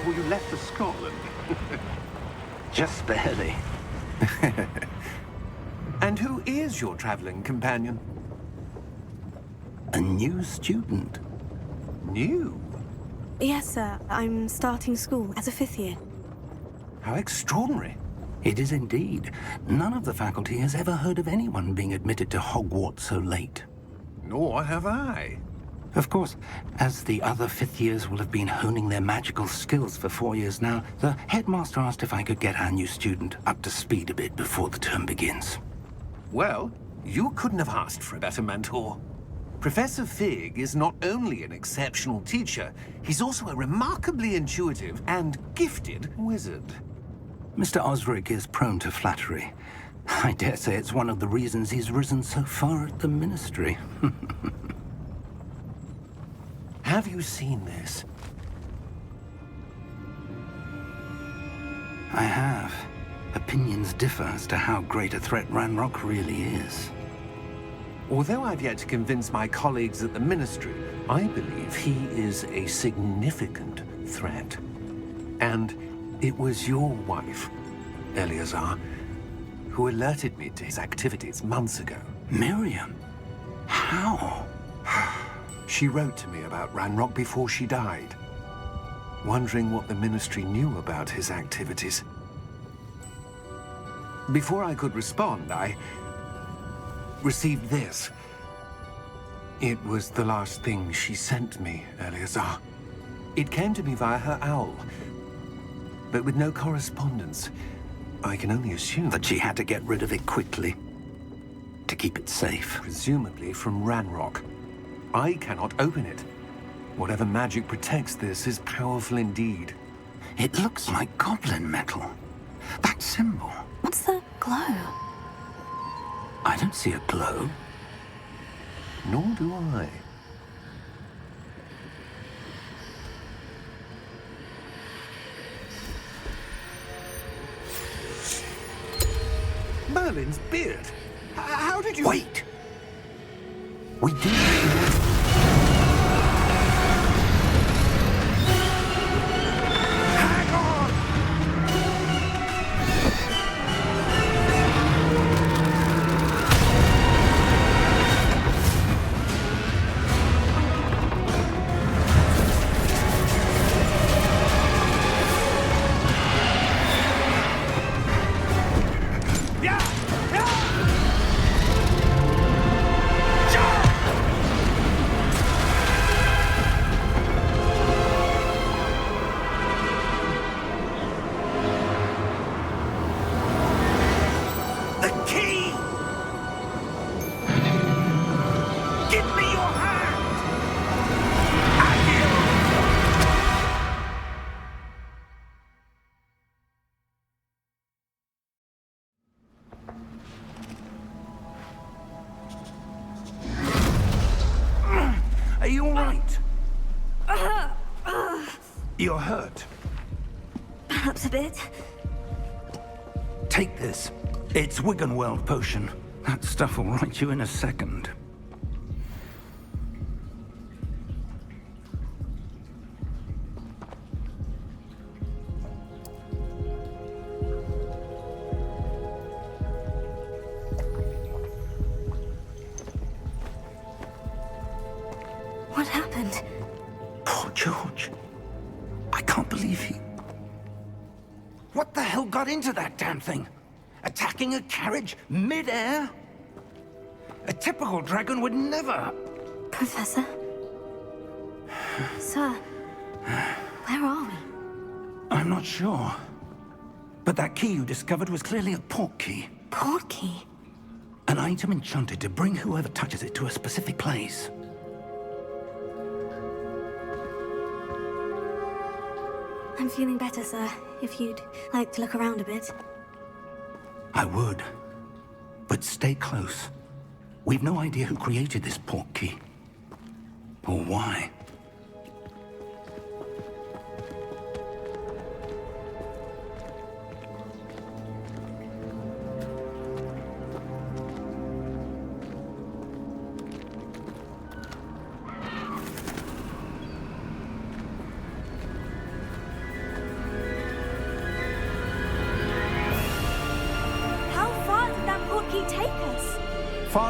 before you left for Scotland. Just barely. And who is your traveling companion? A new student. New? Yes, sir. I'm starting school as a 5th year. How extraordinary. It is indeed. None of the faculty has ever heard of anyone being admitted to Hogwarts so late. Nor have I. Of course, as the other 5th years will have been honing their magical skills for 4 years now, the headmaster asked if I could get our new student up to speed a bit before the term begins. Well, you couldn't have asked for a better mentor. Professor Fig is not only an exceptional teacher, he's also a remarkably intuitive and gifted wizard. Mr. Osric is prone to flattery. I dare say it's one of the reasons he's risen so far at the Ministry. Have you seen this? I have. Opinions differ as to how great a threat Ranrock really is. Although I've yet to convince my colleagues at the Ministry, I believe he is a significant threat. And it was your wife, Eleazar, who alerted me to his activities months ago. Miriam? How? She wrote to me about Ranrock before she died, wondering what the Ministry knew about his activities. Before I could respond, I received this. It was the last thing she sent me, Eleazar. It came to me via her owl, but with no correspondence. I can only assume That she had to get rid of it quickly, to keep it safe. presumably from Ranrock. I cannot open it. Whatever magic protects this is powerful indeed. It looks like goblin metal. That symbol. What's the glow? I don't see a glow. Nor do I. Merlin's beard. How did you... Wait! We do. Hang on! Yeah! Yeah! The key! Give me your hand! Are you all right? You're hurt. Perhaps a bit. Take this. It's Wiggenweld potion. That stuff will right you in a second. What happened? Poor George. I can't believe he... What the hell got into that damn thing? Attacking a carriage mid-air? A typical dragon would never... Professor? Sir, where are we? I'm not sure. But that key you discovered was clearly a port key. Port key? An item enchanted to bring whoever touches it to a specific place. I'm feeling better, sir. If you'd like to look around a bit. I would. But stay close. We've no idea who created this port key. Or why.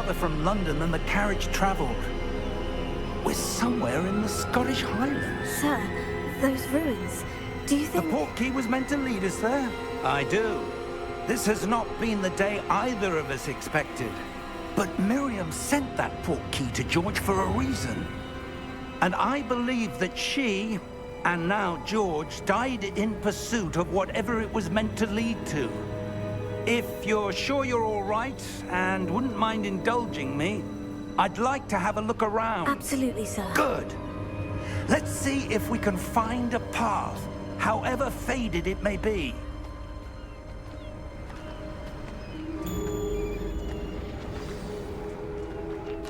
farther from London than the carriage travelled. We're somewhere in the Scottish Highlands. Sir, those ruins. Do you The think... portkey was meant to lead us there? I do. This has not been the day either of us expected. But Miriam sent that portkey to George for a reason. And I believe that she, and now George, died in pursuit of whatever it was meant to lead to. If you're sure you're all right, and wouldn't mind indulging me, I'd like to have a look around. Absolutely, sir. Good. Let's see if we can find a path, however faded it may be.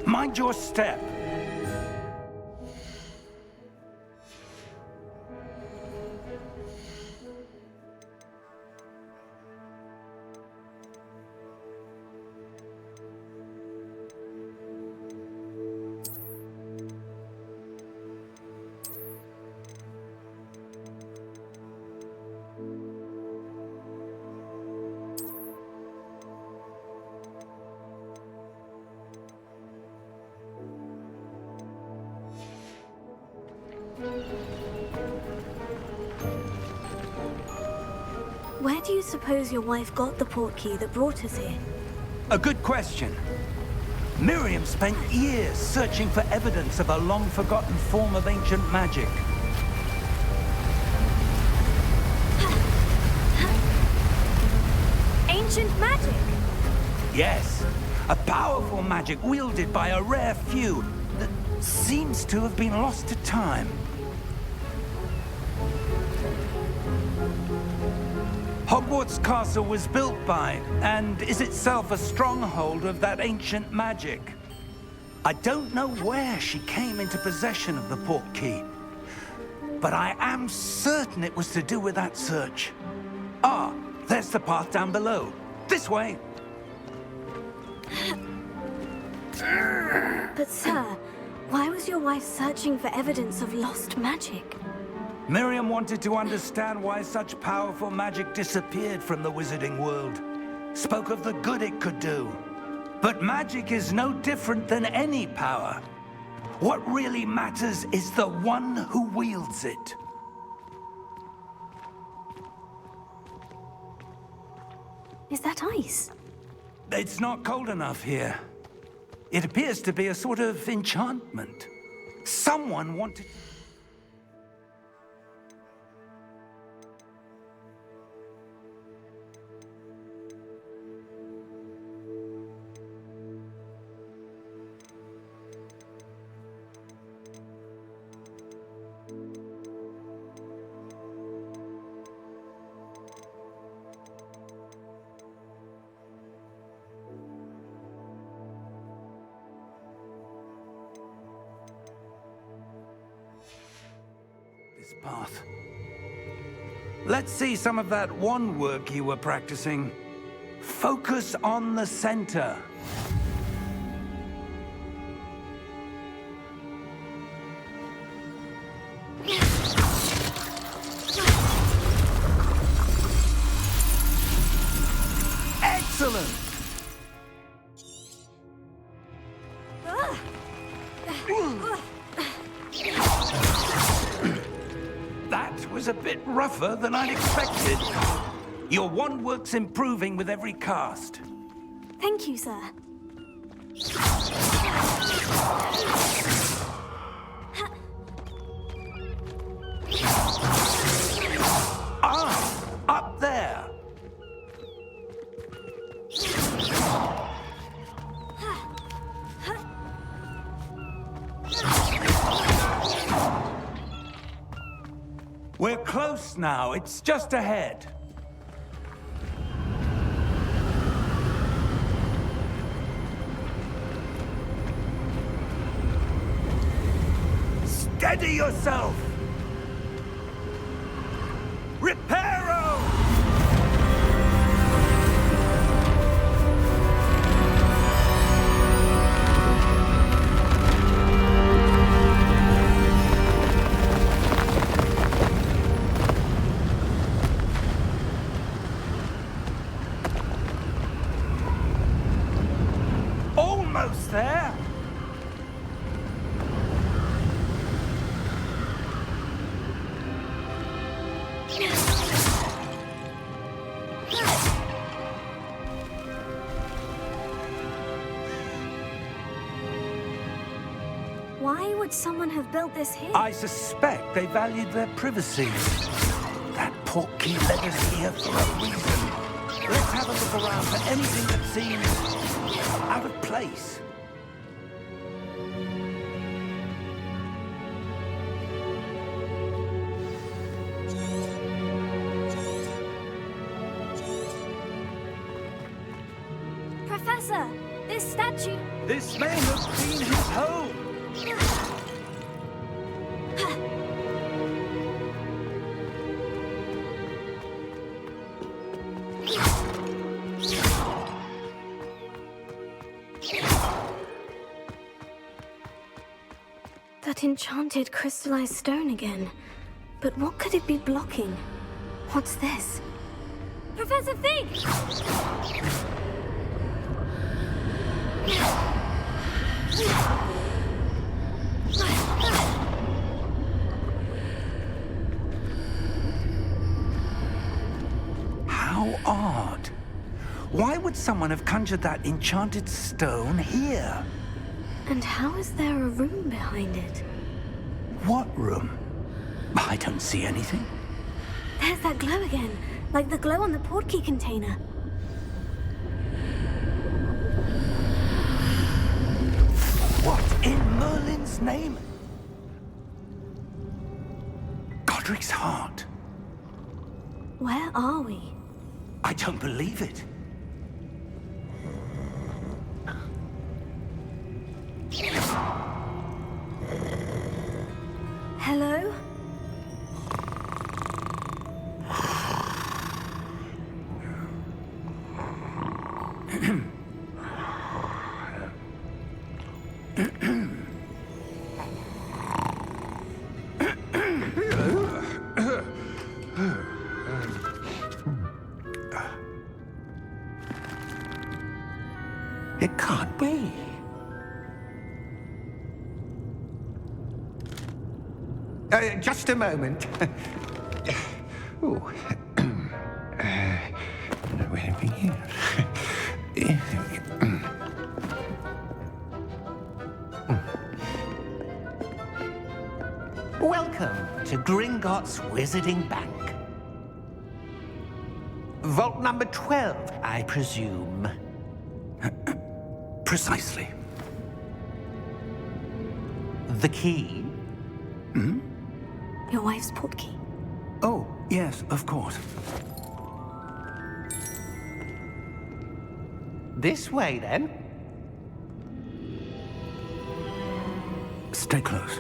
Mind your step. Where do you suppose your wife got the portkey that brought us here? A good question. Miriam spent years searching for evidence of a long-forgotten form of ancient magic. Ancient magic? Yes, a powerful magic wielded by a rare few that seems to have been lost to time. Hogwarts Castle was built by, and is itself a stronghold of that ancient magic. I don't know where she came into possession of the portkey, but I am certain it was to do with that search. Ah, there's the path down below. This way. But sir, why was your wife searching for evidence of lost magic? Miriam wanted to understand why such powerful magic disappeared from the wizarding world. Spoke of the good it could do. But magic is no different than any power. What really matters is the one who wields it. Is that ice? It's not cold enough here. It appears to be a sort of enchantment. Someone wanted... this path. Let's see some of that wand work you were practicing. Focus on the center. Excellent! That was a bit rougher than I'd expected. Your wand work's improving with every cast. Thank you, sir. Ah! Up there! We're close now. It's just ahead. Steady yourself! Reparo! Why would someone have built this here? I suspect they valued their privacy. That portkey led us here for a reason. Let's have a look around for anything that seems out of place. Professor, this statue... This may have been his home. That enchanted crystallized stone again. But what could it be blocking? What's this? Professor Fig! How odd. Why would someone have conjured that enchanted stone here? And how is there a room behind it? What room? I don't see anything. There's that glow again, like the glow on the portkey container. What in Merlin's name? Godric's heart. Where are we? I don't believe it. Hello? It can't be. Just a moment. Ooh. Where are we here? Welcome to Gringotts Wizarding Bank. Vault number 12, I presume. Precisely. The key? Your wife's portkey. Oh, yes, of course. This way, then. Stay close.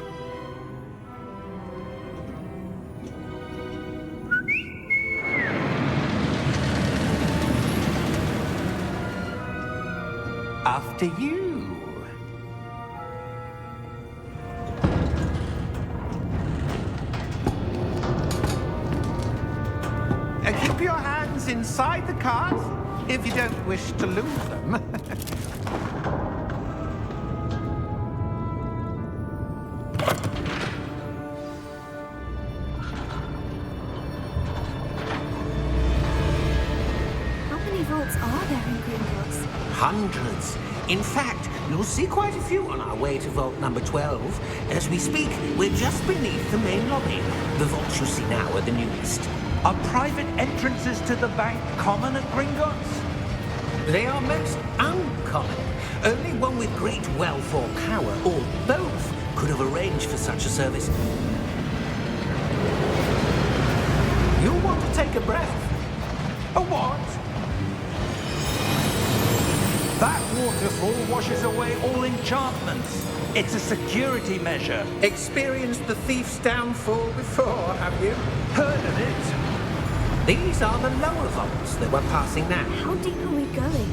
After you. Keep your hands inside the cart if you don't wish to lose them. How many vaults are there in Gringotts? Hundreds. In fact, you'll see quite a few on our way to vault number 12. As we speak, we're just beneath the main lobby. The vaults you see now are the newest. Are private entrances to the bank common at Gringotts? They are most uncommon. Only one with great wealth or power, or both, could have arranged for such a service. You'll want to take a breath. A what? That waterfall washes away all enchantments. It's a security measure. Experienced the thief's downfall before, have you? Heard of it? These are the lower vaults that we're passing now. How deep are we going?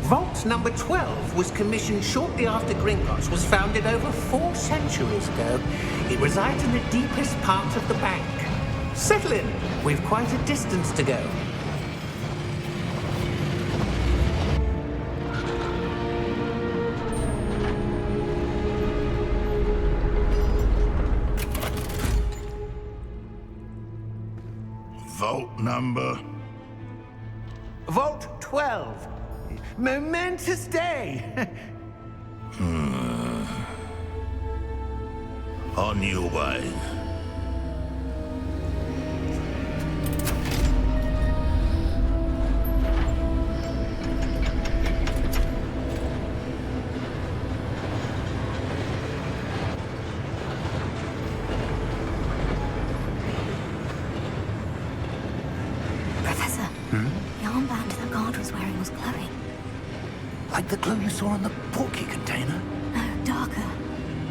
Vault number 12 was commissioned shortly after Gringotts was founded over 4 centuries ago. It resides in the deepest part of the bank. Settle in. We've quite a distance to go. Vault number? Vault 12. Momentous day. On your way. Professor, the armband that guard was wearing was glowing. Like the glow you saw on the porky container? No, darker.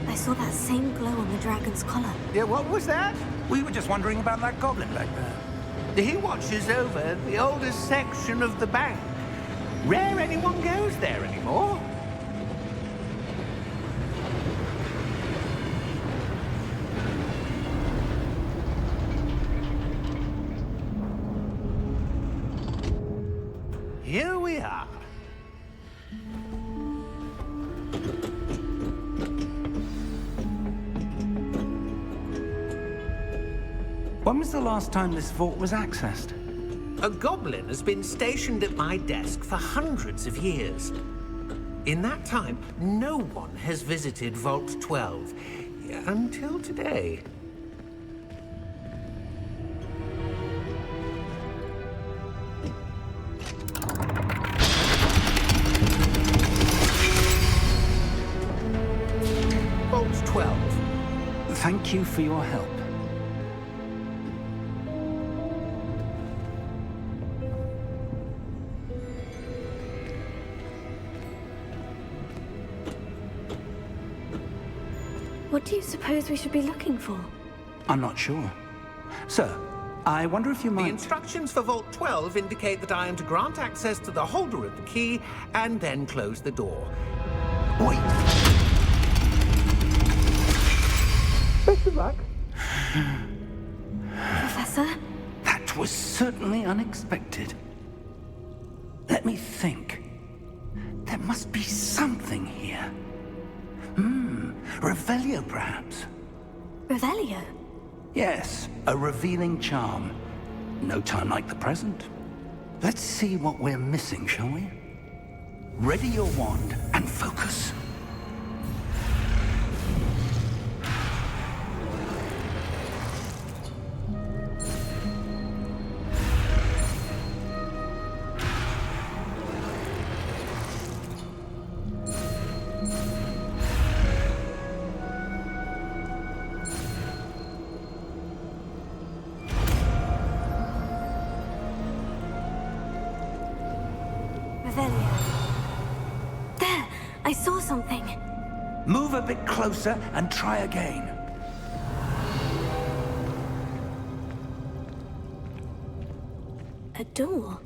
I saw that same glow on the dragon's collar. Yeah, what was that? We were just wondering about that goblin back there. He watches over the oldest section of the bank. Rare anyone goes there anymore. Here we are. When was the last time this vault was accessed? A goblin has been stationed at my desk for hundreds of years. In that time, no one has visited Vault 12 until today. Vault 12. Thank you for your help. What do you suppose we should be looking for? I'm not sure. Sir, I wonder if you The might... instructions for Vault 12 indicate that I am to grant access to the holder of the key and then close the door. Wait! Best of luck. Professor? That was certainly unexpected. Let me think. There must be something here. Revelio, perhaps? Revelio? Yes, a revealing charm. No time like the present. Let's see what we're missing, shall we? Ready your wand and focus. Revelio. There! I saw something. Move a bit closer and try again. A door.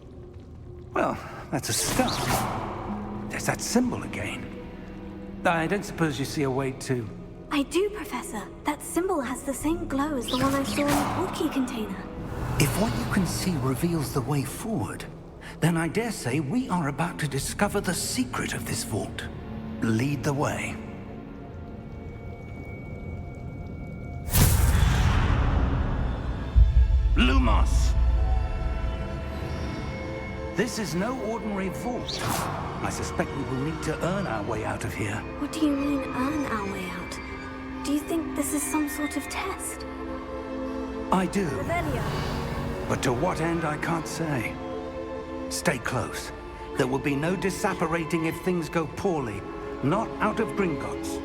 Well, that's a start. There's that symbol again. I don't suppose you see a way to... I do, Professor. That symbol has the same glow as the one I saw in the portkey container. If what you can see reveals the way forward, then I dare say we are about to discover the secret of this vault. Lead the way. Lumos! This is no ordinary vault. I suspect we will need to earn our way out of here. What do you mean, earn our way out? Do you think this is some sort of test? I do, Revelio. but to what end I can't say. Stay close. There will be no disapparating if things go poorly. Not out of Gringotts.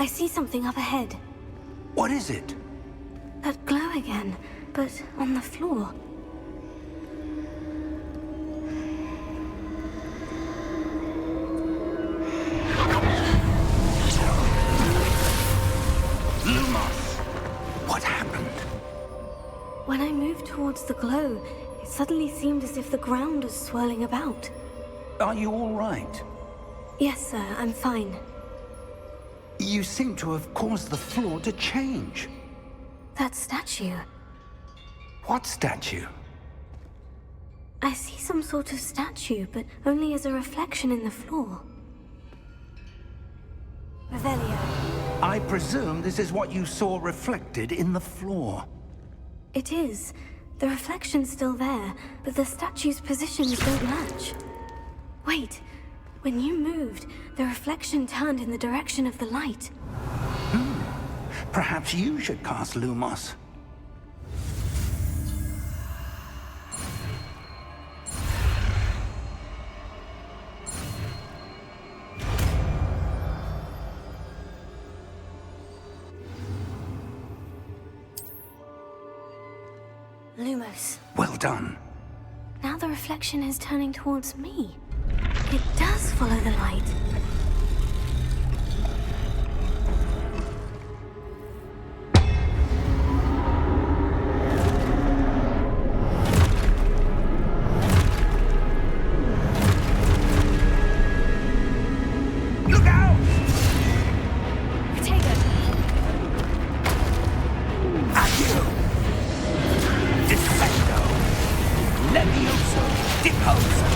I see something up ahead. What is it? That glow again, but on the floor. Lumos! What happened? When I moved towards the glow, it suddenly seemed as if the ground was swirling about. Are you all right? Yes, sir, I'm fine. You seem to have caused the floor to change. That statue. What statue? I see some sort of statue, but only as a reflection in the floor. Revelio. I presume this is what you saw reflected in the floor. It is. The reflection's still there, but the statue's positions don't match. Wait. When you moved, the reflection turned in the direction of the light. Perhaps you should cast Lumos. Lumos. Well done. Now the reflection is turning towards me. It does follow the light. Look out! Potato. Adieu! Defendo! Levioso! Deposo!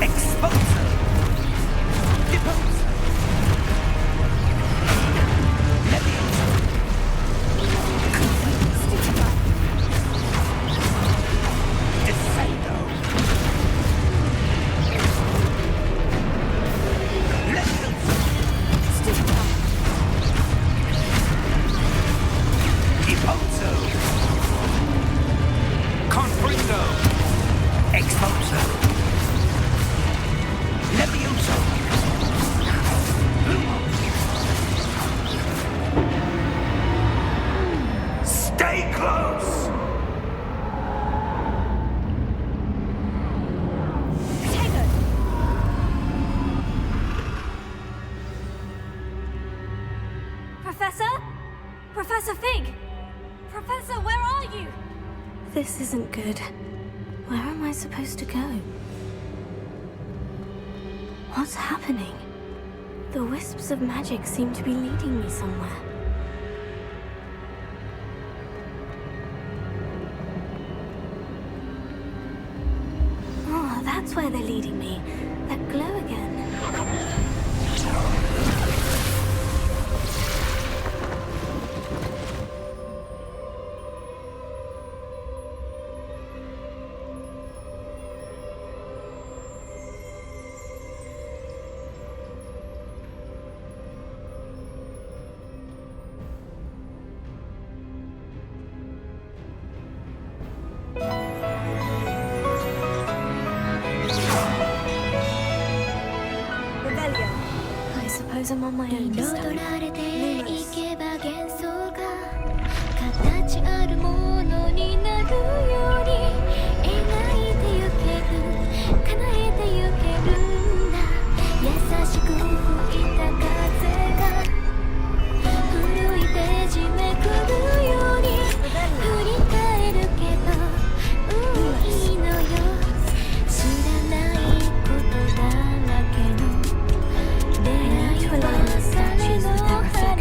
Exposo! Deposo! Levioso! Defendo! Levioso! Deposo! Confringo! Exposo! Levioso! Stay close! Potato. Professor? Professor Fig! Professor, where are you? This isn't good. Where am I supposed to go? What's happening? The wisps of magic seem to be leading me somewhere. Oh, that's where they're leading me. That glow again. I suppose I'm on my own this time. 彩られていけば幻想が形あるものになるように描いてゆける叶えてゆけるんだ優しく吹いた風が古いページめくるように振り返るけどいいのよ知らないことだらけの出会いは誰の話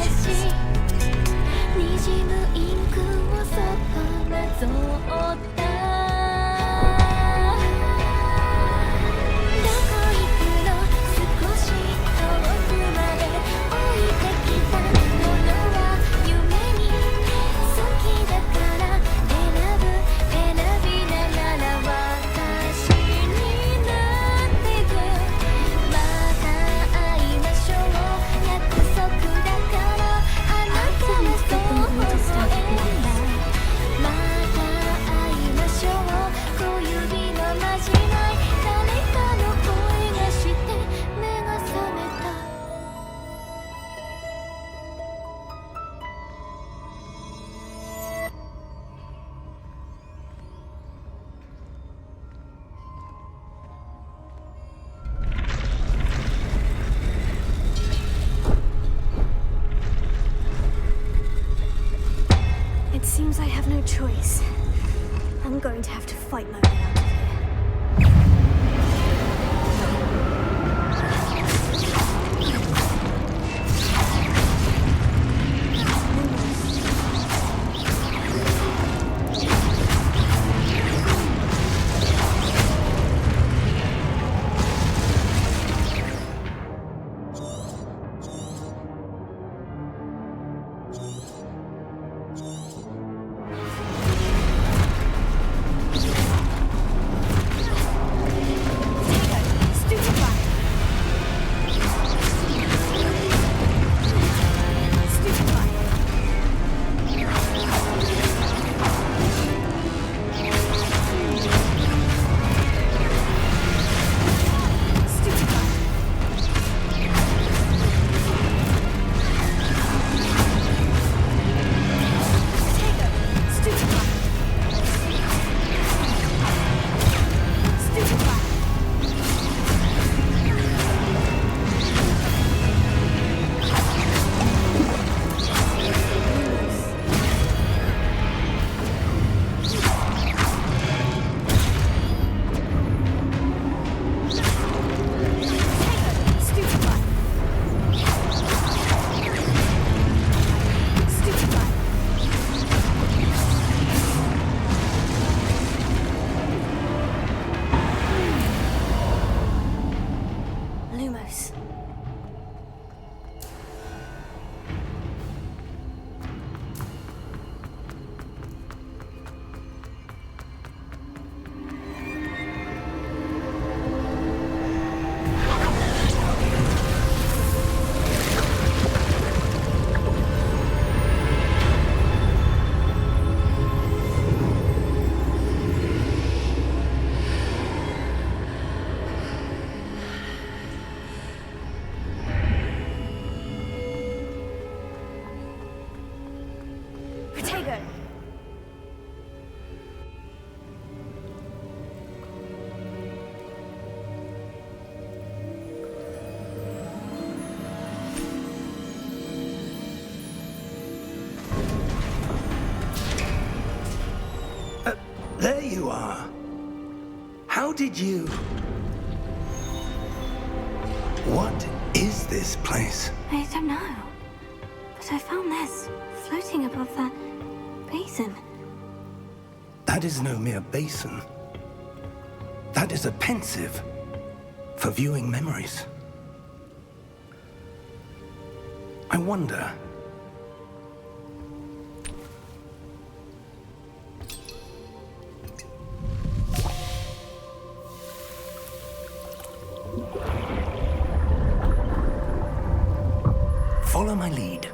How did you... What is this place? I don't know. But I found this floating above that basin. That is no mere basin. That is a pensive for viewing memories. I wonder... Follow my lead.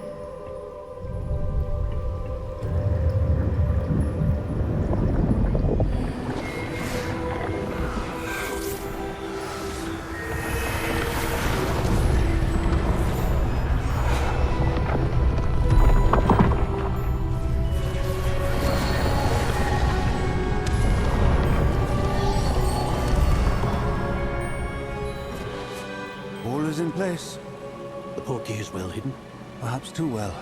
All is in place. The portkey is well hidden. Perhaps too well.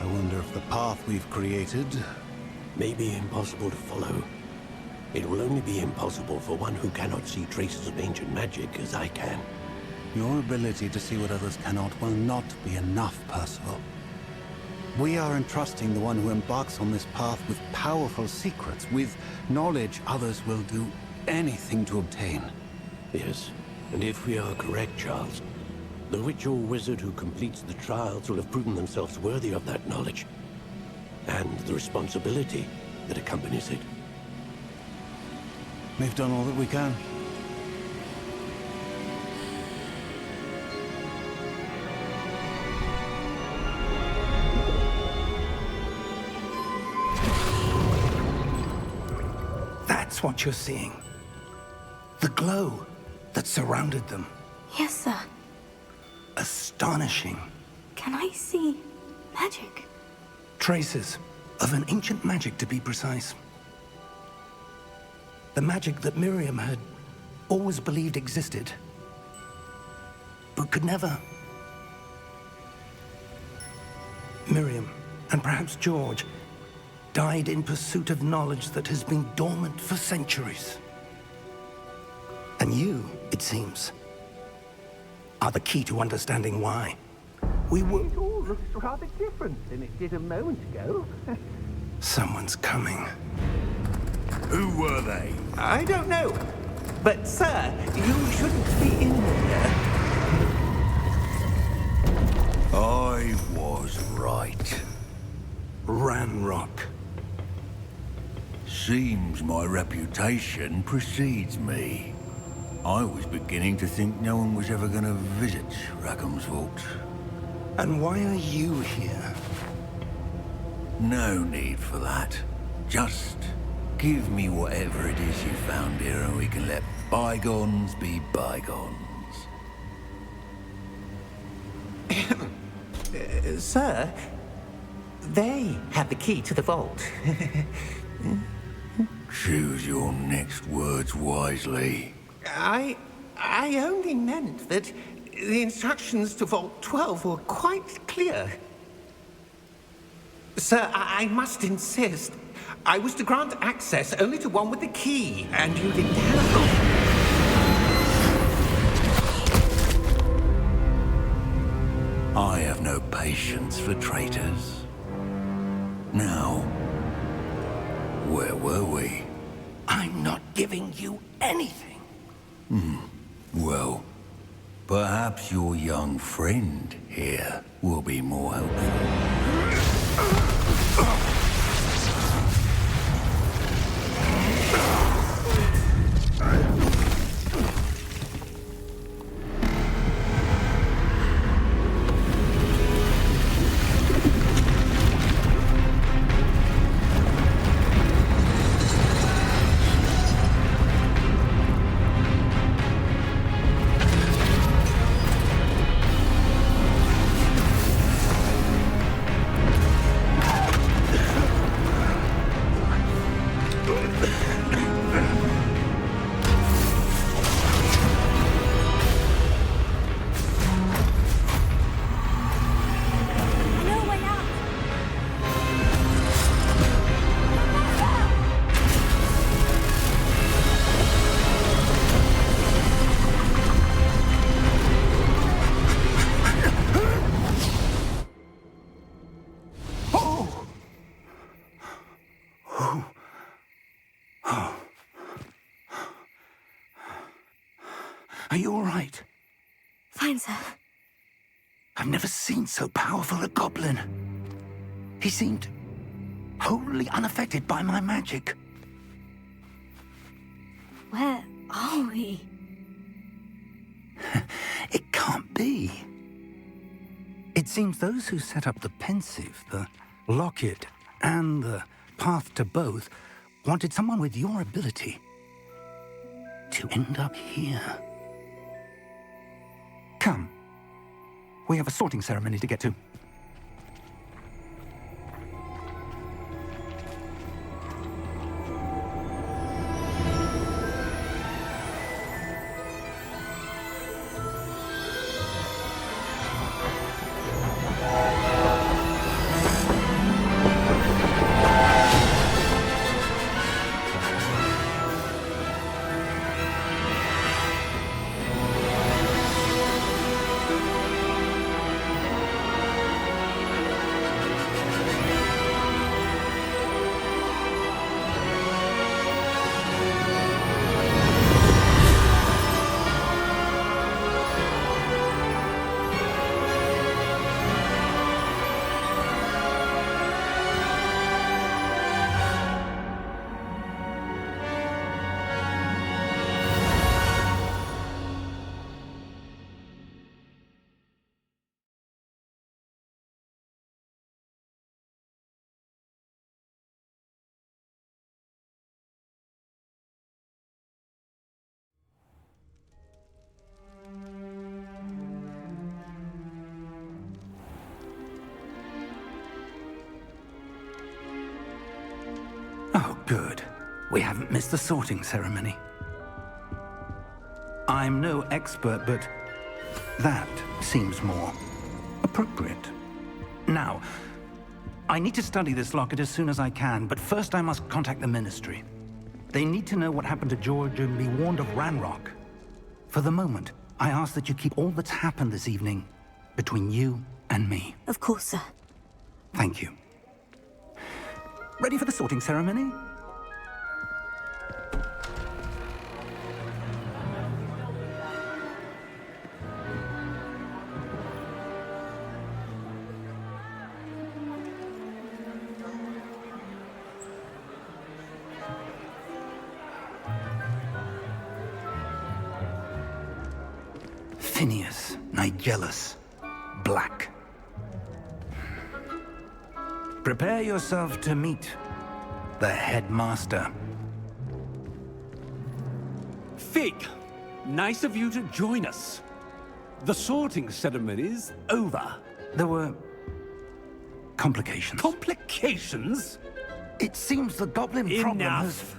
I wonder if the path we've created... May be impossible to follow. It will only be impossible for one who cannot see traces of ancient magic as I can. Your ability to see what others cannot will not be enough, Percival. We are entrusting the one who embarks on this path with powerful secrets, with knowledge others will do anything to obtain. Yes, and if we are correct, Charles, the witch or wizard who completes the trials will have proven themselves worthy of that knowledge, and the responsibility that accompanies it. We've done all that we can. That's what you're seeing. The glow that surrounded them. Yes, sir. Astonishing. Can I see magic? Traces of an ancient magic, to be precise. The magic that Miriam had always believed existed, but could never. Miriam, and perhaps George, died in pursuit of knowledge that has been dormant for centuries. And you, it seems, are the key to understanding why. We were... It all looks rather different than it did a moment ago. Someone's coming. Who were they? I don't know. But, sir, you shouldn't be in here. I was right. Ranrock. Seems my reputation precedes me. I was beginning to think no one was ever going to visit Rackham's Vault. And why are you here? No need for that. Just give me whatever it is you found here and we can let bygones be bygones. Sir, they have the key to the vault. Choose your next words wisely. I only meant that the instructions to Vault 12 were quite clear. Sir, I must insist. I was to grant access only to one with the key, and you didn't have... I have no patience for traitors. Now, where were we? I'm not giving you anything. Well, perhaps your young friend here will be more helpful. Are you all right? Fine, sir. I've never seen so powerful a goblin. He seemed wholly unaffected by my magic. Where are we? It can't be. It seems those who set up the pensive, the locket, and the path to both wanted someone with your ability to end up here. Come. We have a sorting ceremony to get to. Oh, good. We haven't missed the sorting ceremony. I'm no expert, but that seems more appropriate. Now, I need to study this locket as soon as I can, but first I must contact the Ministry. They need to know what happened to George and be warned of Ranrock. For the moment, I ask that you keep all that's happened this evening between you and me. Of course, sir. Thank you. Ready for the sorting ceremony? Phineas, Nigellus, Black. Prepare yourself to meet the headmaster. Fig, nice of you to join us. The sorting ceremony's over. There were complications. Complications? It seems the goblin problem has... Enough!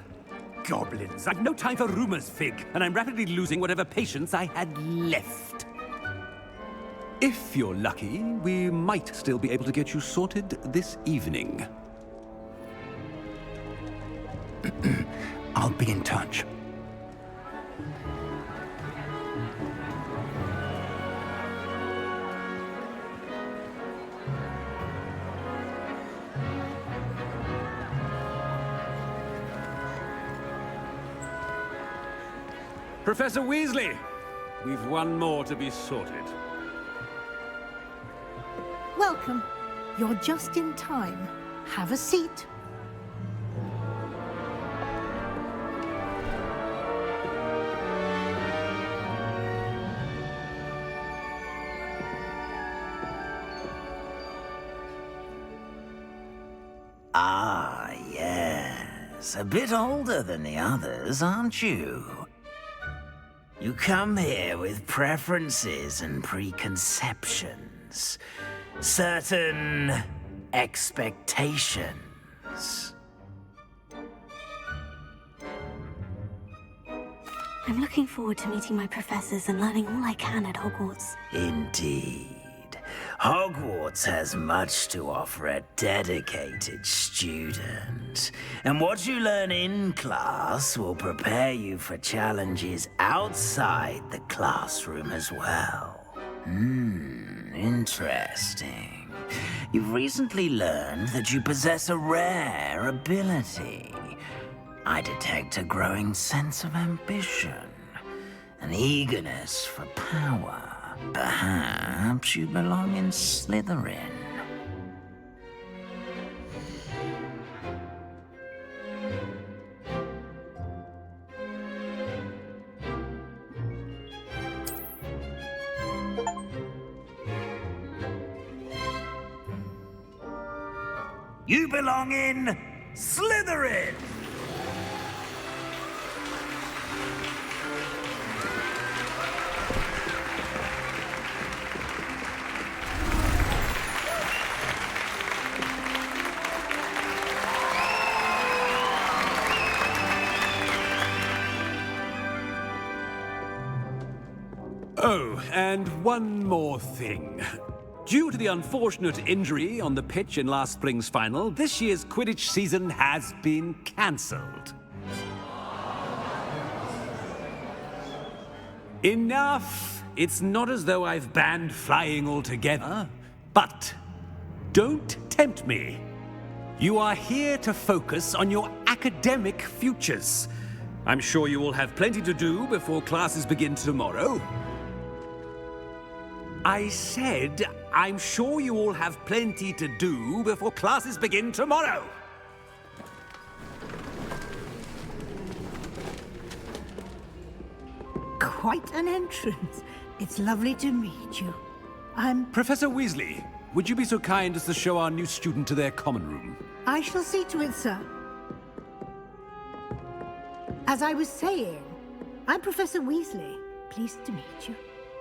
Goblins. I've no time for rumors, Fig, and I'm rapidly losing whatever patience I had left. If you're lucky, we might still be able to get you sorted this evening. I'll be in touch. Professor Weasley, we've one more to be sorted. Welcome. You're just in time. Have a seat. Ah, yes. A bit older than the others, aren't you? You come here with preferences and preconceptions. Certain expectations. I'm looking forward to meeting my professors and learning all I can at Hogwarts. Indeed. Hogwarts has much to offer a dedicated student. And what you learn in class will prepare you for challenges outside the classroom as well. Interesting. You've recently learned that you possess a rare ability. I detect a growing sense of ambition. an eagerness for power. Perhaps you belong in Slytherin. You belong in Slytherin! Oh, and one more thing. Due to the unfortunate injury on the pitch in last spring's final, this year's Quidditch season has been cancelled. Enough! It's not as though I've banned flying altogether, but don't tempt me. You are here to focus on your academic futures. I'm sure you will have plenty to do before classes begin tomorrow. I said, I'm sure you all have plenty to do before classes begin tomorrow. Quite an entrance. It's lovely to meet you. I'm... Professor Weasley, would you be so kind as to show our new student to their common room? I shall see to it, sir. As I was saying, I'm Professor Weasley. Pleased to meet you.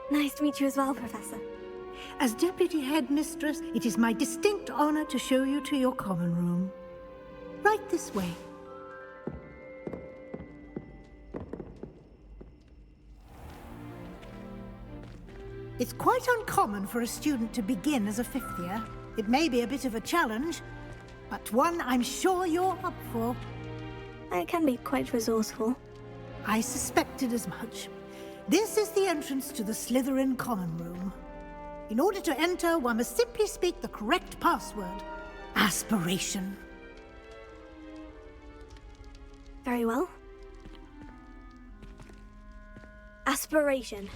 Nice to meet you as well, Professor. As Deputy Headmistress, it is my distinct honor to show you to your common room. Right this way. It's quite uncommon for a student to begin as a fifth year. It may be a bit of a challenge, but one I'm sure you're up for. I can be quite resourceful. I suspected as much. This is the entrance to the Slytherin common room. In order to enter, one must simply speak the correct password. Aspiration. Very well. Aspiration.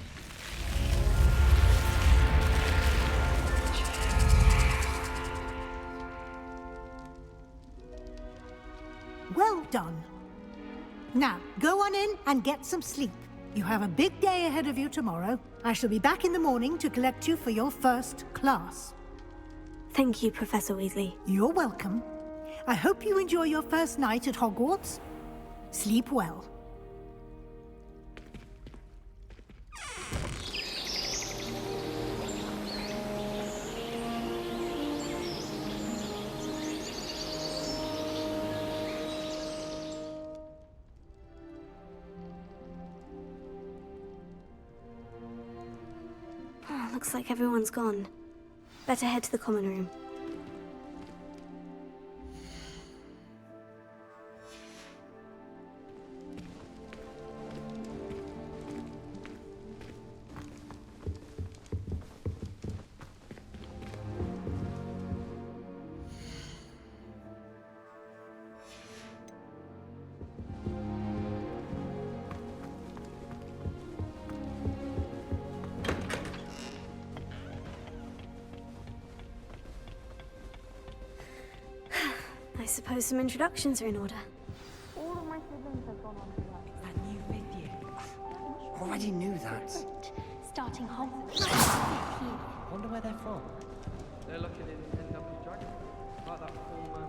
Well done. Now, go on in and get some sleep. You have a big day ahead of you tomorrow. I shall be back in the morning to collect you for your first class. Thank you, Professor Weasley. You're welcome. I hope you enjoy your first night at Hogwarts. Sleep well. Looks like everyone's gone. Better head to the common room. I suppose some introductions are in order. All of my siblings have gone on to work. That new fifth year. Already knew that. Starting Hogwarts. Wonder where they're from. They're looking in NW Dragon. Like that former...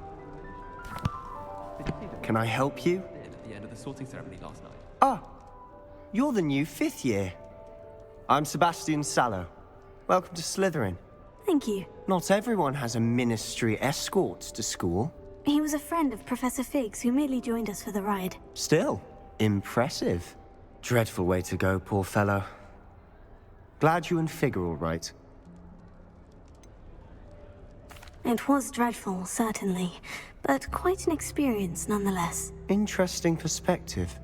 Can I help you? At the end of the sorting ceremony last night. Ah, you're the new fifth year. I'm Sebastian Sallow. Welcome to Slytherin. Thank you. Not everyone has a ministry escort to school. He was a friend of Professor Fig's who merely joined us for the ride. Still, impressive. Dreadful way to go, poor fellow. Glad you and Fig are all right. It was dreadful, certainly, but quite an experience nonetheless. Interesting perspective.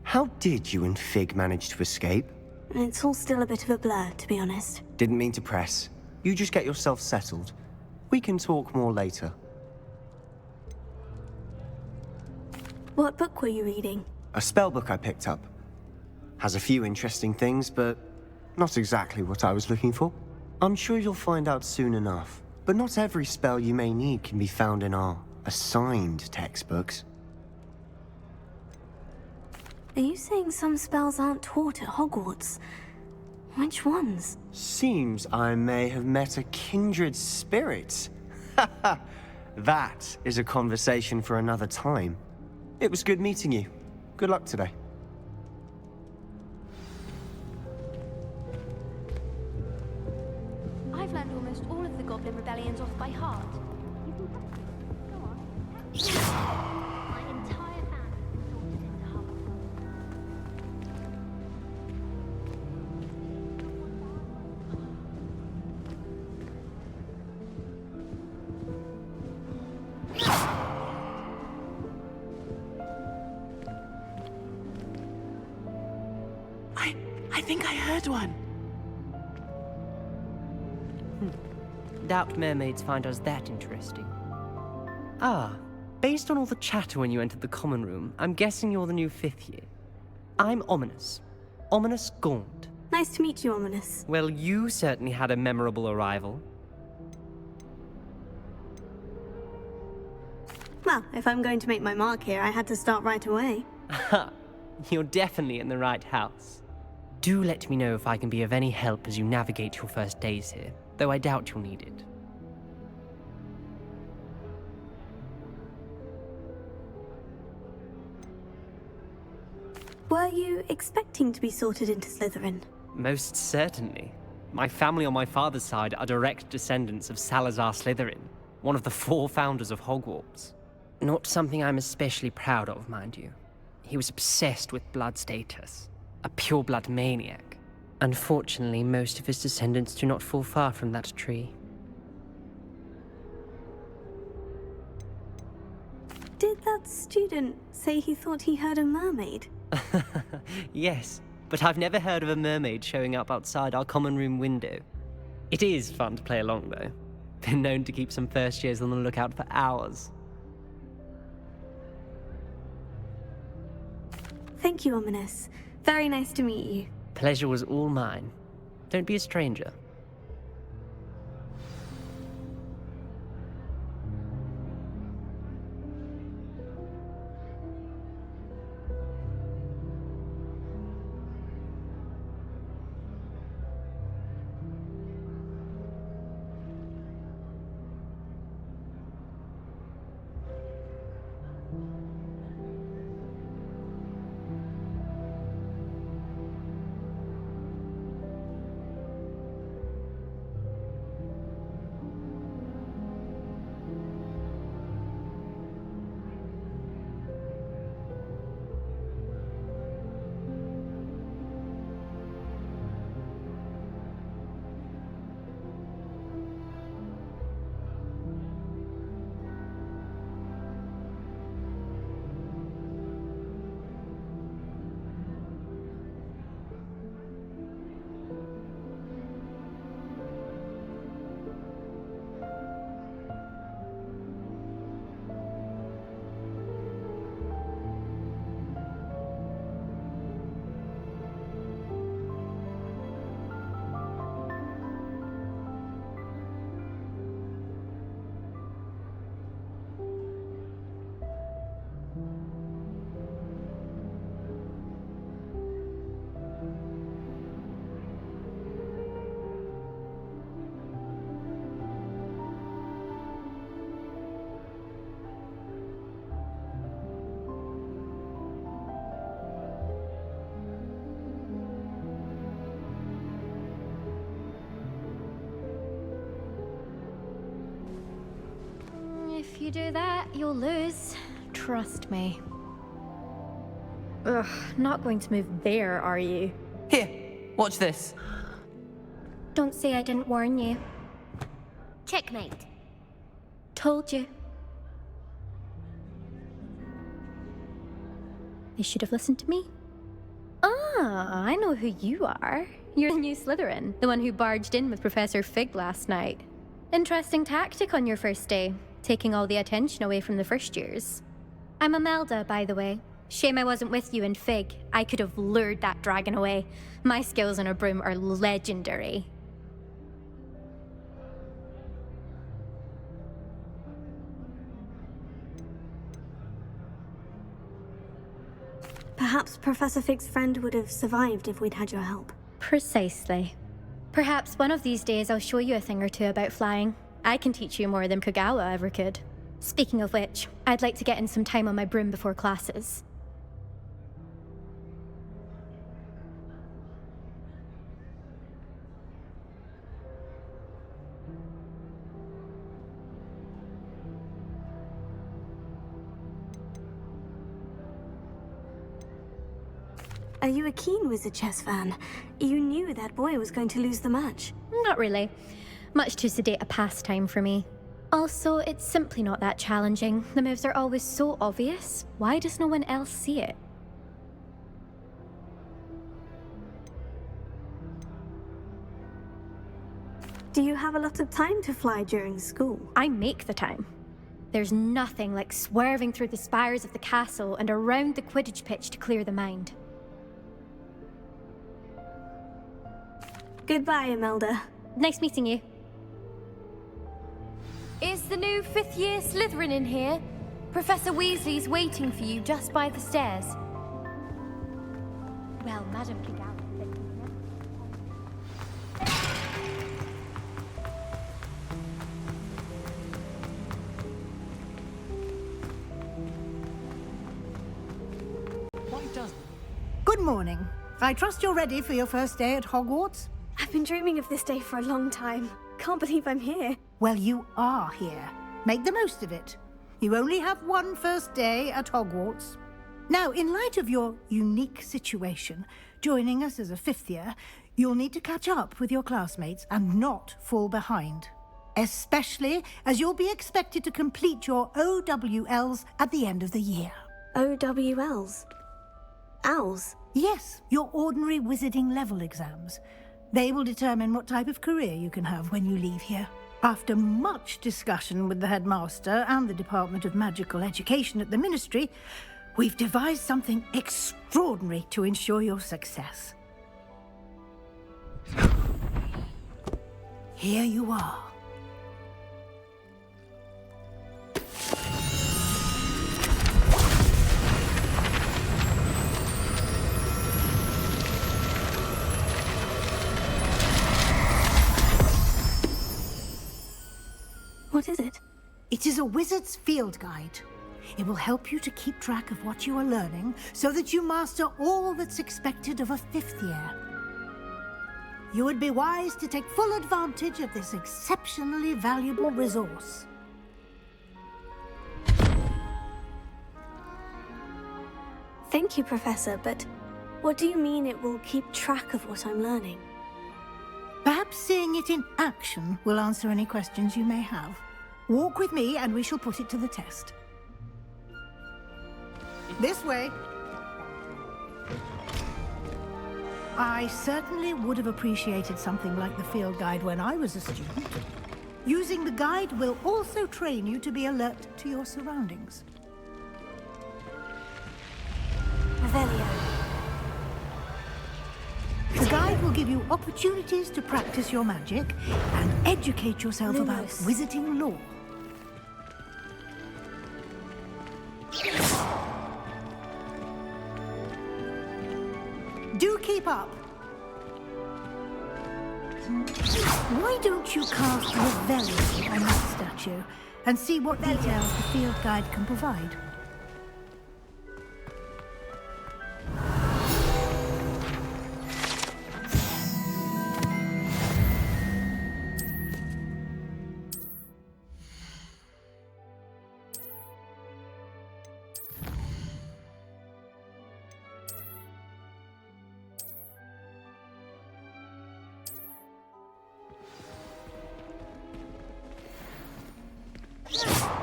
How did you and Fig manage to escape? It's all still a bit of a blur, to be honest. Didn't mean to press. You just get yourself settled. We can talk more later. What book were you reading? A spell book I picked up. Has a few interesting things, but not exactly what I was looking for. I'm sure you'll find out soon enough. But not every spell you may need can be found in our assigned textbooks. Are you saying some spells aren't taught at Hogwarts? Which ones? Seems I may have met a kindred spirit. That is a conversation for another time. It was good meeting you. Good luck today. I've learned almost all of the Goblin Rebellions off by heart. You can practice. Go on. My entire family is sorted into Hufflepuff. I think I heard one. Doubt mermaids find us that interesting. Ah, based on all the chatter when you entered the common room, I'm guessing you're the new 5th year. I'm Ominous. Ominous Gaunt. Nice to meet you, Ominous. Well, you certainly had a memorable arrival. Well, if I'm going to make my mark here, I had to start right away. Ha! You're definitely in the right house. Do let me know if I can be of any help as you navigate your first days here, though I doubt you'll need it. Were you expecting to be sorted into Slytherin? Most certainly. My family on my father's side are direct descendants of Salazar Slytherin, one of the 4 founders of Hogwarts. Not something I'm especially proud of, mind you. He was obsessed with blood status, a pure-blood maniac. Unfortunately, most of his descendants do not fall far from that tree. Did that student say he thought he heard a mermaid? Yes, but I've never heard of a mermaid showing up outside our common room window. It is fun to play along, though. Been known to keep some first years on the lookout for hours. Thank you, Ominous. Very nice to meet you. Pleasure was all mine. Don't be a stranger. If you do that, you'll lose. Trust me. Ugh, not going to move there, are you? Here, watch this. Don't say I didn't warn you. Checkmate. Told you. You should have listened to me. Ah, I know who you are. You're the new Slytherin, the one who barged in with Professor Fig last night. Interesting tactic on your first day, taking all the attention away from the first years. I'm Imelda, by the way. Shame I wasn't with you in Fig. I could have lured that dragon away. My skills on a broom are legendary. Perhaps Professor Fig's friend would have survived if we'd had your help. Precisely. Perhaps one of these days I'll show you a thing or two about flying. I can teach you more than Kagawa ever could. Speaking of which, I'd like to get in some time on my broom before classes. Are you a keen Wizard chess fan? You knew that boy was going to lose the match. Not really. Much too sedate a pastime for me. Also, it's simply not that challenging. The moves are always so obvious. Why does no one else see it? Do you have a lot of time to fly during school? I make the time. There's nothing like swerving through the spires of the castle and around the Quidditch pitch to clear the mind. Goodbye, Imelda. Nice meeting you. Is the new 5th year Slytherin in here? Professor Weasley's waiting for you just by the stairs. Well, Madam Kagawa. Good morning. I trust you're ready for your first day at Hogwarts? I've been dreaming of this day for a long time. Can't believe I'm here. Well, you are here. Make the most of it. You only have one first day at Hogwarts. Now, in light of your unique situation, joining us as a 5th year, you'll need to catch up with your classmates and not fall behind. Especially as you'll be expected to complete your OWLs at the end of the year. OWLs? Owls? Yes, your ordinary wizarding level exams. They will determine what type of career you can have when you leave here. After much discussion with the headmaster and the Department of Magical Education at the Ministry, we've devised something extraordinary to ensure your success. Here you are. What is it? It is a wizard's field guide. It will help you to keep track of what you are learning so that you master all that's expected of a 5th year. You would be wise to take full advantage of this exceptionally valuable resource. Thank you, Professor, but what do you mean it will keep track of what I'm learning? Perhaps seeing it in action will answer any questions you may have. Walk with me and we shall put it to the test. This way. I certainly would have appreciated something like the field guide when I was a student. Using the guide will also train you to be alert to your surroundings. Revelio. The guide will give you opportunities to practice your magic and educate yourself about wizarding lore. Do keep up. Why don't you cast Revelio on that statue and see what details the field guide can provide?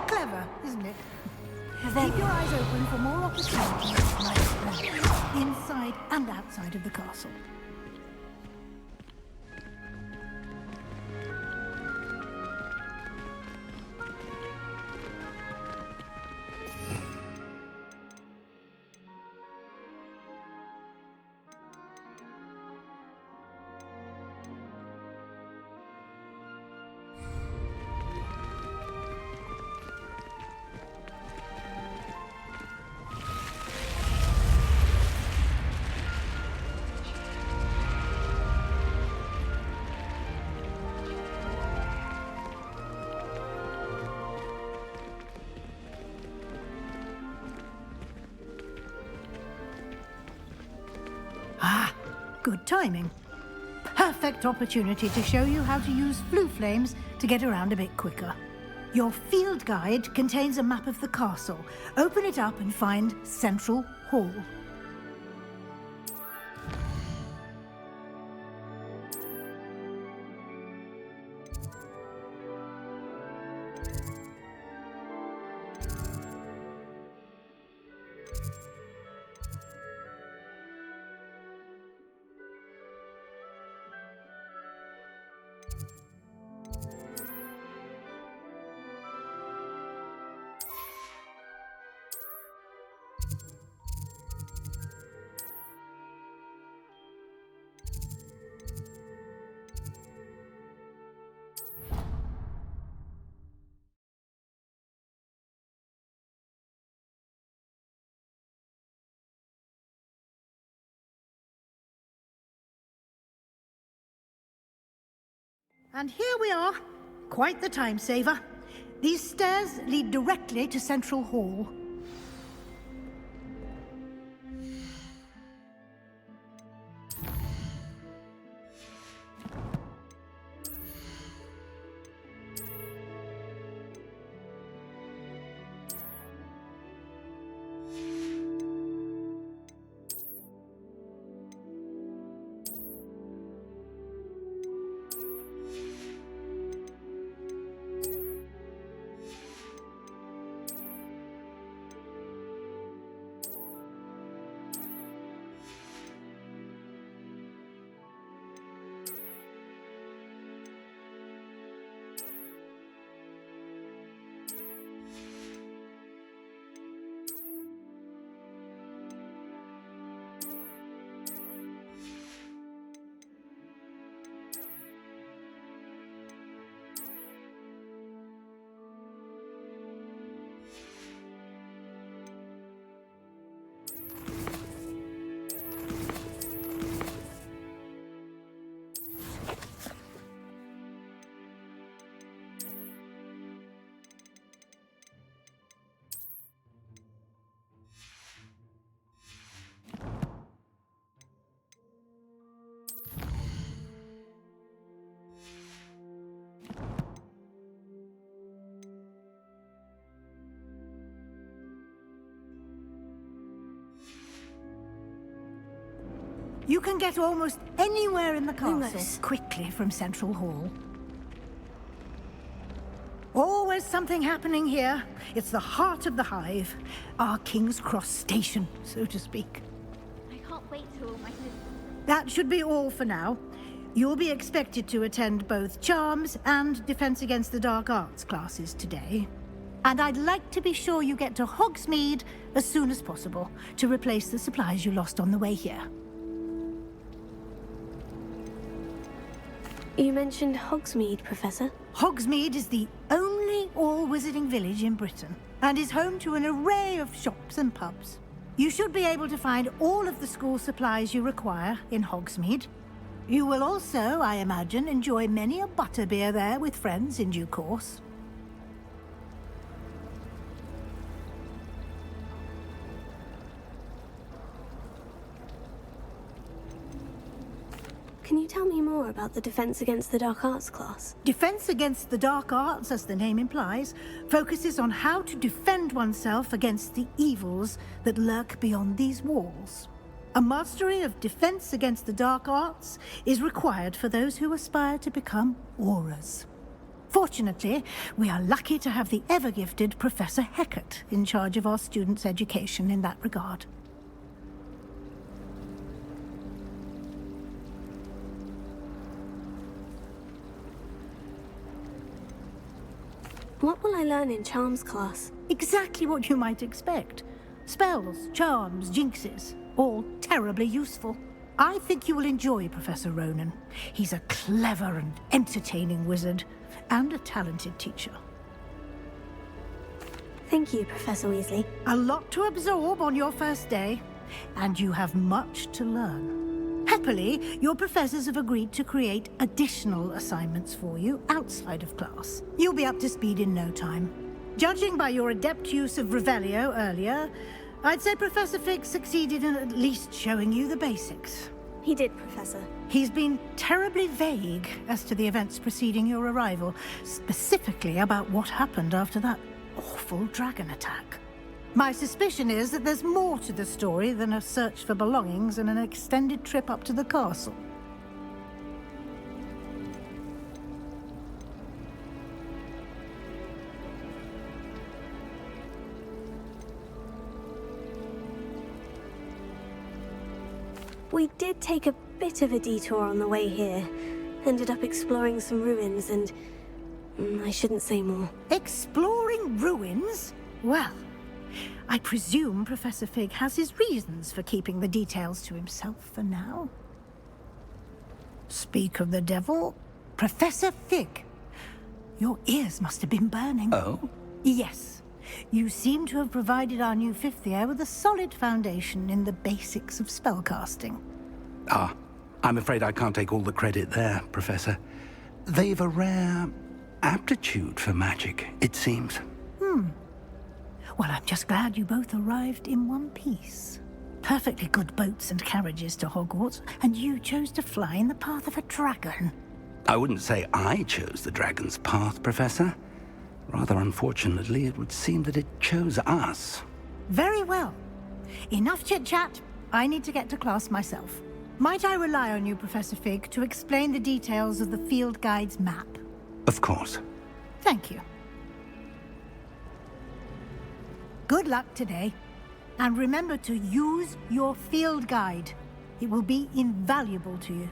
Clever, isn't it? Keep your eyes open for more opportunities like that, inside and outside of the castle. Good timing. Perfect opportunity to show you how to use flue flames to get around a bit quicker. Your field guide contains a map of the castle. Open it up and find Central Hall. And here we are. Quite the time saver. These stairs lead directly to Central Hall. You can get almost anywhere in the castle quickly from Central Hall. Always something happening here. It's the heart of the hive. Our King's Cross station, so to speak. I can't wait till all my systems. That should be all for now. You'll be expected to attend both Charms and Defense Against the Dark Arts classes today. And I'd like to be sure you get to Hogsmeade as soon as possible to replace the supplies you lost on the way here. You mentioned Hogsmeade, Professor. Hogsmeade is the only all-wizarding village in Britain and is home to an array of shops and pubs. You should be able to find all of the school supplies you require in Hogsmeade. You will also, I imagine, enjoy many a butterbeer there with friends in due course. Can you tell me more about the Defense Against the Dark Arts class? Defense Against the Dark Arts, as the name implies, focuses on how to defend oneself against the evils that lurk beyond these walls. A mastery of Defense Against the Dark Arts is required for those who aspire to become Aurors. Fortunately, we are lucky to have the ever-gifted Professor Hecat in charge of our students' education in that regard. What will I learn in Charms class? Exactly what you might expect. Spells, charms, jinxes, all terribly useful. I think you will enjoy Professor Ronan. He's a clever and entertaining wizard, and a talented teacher. Thank you, Professor Weasley. A lot to absorb on your first day, and you have much to learn. Happily, your professors have agreed to create additional assignments for you outside of class. You'll be up to speed in no time. Judging by your adept use of Revelio earlier, I'd say Professor Fig succeeded in at least showing you the basics. He did, Professor. He's been terribly vague as to the events preceding your arrival, specifically about what happened after that awful dragon attack. My suspicion is that there's more to the story than a search for belongings and an extended trip up to the castle. We did take a bit of a detour on the way here. Ended up exploring some ruins and... I shouldn't say more. Exploring ruins? Well, I presume Professor Fig has his reasons for keeping the details to himself for now. Speak of the devil, Professor Fig. Your ears must have been burning. Oh? Yes. You seem to have provided our new fifth year with a solid foundation in the basics of spellcasting. Ah, I'm afraid I can't take all the credit there, Professor. They've a rare aptitude for magic, it seems. Well, I'm just glad you both arrived in one piece. Perfectly good boats and carriages to Hogwarts, and you chose to fly in the path of a dragon. I wouldn't say I chose the dragon's path, Professor. Rather unfortunately, it would seem that it chose us. Very well. Enough chit-chat. I need to get to class myself. Might I rely on you, Professor Fig, to explain the details of the field guide's map? Of course. Thank you. Good luck today. And remember to use your field guide. It will be invaluable to you.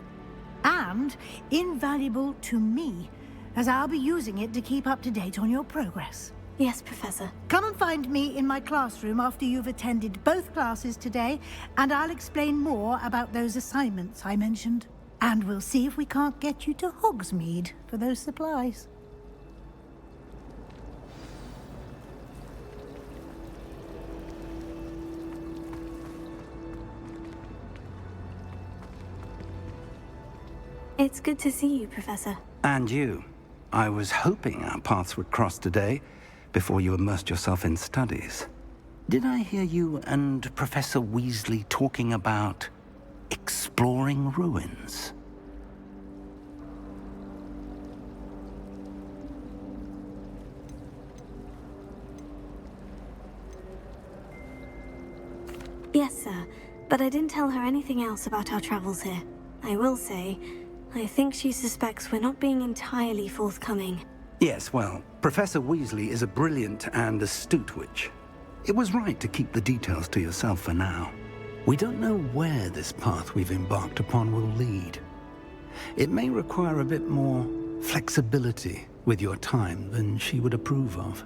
And invaluable to me, as I'll be using it to keep up to date on your progress. Yes, Professor. Come and find me in my classroom after you've attended both classes today, and I'll explain more about those assignments I mentioned. And we'll see if we can't get you to Hogsmeade for those supplies. It's good to see you, Professor. And you. I was hoping our paths would cross today, before you immersed yourself in studies. Did I hear you and Professor Weasley talking about exploring ruins? Yes, sir. But I didn't tell her anything else about our travels here. I will say, I think she suspects we're not being entirely forthcoming. Yes, well, Professor Weasley is a brilliant and astute witch. It was right to keep the details to yourself for now. We don't know where this path we've embarked upon will lead. It may require a bit more flexibility with your time than she would approve of.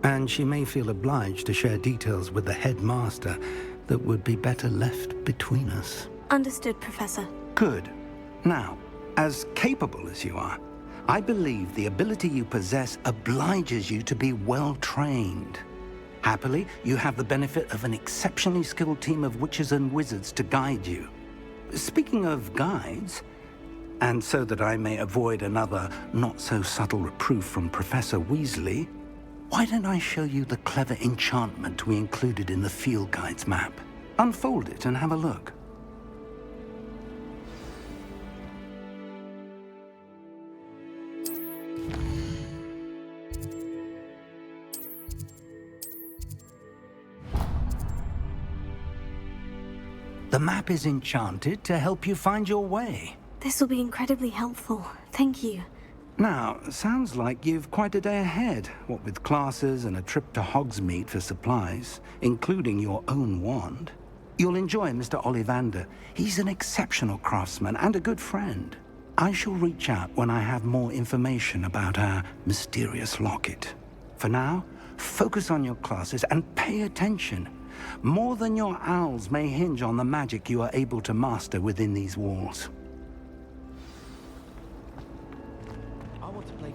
And she may feel obliged to share details with the headmaster that would be better left between us. Understood, Professor. Good. Now, as capable as you are, I believe the ability you possess obliges you to be well-trained. Happily, you have the benefit of an exceptionally skilled team of witches and wizards to guide you. Speaking of guides, and so that I may avoid another not-so-subtle reproof from Professor Weasley, why don't I show you the clever enchantment we included in the field guide's map? Unfold it and have a look. The map is enchanted to help you find your way. This will be incredibly helpful. Thank you. Now, sounds like you've quite a day ahead, what with classes and a trip to Hogsmeade for supplies, including your own wand. You'll enjoy Mr. Ollivander. He's an exceptional craftsman and a good friend. I shall reach out when I have more information about our mysterious locket. For now, focus on your classes and pay attention. More than your owls may hinge on the magic you are able to master within these walls. I want to play.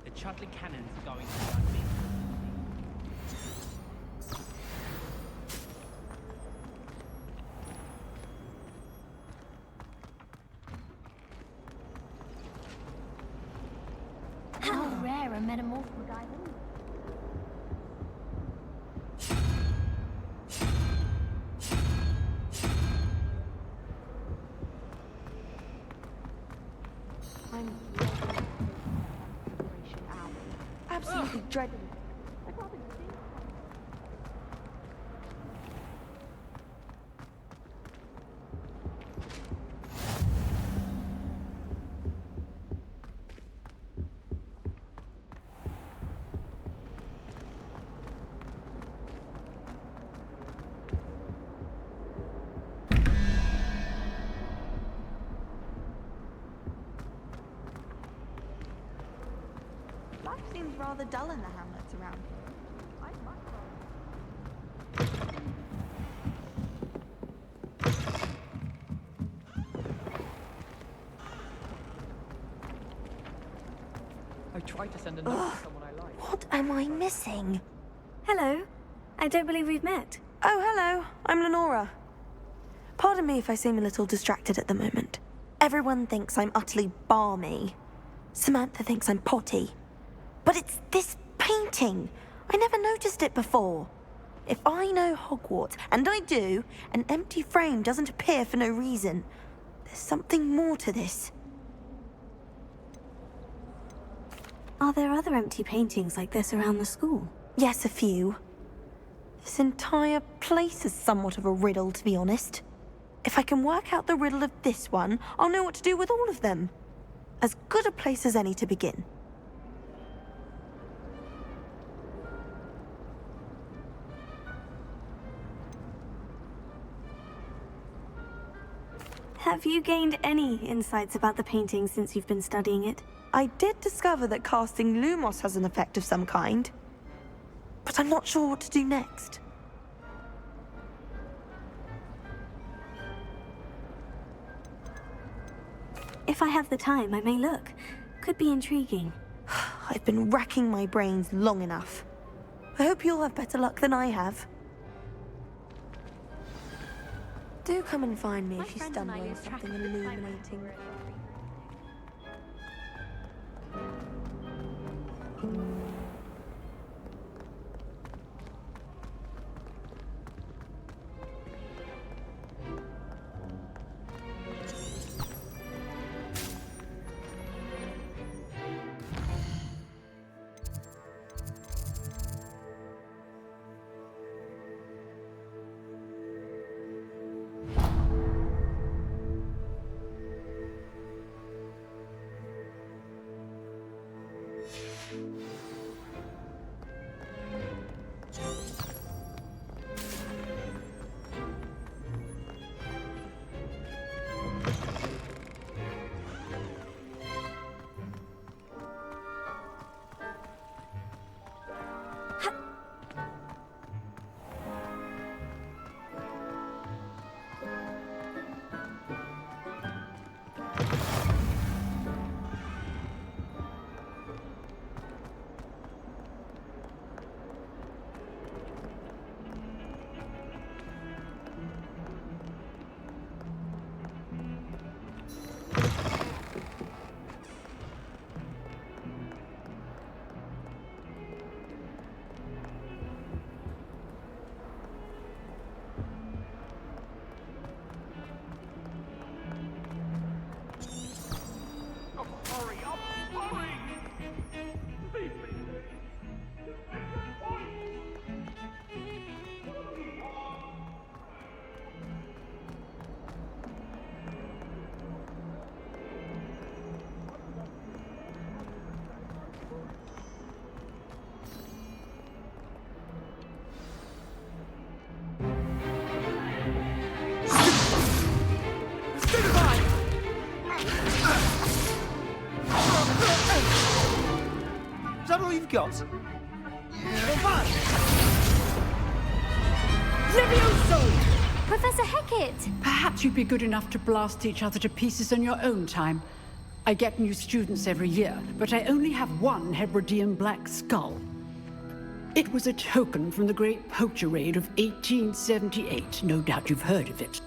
The Chudley cannons are going to run me. absolutely dreading it. I'd rather see. Life seems rather dull in the hamlets around here. I'd much I tried to send a note to someone I like. What am I missing? Hello. I don't believe we've met. Oh, hello. I'm Lenora. Pardon me if I seem a little distracted at the moment. Everyone thinks I'm utterly balmy. Samantha thinks I'm potty. But it's this painting. I never noticed it before. If I know Hogwarts, and I do, an empty frame doesn't appear for no reason. There's something more to this. Are there other empty paintings like this around the school? Yes, a few. This entire place is somewhat of a riddle, to be honest. If I can work out the riddle of this one, I'll know what to do with all of them. As good a place as any to begin. Have you gained any insights about the painting since you've been studying it? I did discover that casting Lumos has an effect of some kind. But I'm not sure what to do next. If I have the time, I may look. Could be intriguing. I've been racking my brains long enough. I hope you'll have better luck than I have. Do come and find me if you stumble on something illuminating. Is that all you've got? Levioso! Professor Hecat! Perhaps you'd be good enough to blast each other to pieces on your own time. I get new students every year, but I only have one Hebridean black skull. It was a token from the Great Poacher Raid of 1878. No doubt you've heard of it.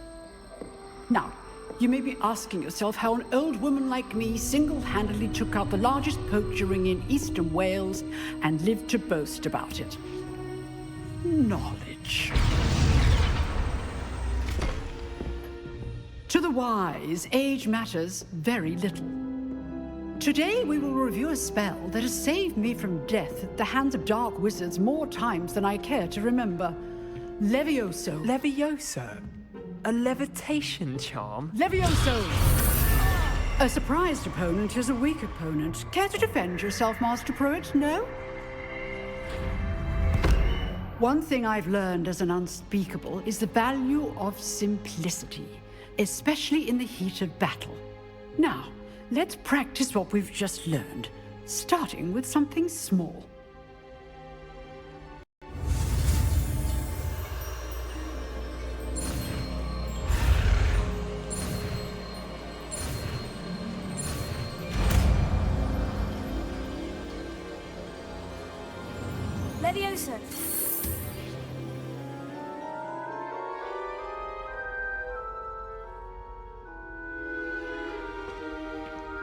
Now, you may be asking yourself how an old woman like me single-handedly took out the largest poacher ring in eastern Wales and lived to boast about it. Knowledge. To the wise, age matters very little. Today we will review a spell that has saved me from death at the hands of dark wizards more times than I care to remember. Levioso. Levioso? A levitation charm? Levioso! A surprised opponent is a weak opponent. Care to defend yourself, Master Pruitt? No? One thing I've learned as an unspeakable is the value of simplicity, especially in the heat of battle. Now, let's practice what we've just learned, starting with something small. Leviosa.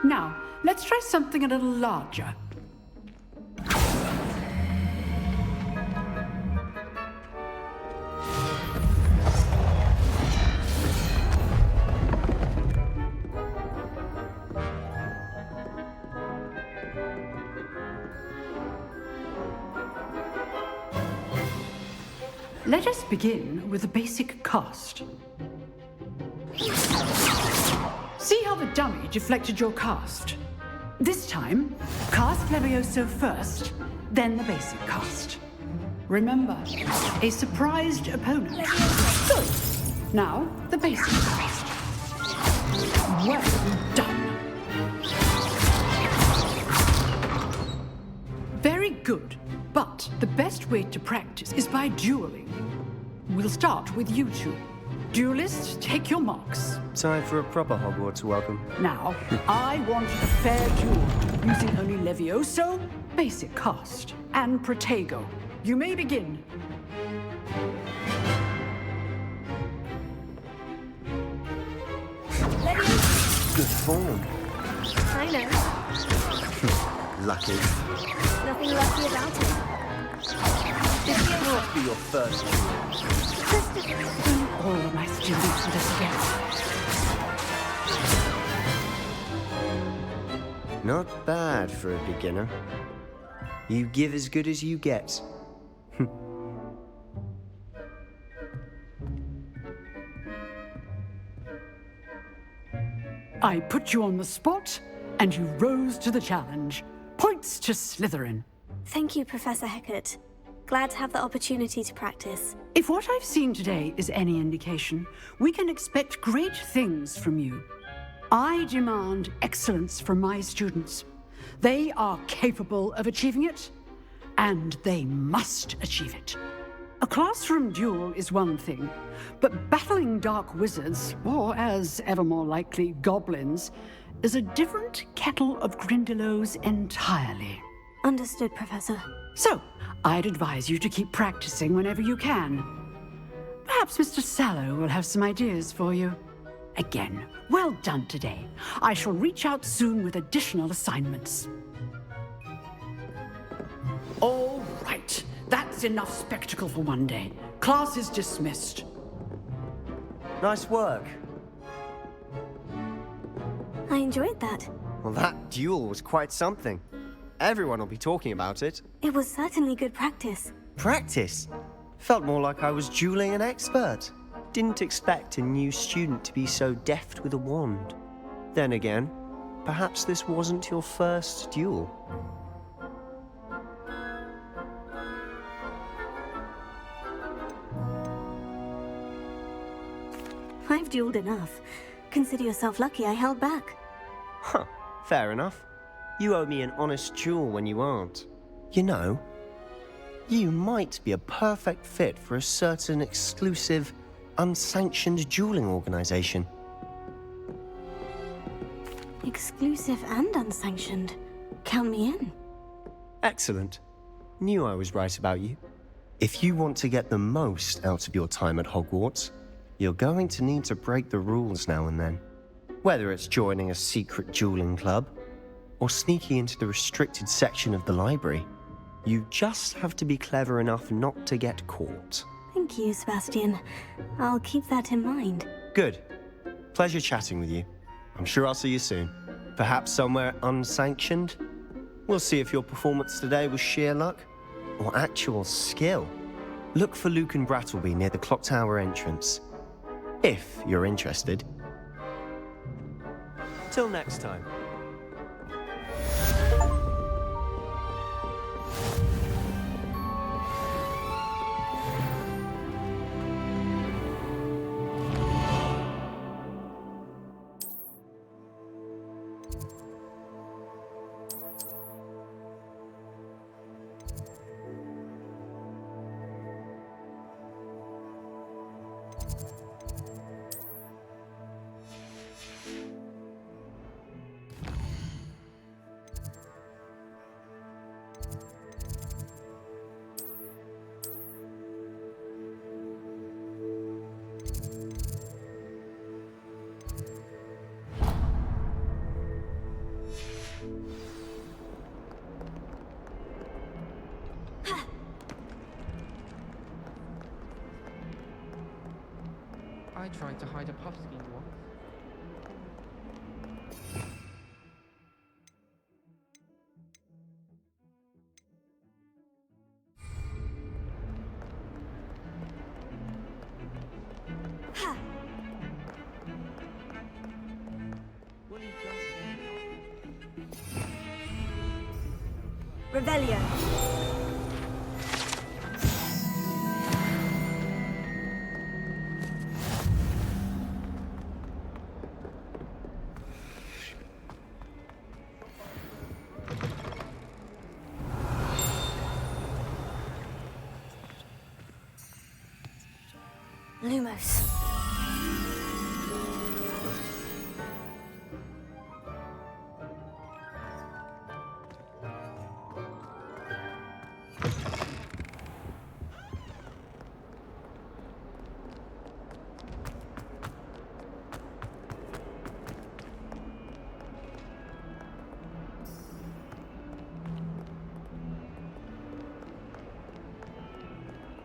Now, let's try something a little larger. Let us begin with a basic cast. See how the dummy deflected your cast? This time, cast Levioso first, then the basic cast. Remember, a surprised opponent. Good. Now, the basic cast. Well done. Very good, but the best way to practice is by dueling. We'll start with you two. Duelists, take your marks. Time for a proper Hogwarts welcome. Now, I want a fair duel, using only Levioso, basic cast, and Protego. You may begin. Good form. I know. Lucky. Nothing lucky about it. This can't be your first Bring all of my students with us again. Not bad for a beginner. You give as good as you get. I put you on the spot, and you rose to the challenge. Points to Slytherin. Thank you, Professor Hecat. Glad to have the opportunity to practice. If what I've seen today is any indication, we can expect great things from you. I demand excellence from my students. They are capable of achieving it, and they must achieve it. A classroom duel is one thing, but battling dark wizards, or as ever more likely, goblins, is a different kettle of Grindylows entirely. Understood, Professor. So, I'd advise you to keep practicing whenever you can. Perhaps Mr. Sallow will have some ideas for you. Again, well done today. I shall reach out soon with additional assignments. All right, that's enough spectacle for one day. Class is dismissed. Nice work. I enjoyed that. Well, that duel was quite something. Everyone will be talking about it. It was certainly good practice. Practice? Felt more like I was dueling an expert. Didn't expect a new student to be so deft with a wand. Then again, perhaps this wasn't your first duel. I've dueled enough. Consider yourself lucky I held back. Huh, fair enough. You owe me an honest duel when you aren't. You know, you might be a perfect fit for a certain exclusive, unsanctioned dueling organization. Exclusive and unsanctioned. Count me in. Excellent. Knew I was right about you. If you want to get the most out of your time at Hogwarts, you're going to need to break the rules now and then. Whether it's joining a secret dueling club, or sneaking into the restricted section of the library, you just have to be clever enough not to get caught. Thank you, Sebastian. I'll keep that in mind. Good. Pleasure chatting with you. I'm sure I'll see you soon. Perhaps somewhere unsanctioned? We'll see if your performance today was sheer luck or actual skill. Look for Luke and Brattleby near the clock tower entrance, if you're interested. Till next time. I tried to hide a puffskein once. Revelio. Lumos.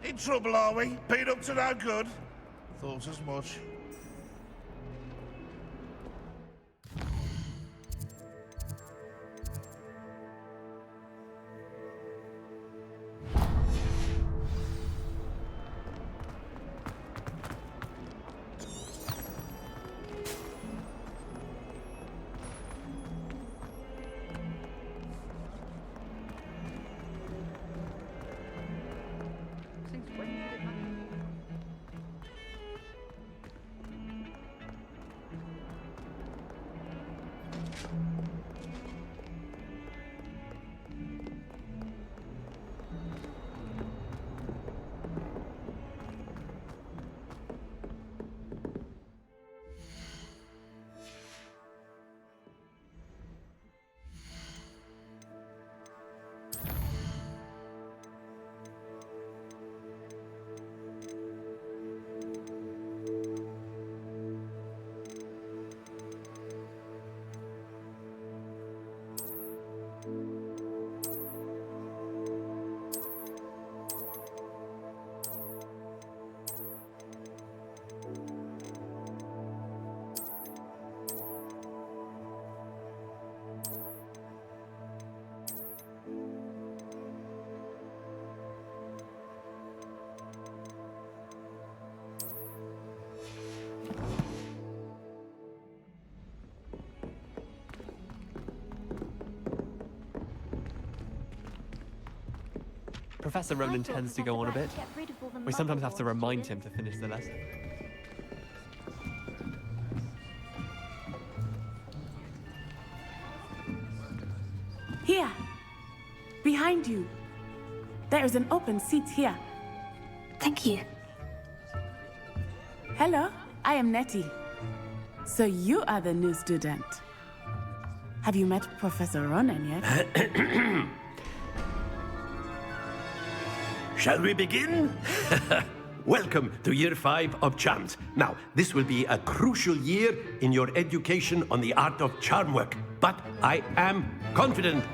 In trouble, are we? Been up to no good? Thought as much. Professor Ronan tends to go on a bit. We sometimes have to remind him to finish the lesson. Here! Behind you! There is an open seat here. Thank you. Hello, I am Nettie. So you are the new student. Have you met Professor Ronan yet? Shall we begin? Welcome to Year 5 of Charms. Now, this will be a crucial year in your education on the art of charm work. But I am confident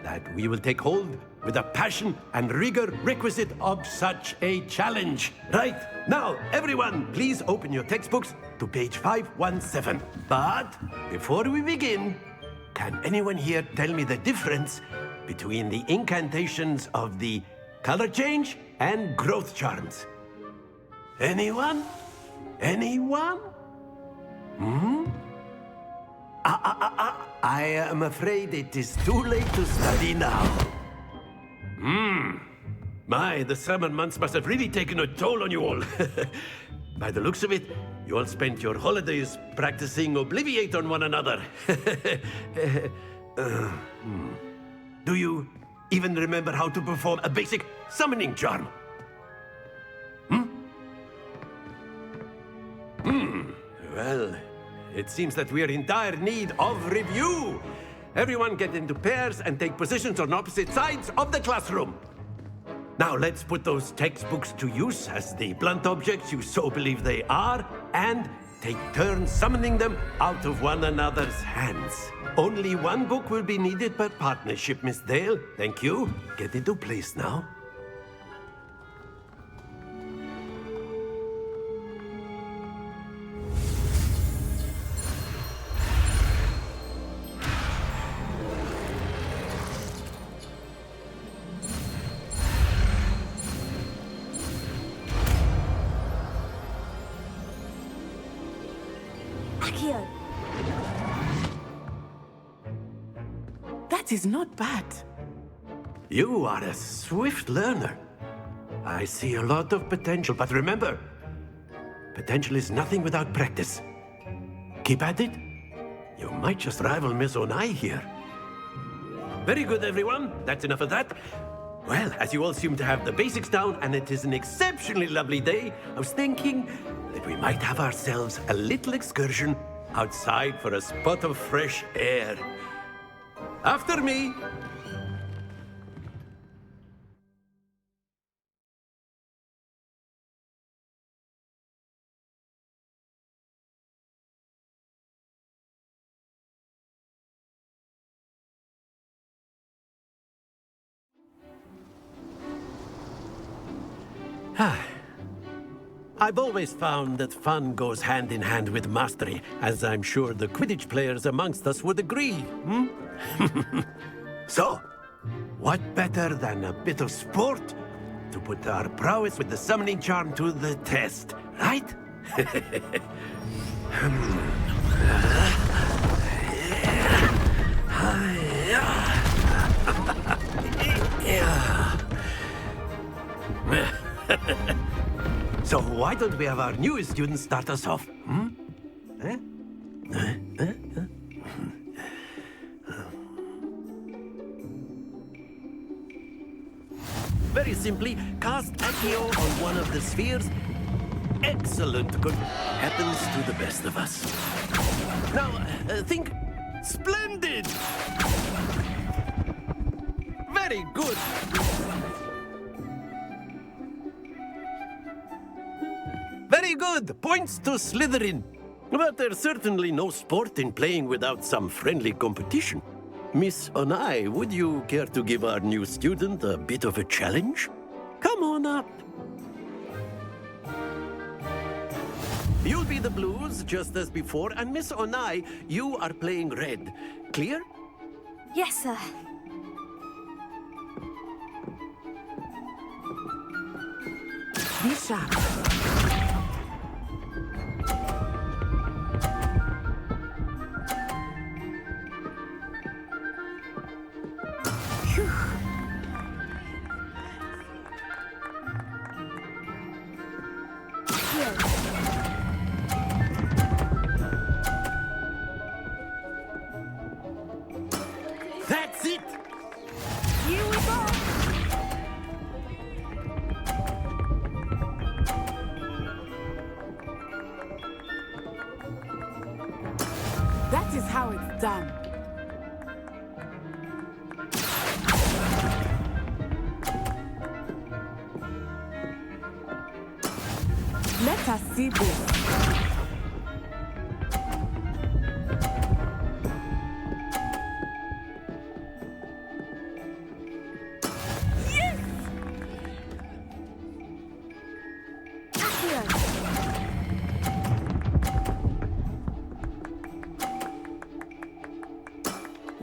that we will take hold with the passion and rigor requisite of such a challenge. Right, now, everyone, please open your textbooks to page 517. But before we begin, can anyone here tell me the difference between the incantations of the color change and growth charms? Anyone? Anyone? Hmm? I am afraid it is too late to study now. My, the summer months must have really taken a toll on you all. By the looks of it, you all spent your holidays practicing Obliviate on one another. Do you even remember how to perform a basic summoning charm? Well, it seems that we are in dire need of review. Everyone get into pairs and take positions on opposite sides of the classroom. Now let's put those textbooks to use as the blunt objects you so believe they are, and take turns summoning them out of one another's hands. Only one book will be needed per partnership, Miss Dale. Thank you. Get into place now. That is not bad. You are a swift learner. I see a lot of potential, but remember, potential is nothing without practice. Keep at it. You might just rival Miss Onai here. Very good, everyone. That's enough of that. Well, as you all seem to have the basics down, and it is an exceptionally lovely day, I was thinking that we might have ourselves a little excursion outside for a spot of fresh air. After me. I've always found that fun goes hand in hand with mastery, as I'm sure the Quidditch players amongst us would agree, So, what better than a bit of sport to put our prowess with the summoning charm to the test, right? So why don't we have our newest student start us off? Very simply, cast Accio on one of the spheres. Excellent. Good. Happens to the best of us. Now, think. Splendid! Very good. Very good. Points to Slytherin. But there's certainly no sport in playing without some friendly competition. Miss Onai, would you care to give our new student a bit of a challenge? Come on up. You'll be the blues, just as before, and Miss Onai, you are playing red. Clear? Yes, sir. Be sharp. That's it! Here we go! That is how it's done. Let us see this.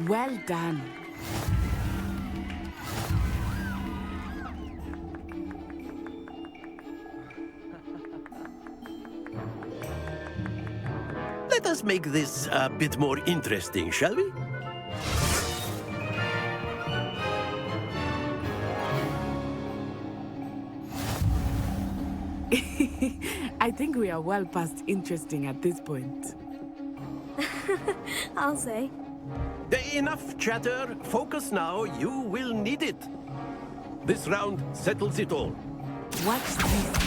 Well done. Let us make this a bit more interesting, shall we? I think we are well past interesting at this point. I'll say. Enough chatter. Focus now. You will need it. This round settles it all. Watch this.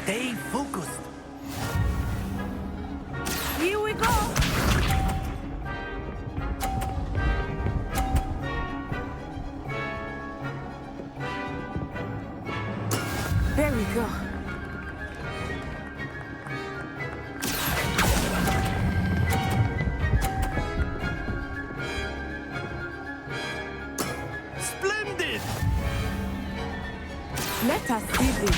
Stay focused. Here we go. There we go. Splendid! Let us see this.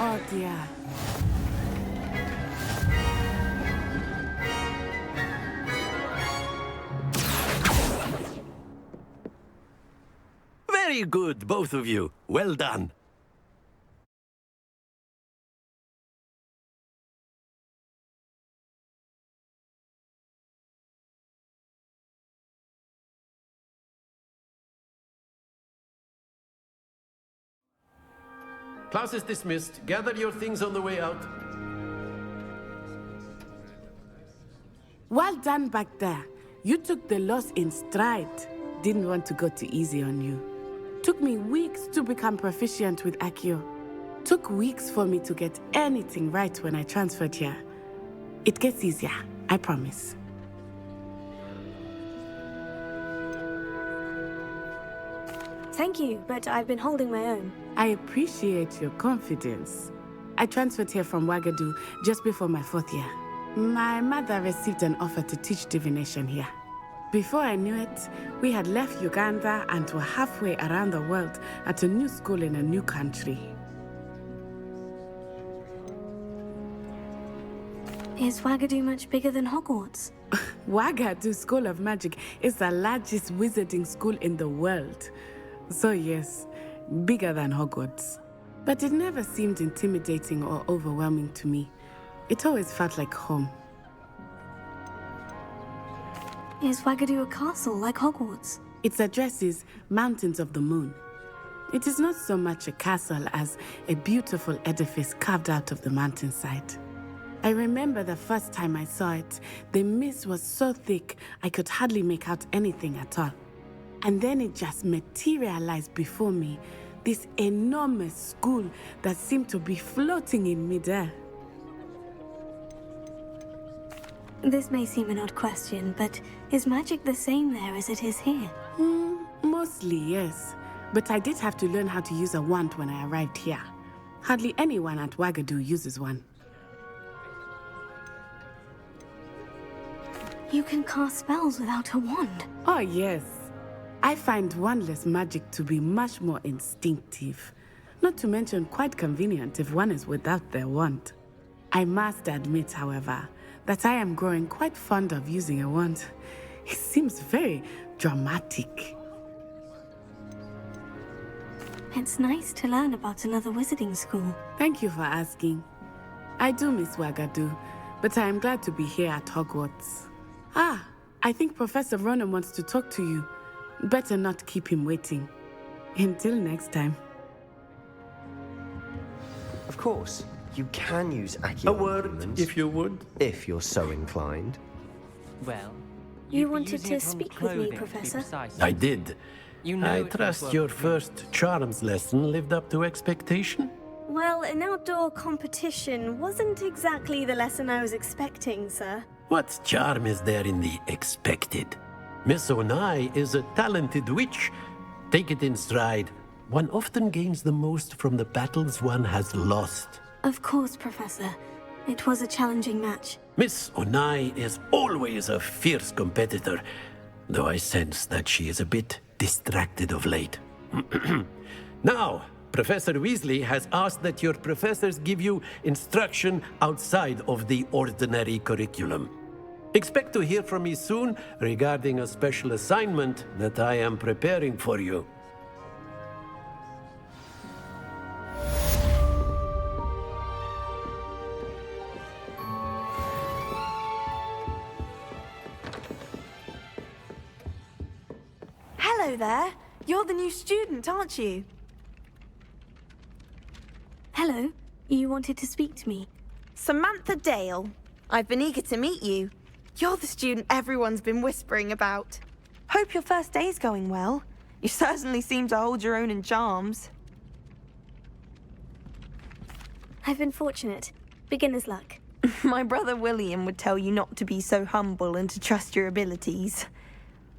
Oh dear. Very good, both of you. Well done. Class is dismissed. Gather your things on the way out. Well done back there. You took the loss in stride. Didn't want to go too easy on you. Took me weeks to become proficient with Accio. Took weeks for me to get anything right when I transferred here. It gets easier, I promise. Thank you, but I've been holding my own. I appreciate your confidence. I transferred here from Wagadu just before my 4th year. My mother received an offer to teach divination here. Before I knew it, we had left Uganda and were halfway around the world at a new school in a new country. Is Wagadu much bigger than Hogwarts? Wagadu School of Magic is the largest wizarding school in the world. So yes, bigger than Hogwarts. But it never seemed intimidating or overwhelming to me. It always felt like home. Is Wagadu a castle like Hogwarts? Its address is Mountains of the Moon. It is not so much a castle as a beautiful edifice carved out of the mountainside. I remember the first time I saw it, the mist was so thick I could hardly make out anything at all. And then it just materialized before me, this enormous school that seemed to be floating in midair. This may seem an odd question, but is magic the same there as it is here? Mostly, yes. But I did have to learn how to use a wand when I arrived here. Hardly anyone at Wagadu uses one. You can cast spells without a wand. Oh, yes. I find wandless magic to be much more instinctive. Not to mention quite convenient if one is without their wand. I must admit, however, that I am growing quite fond of using a wand. It seems very dramatic. It's nice to learn about another wizarding school. Thank you for asking. I do miss Wagadu, but I am glad to be here at Hogwarts. Ah, I think Professor Ronan wants to talk to you. Better not keep him waiting. Until next time. Of course, you can use Accio. A word, if you would. If you're so inclined. Well, You wanted to speak with me, Professor? I did. You know I it was trust worth your doing. first charms lesson lived up to expectation? Well, an outdoor competition wasn't exactly the lesson I was expecting, sir. What charm is there in the expected? Miss Onai is a talented witch. Take it in stride. One often gains the most from the battles one has lost. Of course, Professor. It was a challenging match. Miss Onai is always a fierce competitor, though I sense that she is a bit distracted of late. Now, Professor Weasley has asked that your professors give you instruction outside of the ordinary curriculum. Expect to hear from me soon regarding a special assignment that I am preparing for you. Hello there. You're the new student, aren't you? Hello. You wanted to speak to me? Samantha Dale. I've been eager to meet you. You're the student everyone's been whispering about. Hope your first day's going well. You certainly seem to hold your own in charms. I've been fortunate. Beginner's luck. My brother William would tell you not to be so humble and to trust your abilities.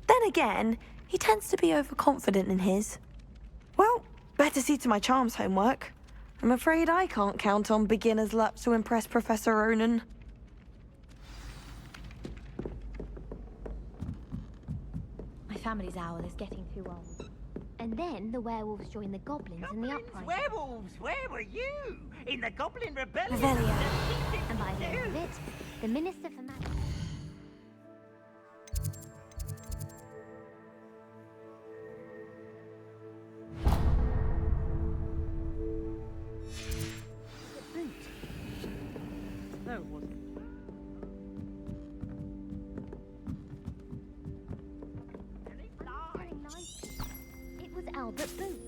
Then again, he tends to be overconfident in his. Well, better see to my charms homework. I'm afraid I can't count on beginner's luck to impress Professor Ronan. My family's owl is getting too old. And then the werewolves join the goblins in the uprising. Werewolves, where were you? In the Goblin Rebellion? Revelio. And by the end of it, the Minister for Magic... No, it wasn't. It was Albert Booth.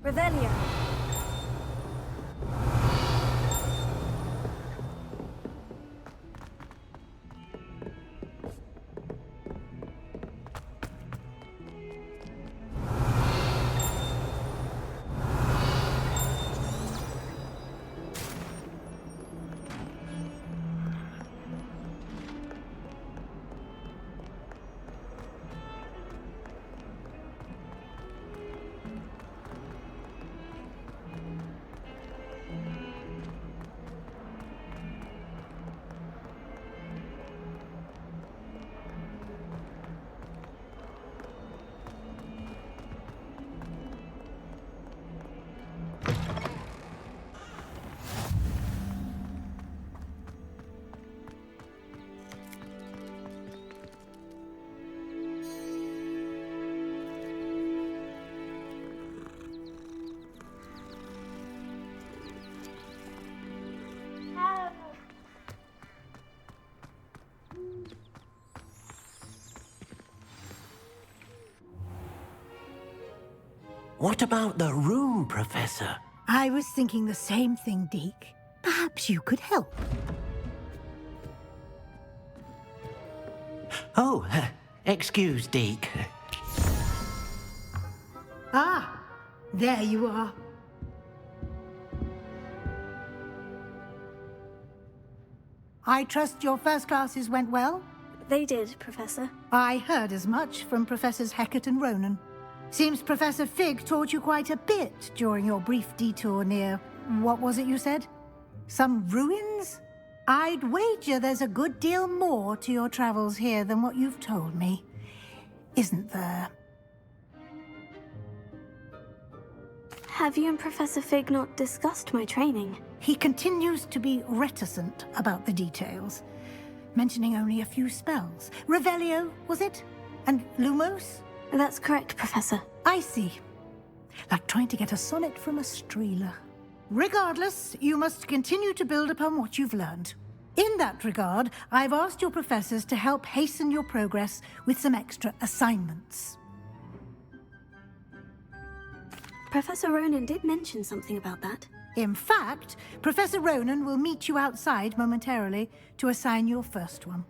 Revelio. What about the room, Professor? I was thinking the same thing, Deke. Perhaps you could help. Oh, excuse, Deke. Ah, there you are. I trust your first classes went well? They did, Professor. I heard as much from Professors Hecat and Ronan. Seems Professor Fig taught you quite a bit during your brief detour near... what was it you said? Some ruins? I'd wager there's a good deal more to your travels here than what you've told me. Isn't there? Have you and Professor Fig not discussed my training? He continues to be reticent about the details, mentioning only a few spells. Revelio, was it? And Lumos? That's correct, Professor. I see. Like trying to get a sonnet from a streeler. Regardless, you must continue to build upon what you've learned. In that regard, I've asked your professors to help hasten your progress with some extra assignments. Professor Ronan did mention something about that. In fact, Professor Ronan will meet you outside momentarily to assign your first one.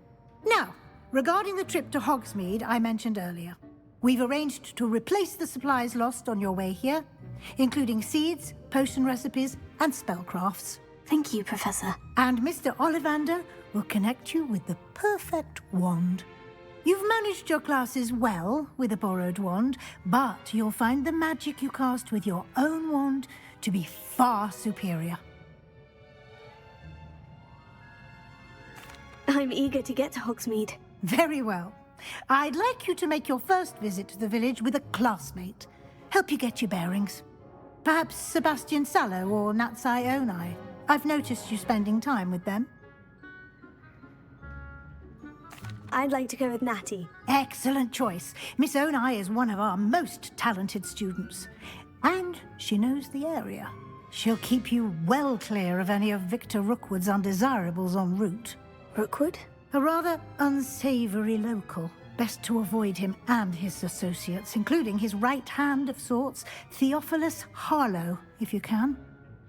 Now, regarding the trip to Hogsmeade I mentioned earlier, we've arranged to replace the supplies lost on your way here, including seeds, potion recipes, and spellcrafts. Thank you, Professor. And Mr. Ollivander will connect you with the perfect wand. You've managed your classes well with a borrowed wand, but you'll find the magic you cast with your own wand to be far superior. I'm eager to get to Hogsmeade. Very well. I'd like you to make your first visit to the village with a classmate. Help you get your bearings. Perhaps Sebastian Sallow or Natsai Onai. I've noticed you spending time with them. I'd like to go with Natty. Excellent choice. Miss Onai is one of our most talented students. And she knows the area. She'll keep you well clear of any of Victor Rookwood's undesirables en route. Rookwood? A rather unsavory local. Best to avoid him and his associates, including his right hand of sorts, Theophilus Harlow, if you can.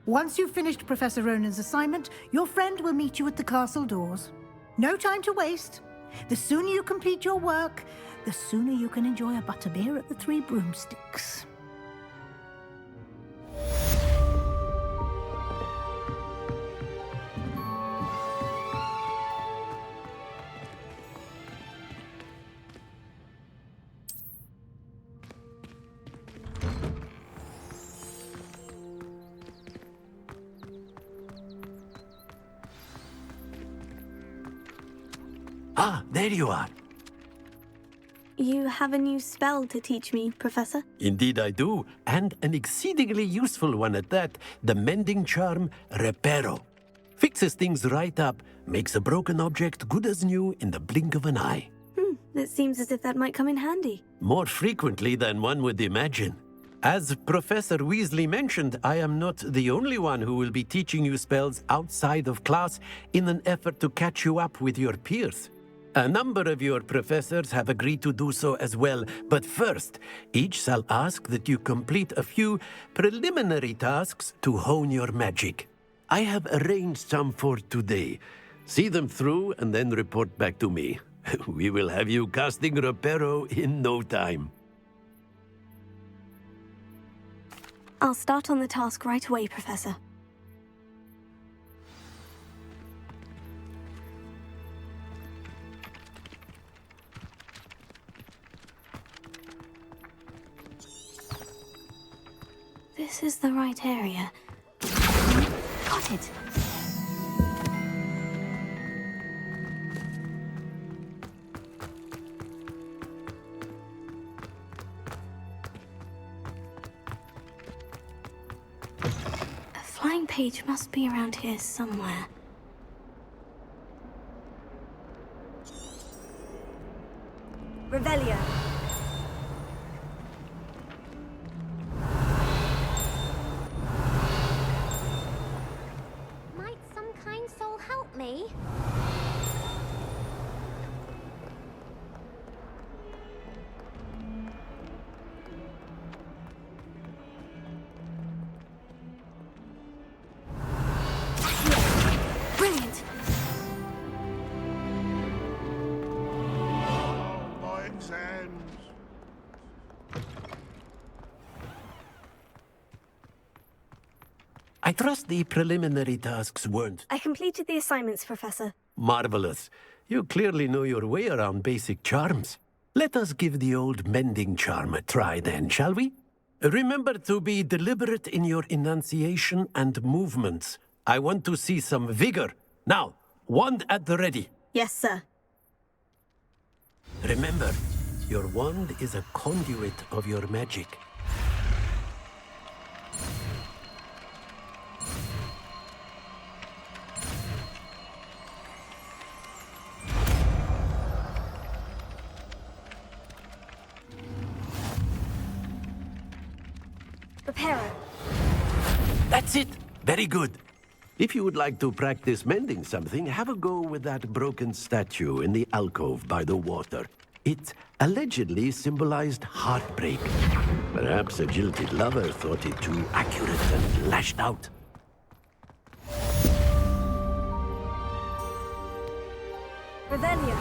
Once you've finished Professor Ronan's assignment, your friend will meet you at the castle doors. No time to waste. The sooner you complete your work, the sooner you can enjoy a butterbeer at the Three Broomsticks. Ah, there you are. You have a new spell to teach me, Professor? Indeed I do, and an exceedingly useful one at that, the mending charm Reparo. Fixes things right up, makes a broken object good as new in the blink of an eye. It seems as if that might come in handy. More frequently than one would imagine. As Professor Weasley mentioned, I am not the only one who will be teaching you spells outside of class in an effort to catch you up with your peers. A number of your professors have agreed to do so as well, but first, each shall ask that you complete a few preliminary tasks to hone your magic. I have arranged some for today. See them through and then report back to me. We will have you casting Reparo in no time. I'll start on the task right away, Professor. This is the right area. Got it. A flying page must be around here somewhere. Revelio. Might some kind soul help me? Brilliant. My exams. I trust the preliminary tasks weren't I completed the assignments, Professor. marvelous. You clearly know your way around basic charms. Let us give the old mending charm a try then, shall we? Remember to be deliberate in your enunciation and movements. I want to see some vigor. Now, wand at the ready. Yes, sir. Remember, your wand is a conduit of your magic. Reparo. That's it. Very good. If you would like to practice mending something, have a go with that broken statue in the alcove by the water. It allegedly symbolized heartbreak. Perhaps a jilted lover thought it too accurate and lashed out. Revelio.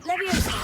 Leviosa.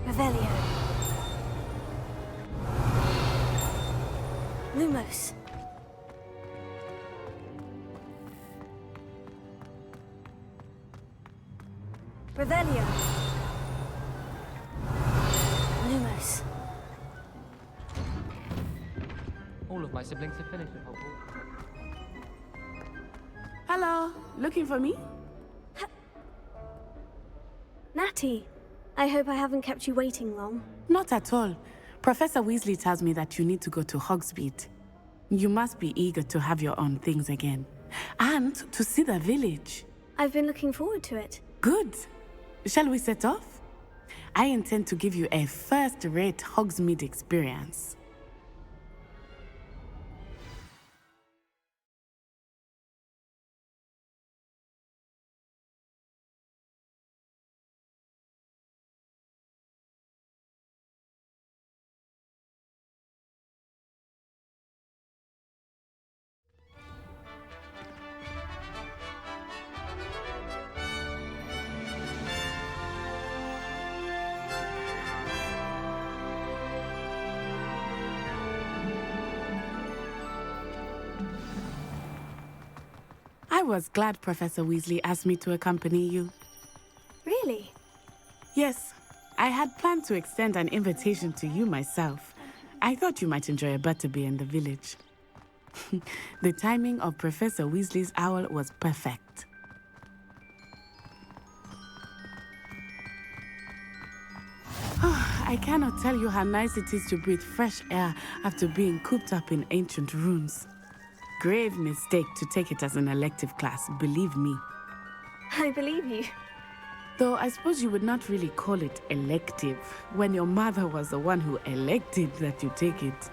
Revelio. Lumos. Revelio. Lumos. All of my siblings have finished with Hogwarts. Hello, looking for me? Natty, I hope I haven't kept you waiting long. Not at all. Professor Weasley tells me that you need to go to Hogsmeade. You must be eager to have your own things again. And to see the village. I've been looking forward to it. Good. Shall we set off? I intend to give you a first-rate Hogsmeade experience. I was glad Professor Weasley asked me to accompany you. Really? Yes. I had planned to extend an invitation to you myself. I thought you might enjoy a butterbeer in the village. The timing of Professor Weasley's owl was perfect. I cannot tell you how nice it is to breathe fresh air after being cooped up in ancient rooms. Grave mistake to take it as an elective class, believe me. I believe you. Though I suppose you would not really call it elective when your mother was the one who elected that you take it.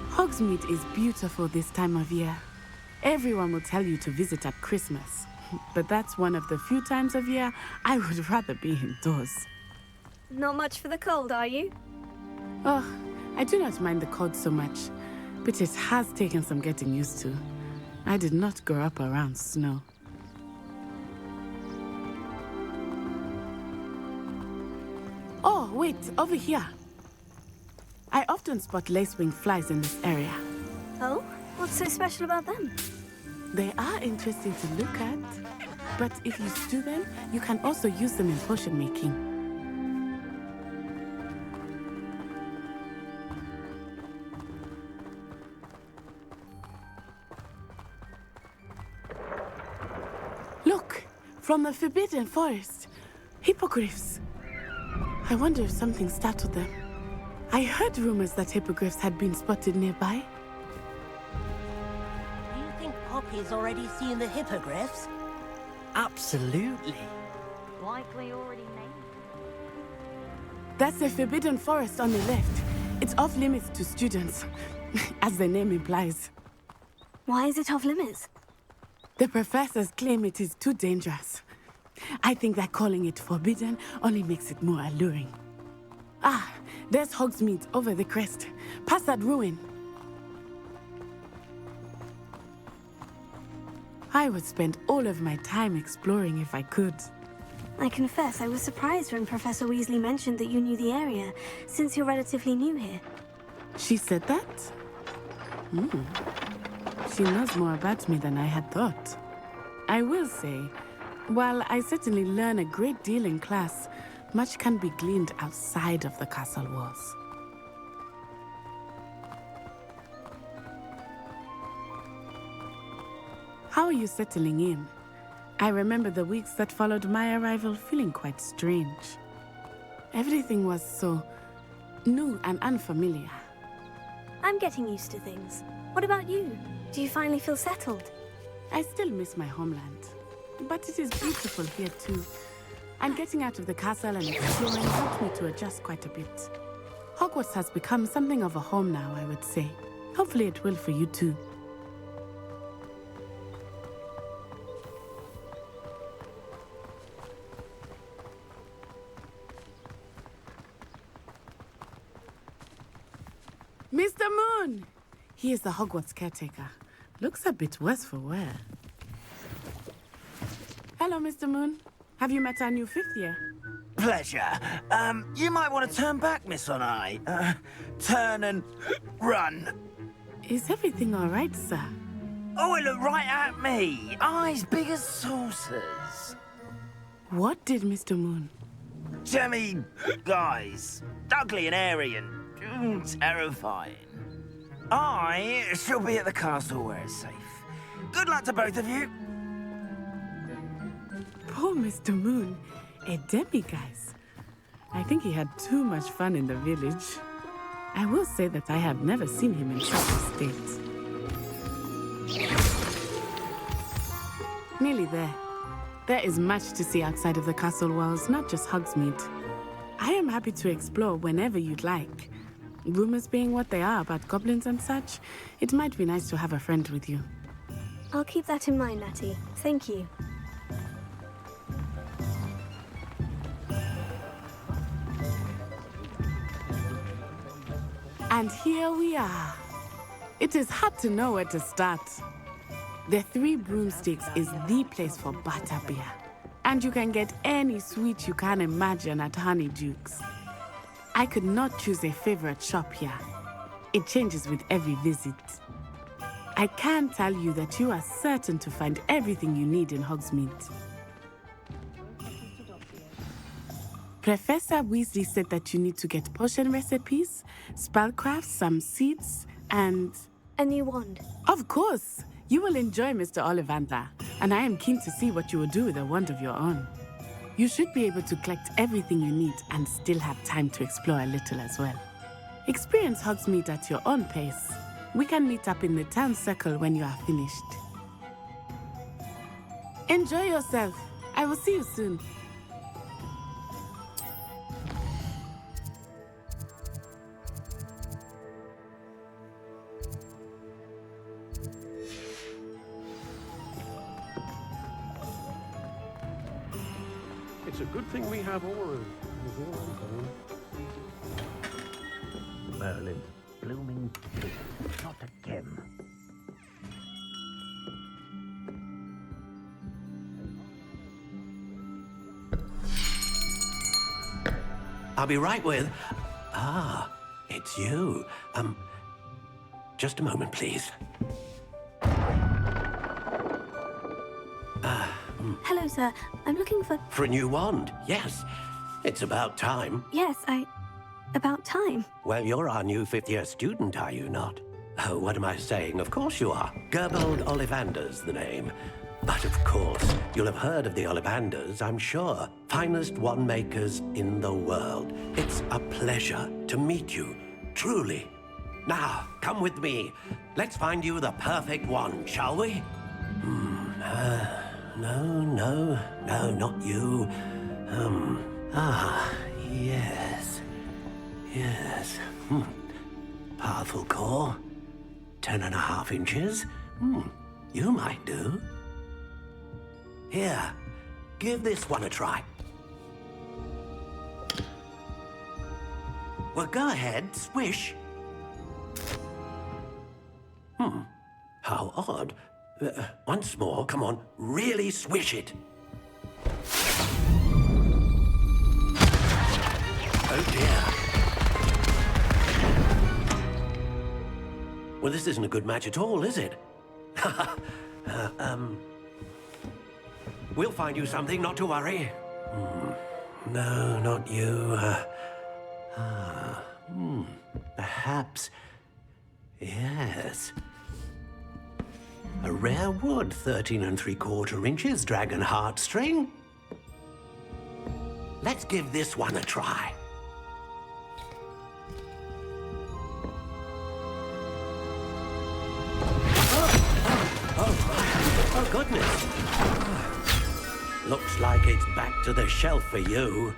Hogsmeade is beautiful this time of year. Everyone will tell you to visit at Christmas, but that's one of the few times of year I would rather be indoors. Not much for the cold, are you? Oh, I do not mind the cold so much, but it has taken some getting used to. I did not grow up around snow. Oh, wait, over here. I often spot lacewing flies in this area. Oh? What's so special about them? They are interesting to look at, but if you stew them, you can also use them in potion making. Look, from the Forbidden Forest, hippogriffs. I wonder if something startled them. I heard rumors that hippogriffs had been spotted nearby. Do you think Poppy's already seen the hippogriffs? Absolutely. Likely already made. That's the Forbidden Forest on the left. It's off limits to students, as the name implies. Why is it off limits? The professors claim it is too dangerous. I think that calling it forbidden only makes it more alluring. Ah, there's Hogsmeade over the crest. Past that ruin. I would spend all of my time exploring if I could. I confess I was surprised when Professor Weasley mentioned that you knew the area, since you're relatively new here. She said that? She knows more about me than I had thought. I will say, while I certainly learn a great deal in class, much can be gleaned outside of the castle walls. How are you settling in? I remember the weeks that followed my arrival feeling quite strange. Everything was so new and unfamiliar. I'm getting used to things. What about you? Do you finally feel settled? I still miss my homeland, but it is beautiful here too. And getting out of the castle and exploring helped me to adjust quite a bit. Hogwarts has become something of a home now, I would say. Hopefully it will for you too. Mr. Moon! He is the Hogwarts caretaker. Looks a bit worse for wear. Hello, Mr. Moon. Have you met our new 5th year? Pleasure. You might want to turn back, Miss Onai. Turn and run. Is everything all right, sir? Oh, it looked right at me. Eyes big as saucers. What did Mr. Moon? Jemmy guys. Ugly and airy and terrifying. I shall be at the castle where it's safe. Good luck to both of you. Poor Mr. Moon, a demiguise. I think he had too much fun in the village. I will say that I have never seen him in such a state. Nearly there. There is much to see outside of the castle walls, not just Hogsmeade. I am happy to explore whenever you'd like. Rumors being what they are about goblins and such, it might be nice to have a friend with you. I'll keep that in mind, Natty. Thank you. And here we are. It is hard to know where to start. The Three Broomsticks is the place for butterbeer. And you can get any sweet you can imagine at Honeydukes. I could not choose a favorite shop here. It changes with every visit. I can tell you that you are certain to find everything you need in Hogsmeade. Professor Weasley said that you need to get potion recipes, spellcrafts, some seeds, and... a new wand. Of course! You will enjoy Mr. Ollivander, and I am keen to see what you will do with a wand of your own. You should be able to collect everything you need and still have time to explore a little as well. Experience Hogsmeade at your own pace. We can meet up in the town circle when you are finished. Enjoy yourself. I will see you soon. It's a good thing we have Auror. Merlin, blooming pig. Not again. I'll be right with... Ah, it's you. Just a moment, please. Hello, sir. I'm looking for... For a new wand, yes. It's about time. Yes, about time. Well, you're our new 5th year student, are you not? Oh, what am I saying? Of course you are. Gerbold Ollivander's the name. But of course, you'll have heard of the Ollivanders, I'm sure. Finest wand makers in the world. It's a pleasure to meet you, truly. Now, come with me. Let's find you the perfect wand, shall we? No, not you. Yes. Powerful core. 10.5 inches. You might do. Here, give this one a try. Well, go ahead, swish. How odd. Once more, come on, really swish it. Oh dear. Well, this isn't a good match at all, is it? We'll find you something, not to worry. No, not you. Perhaps. Yes. A rare wood, 13 3/4 inches, dragon heartstring. Let's give this one a try. Oh, goodness. Looks like it's back to the shelf for you.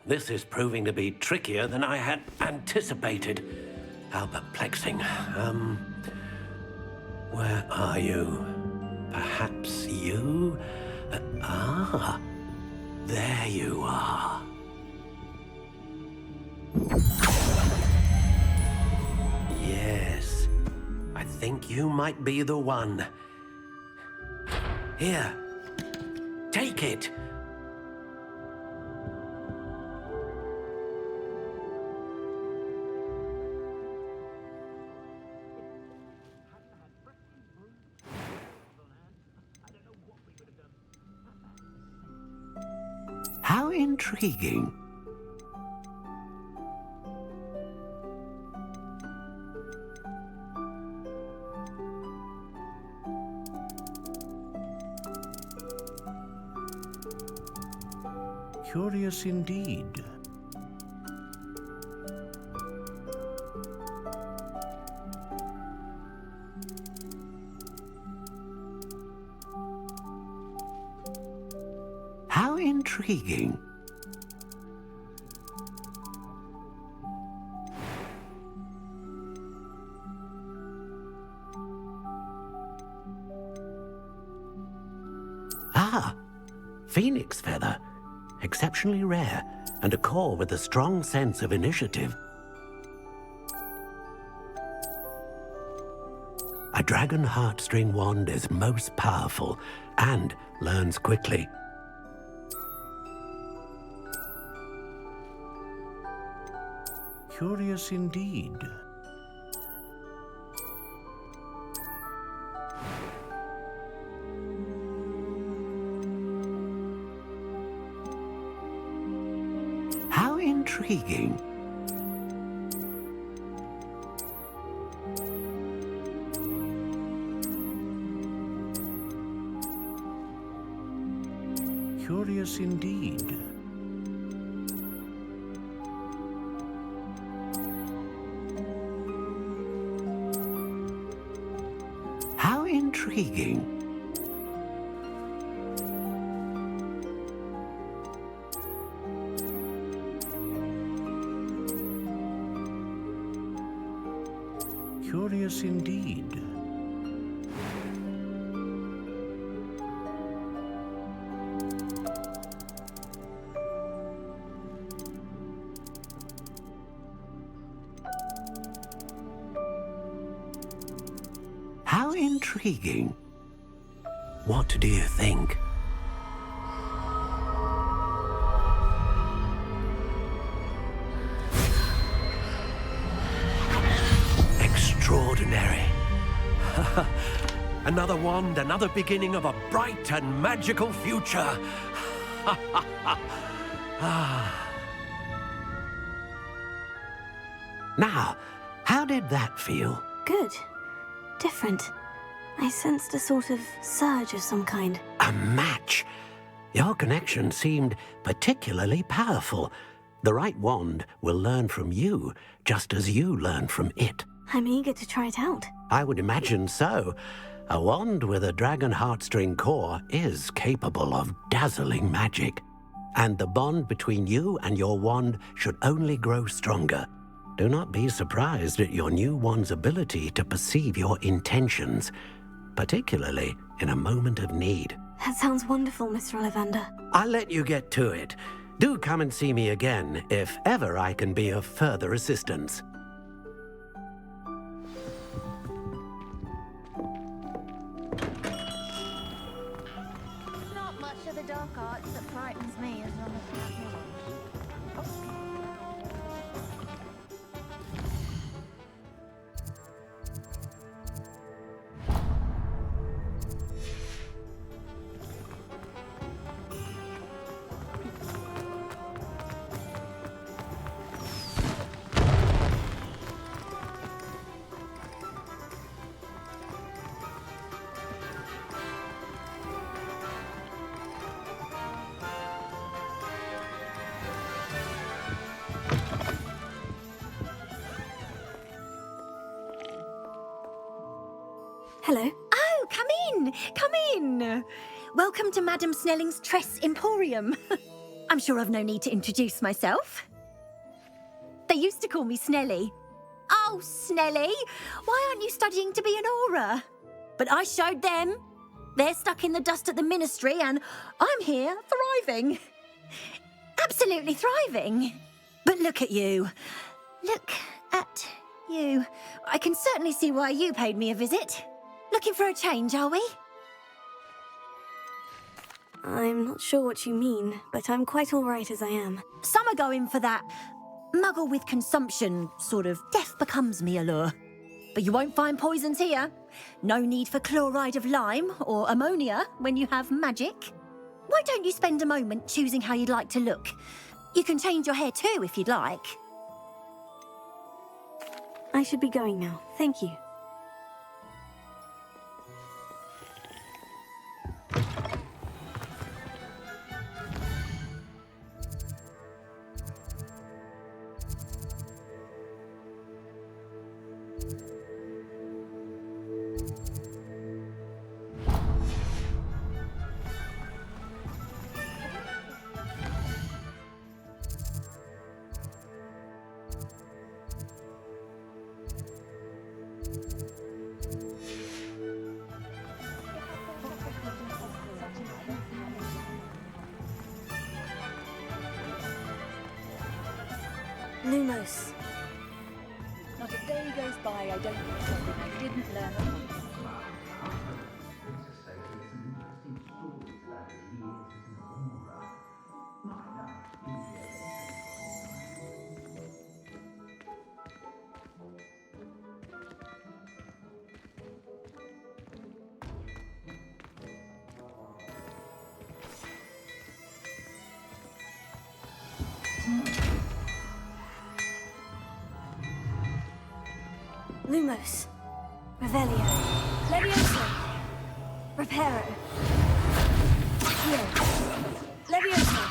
This is proving to be trickier than I had anticipated. How perplexing. Where are you? Perhaps you? There you are. Yes, I think you might be the one. Here, take it. How intriguing. Curious indeed. How intriguing. Phoenix feather. Exceptionally rare, and a core with a strong sense of initiative. A dragon heartstring wand is most powerful and learns quickly. Curious indeed. How intriguing. Curious indeed. How intriguing. Curious indeed. How intriguing. What do you think? Extraordinary. Another wand, another beginning of a bright and magical future. Now, how did that feel? Good. Different. I sensed a sort of surge of some kind. A match. Your connection seemed particularly powerful. The right wand will learn from you, just as you learn from it. I'm eager to try it out. I would imagine so. A wand with a dragon heartstring core is capable of dazzling magic. And the bond between you and your wand should only grow stronger. Do not be surprised at your new wand's ability to perceive your intentions, particularly in a moment of need. That sounds wonderful, Mr. Ollivander. I'll let you get to it. Do come and see me again, if ever I can be of further assistance. Not much of the dark arts that frightens me as long as it's yours. Hello. Oh, come in! Come in! Welcome to Madame Snelling's Tress Emporium. I'm sure I've no need to introduce myself. They used to call me Snelly. Oh, Snelly! Why aren't you studying to be an aura? But I showed them. They're stuck in the dust at the ministry, and I'm here, thriving. Absolutely thriving. But look at you. Look at you. I can certainly see why you paid me a visit. Looking for a change, are we? I'm not sure what you mean, but I'm quite all right as I am. Some are going for that muggle with consumption, sort of death becomes me allure. But you won't find poisons here. No need for chloride of lime or ammonia when you have magic. Why don't you spend a moment choosing how you'd like to look? You can change your hair too if you'd like. I should be going now. Thank you. Lumos. Not a day goes by I don't learn something I didn't learn. Lumos. Revelio. Levioso. Reparo. Here. Levioso.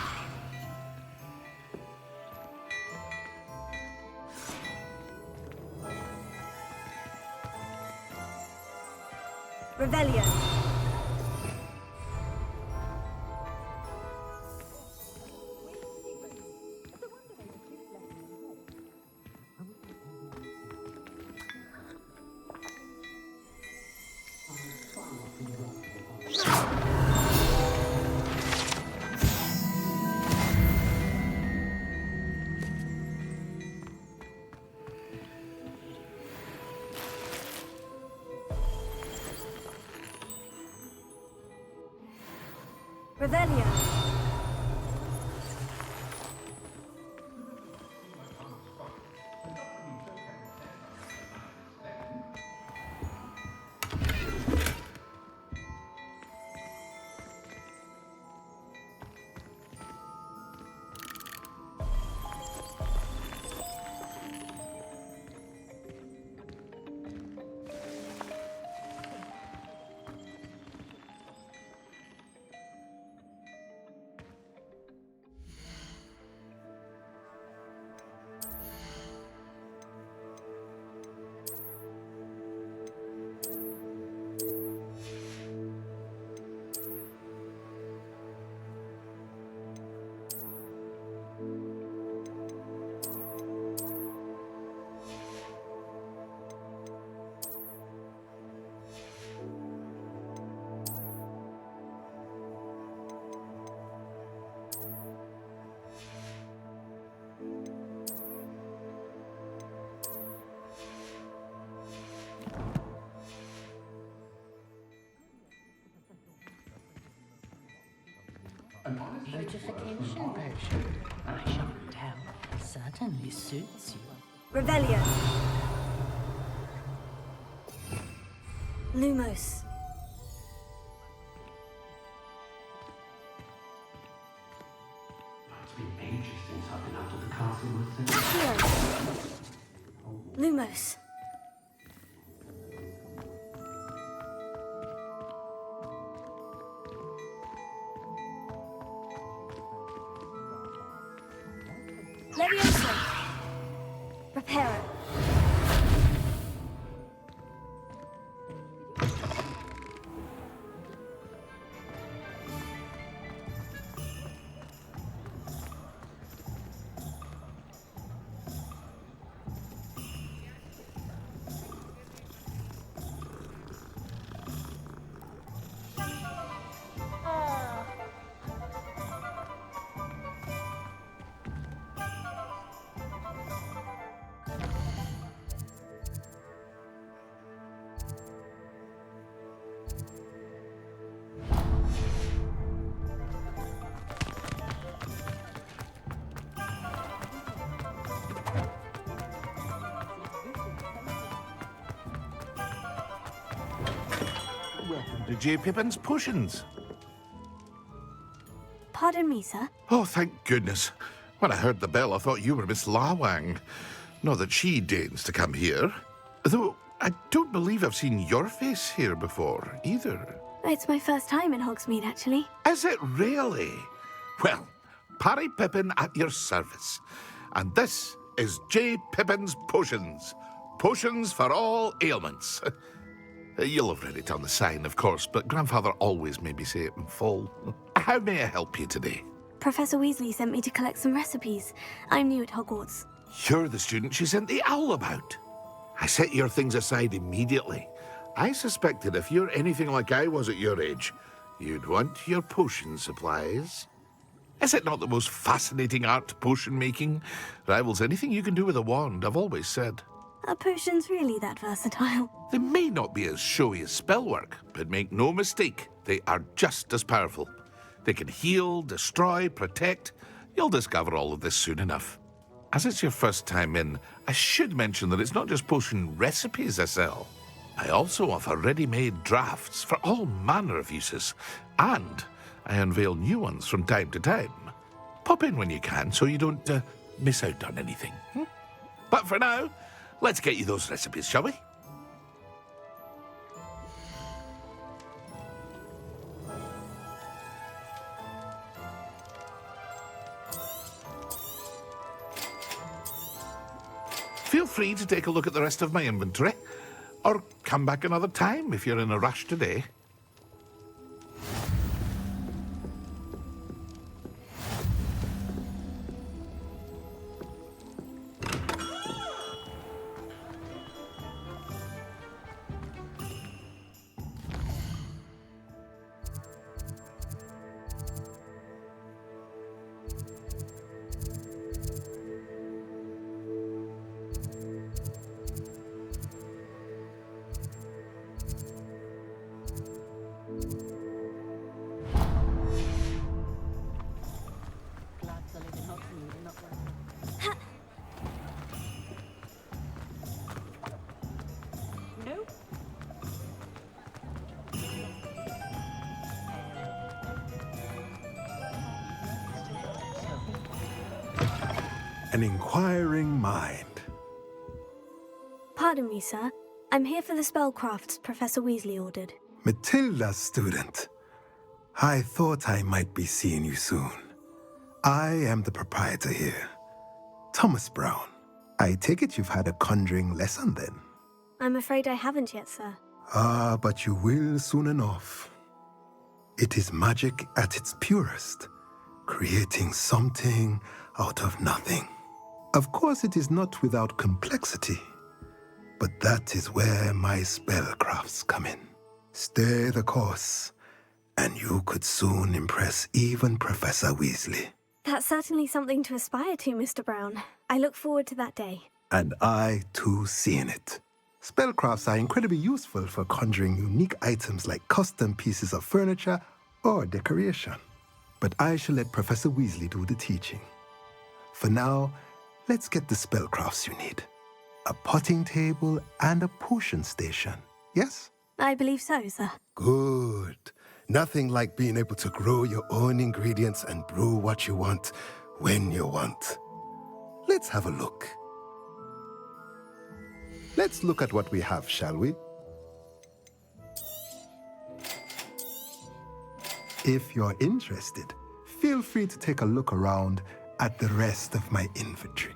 Revelio. Revelio. beautification potion. I shan't tell. Certainly suits you. Revelio. Lumos. It's been ages since I've been out of the castle myself. Lumos. Levioso. Reparo. Welcome to J. Pippin's Potions. Pardon me, sir. Oh, thank goodness. When I heard the bell, I thought you were Miss Lawang. Not that she deigns to come here. Though, I don't believe I've seen your face here before, either. It's my first time in Hogsmeade, actually. Is it really? Well, Parry Pippin at your service. And this is J. Pippin's Potions. Potions for all ailments. You'll have read it on the sign, of course, but Grandfather always made me say it in full. How may I help you today? Professor Weasley sent me to collect some recipes. I'm new at Hogwarts. You're the student she sent the owl about. I set your things aside immediately. I suspected if you're anything like I was at your age, you'd want your potion supplies. Is it not the most fascinating art, potion making? Rivals anything you can do with a wand, I've always said. Are potions really that versatile? They may not be as showy as spellwork, but make no mistake, they are just as powerful. They can heal, destroy, protect. You'll discover all of this soon enough. As it's your first time in, I should mention that it's not just potion recipes I sell. I also offer ready-made drafts for all manner of uses, and I unveil new ones from time to time. Pop in when you can so you don't miss out on anything. But for now, let's get you those recipes, shall we? Feel free to take a look at the rest of my inventory, or come back another time if you're in a rush today. An inquiring mind. Pardon me, sir. I'm here for the spellcrafts Professor Weasley ordered. Matilda's student. I thought I might be seeing you soon. I am the proprietor here, Thomas Brown. I take it you've had a conjuring lesson then? I'm afraid I haven't yet, sir. Ah, but you will soon enough. It is magic at its purest, creating something out of nothing. Of course, it is not without complexity, but that is where my spellcrafts come in. Stay the course, and you could soon impress even Professor Weasley. That's certainly something to aspire to, Mr. Brown. I look forward to that day. And I, too, seeing it. Spellcrafts are incredibly useful for conjuring unique items like custom pieces of furniture or decoration. but I shall let Professor Weasley do the teaching. For now, let's get the spellcrafts you need. A potting table and a potion station, yes? I believe so, sir. Good. Nothing like being able to grow your own ingredients and brew what you want, when you want. Let's have a look. Let's look at what we have, shall we? If you're interested, feel free to take a look around at the rest of my inventory.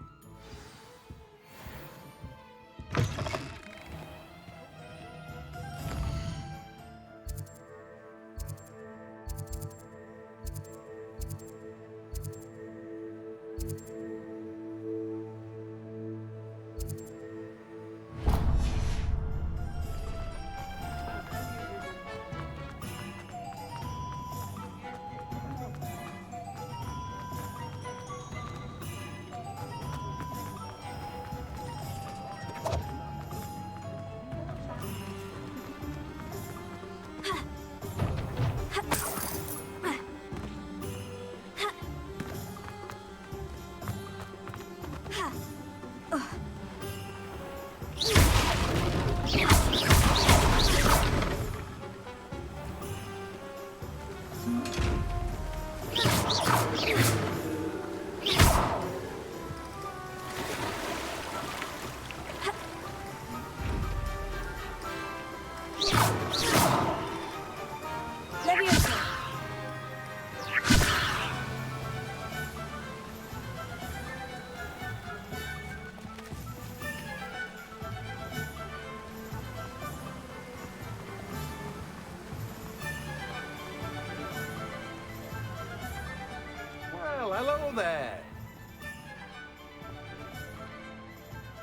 Well, hello there.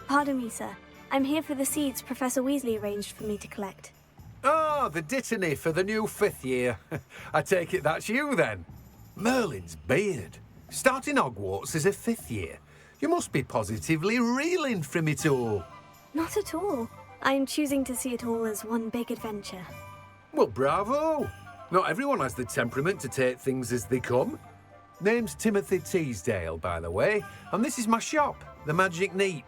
Pardon me, sir. I'm here for the seeds Professor Weasley arranged for me to collect. Oh, the dittany for the new 5th year. I take it that's you, then. Merlin's beard. Starting Hogwarts as a 5th year. You must be positively reeling from it all. Not at all. I'm choosing to see it all as one big adventure. Well, bravo. Not everyone has the temperament to take things as they come. Name's Timothy Teasdale, by the way, and this is my shop, the Magic Neep.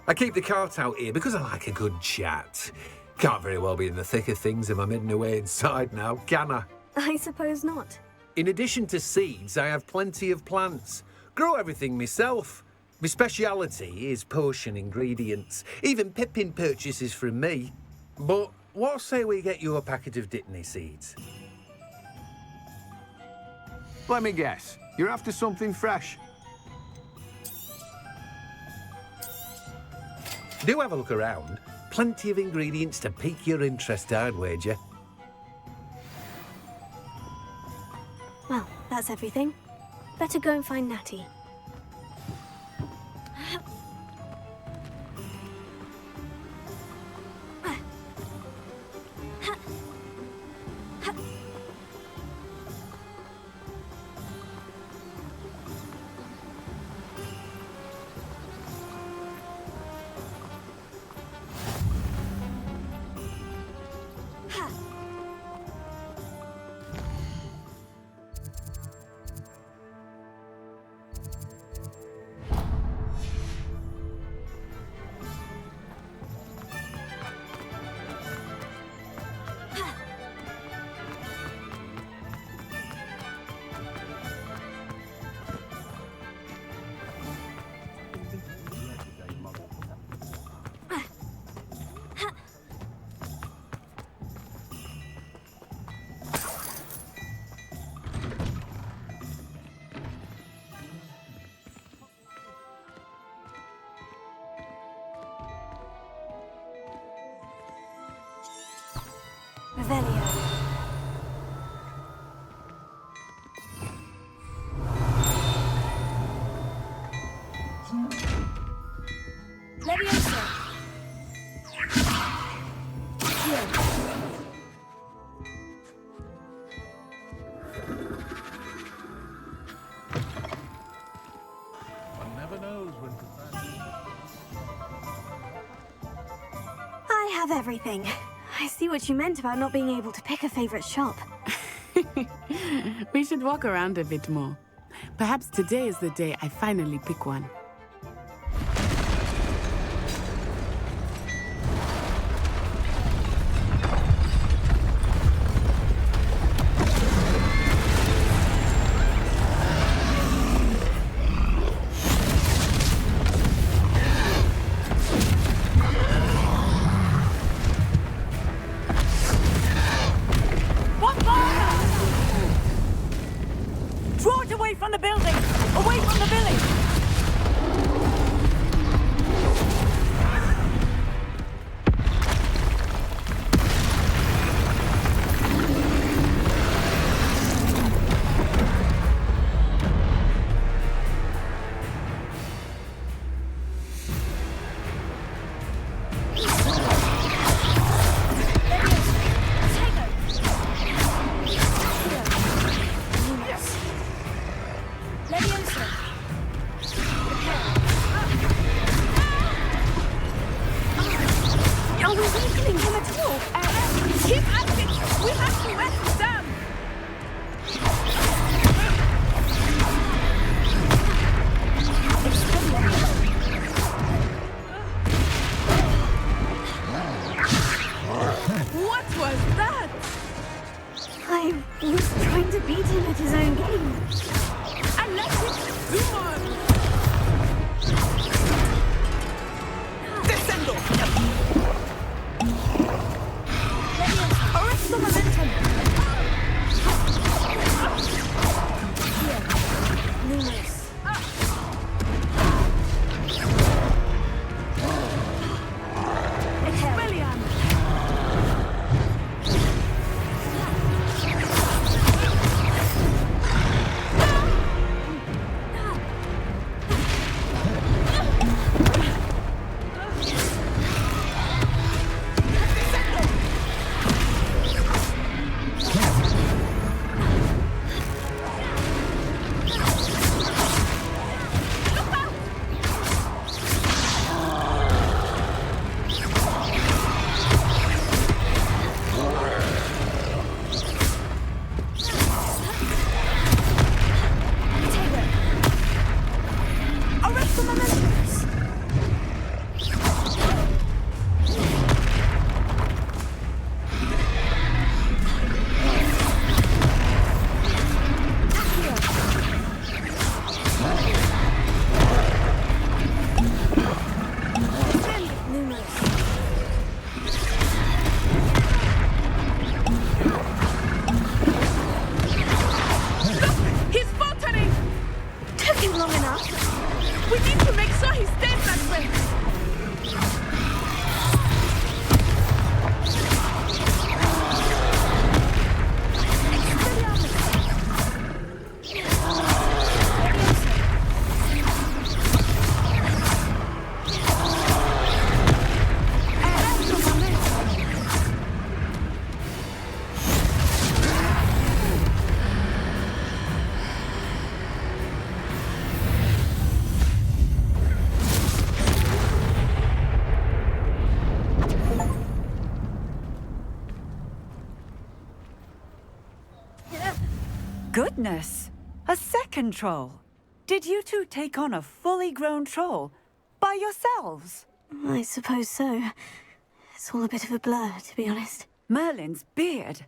I keep the cart out here because I like a good chat. Can't very well be in the thick of things if I'm hidden away inside now, can I? I suppose not. In addition to seeds, I have plenty of plants. Grow everything myself. My speciality is potion ingredients. Even Pippin purchases from me. But what say we get you a packet of Dittany seeds? Let me guess. You're after something fresh. Do have a look around. Plenty of ingredients to pique your interest, I'd wager. Well, that's everything. Better go and find Natty. Revelio. Leviosa. Here. One never knows when to find. I have everything. I see what you meant about not being able to pick a favorite shop. We should walk around a bit more. Perhaps today is the day I finally pick one. Draw it away from the building! Away from the village! Are we weakening him at all? Keep at it! We have to wear him down! What was that? I was trying to beat him at his own game. And let him do more! Descendo! Arrest the momentum! Here. Lumos. Expelliarmus! Arrest the momentum! He's faltering! Took him long enough. We need to make sure he stays that way! Goodness! A second troll! Did you two take on a fully grown troll? By yourselves? I suppose so. It's all a bit of a blur, to be honest. Merlin's beard.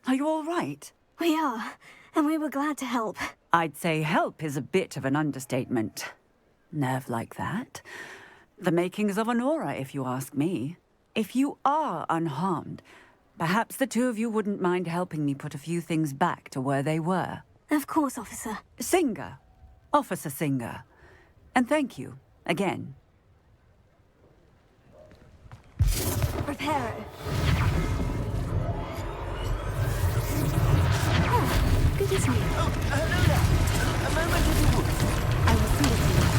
Are you all right? We are, and we were glad to help. I'd say help is a bit of an understatement. Nerve like that? The makings of an aura, if you ask me. If you are unharmed, perhaps the two of you wouldn't mind helping me put a few things back to where they were. Of course, officer. Singer. Officer Singer. And thank you, again. Reparo. Oh, good as new. Oh, hello there. A moment if you would. I will see what you want.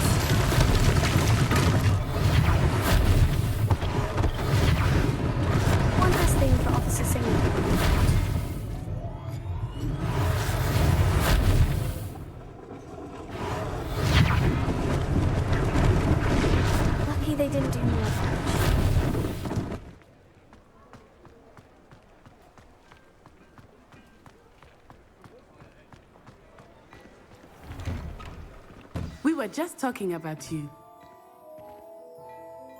One last thing for Officer Singer. Lucky they didn't do more damage. were just talking about you.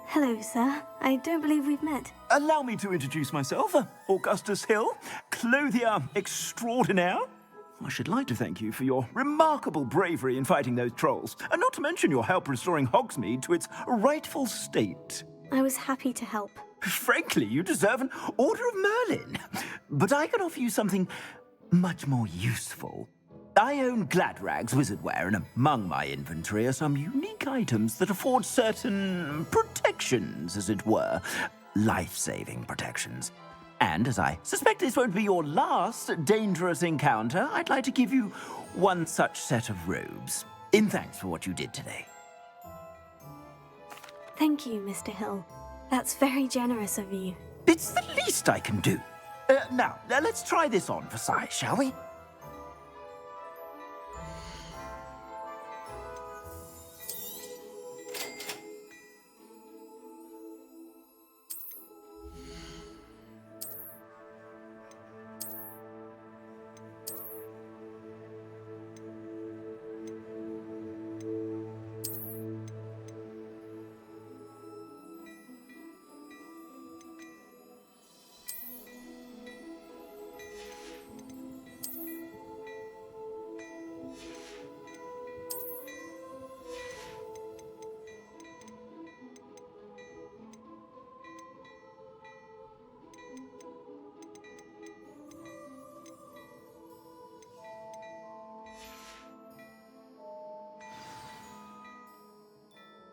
Hello, sir. I don't believe we've met. Allow me to introduce myself, Augustus Hill, clothier extraordinaire. I should like to thank you for your remarkable bravery in fighting those trolls, and not to mention your help restoring Hogsmeade to its rightful state. I was happy to help. Frankly, you deserve an Order of Merlin. But I can offer you something much more useful. I own Gladrag's wizardware, and among my inventory are some unique items that afford certain protections, as it were. Life-saving protections. And as I suspect this won't be your last dangerous encounter, I'd like to give you one such set of robes, in thanks for what you did today. Thank you, Mr. Hill. That's very generous of you. It's the least I can do. Now, let's try this on for size, shall we?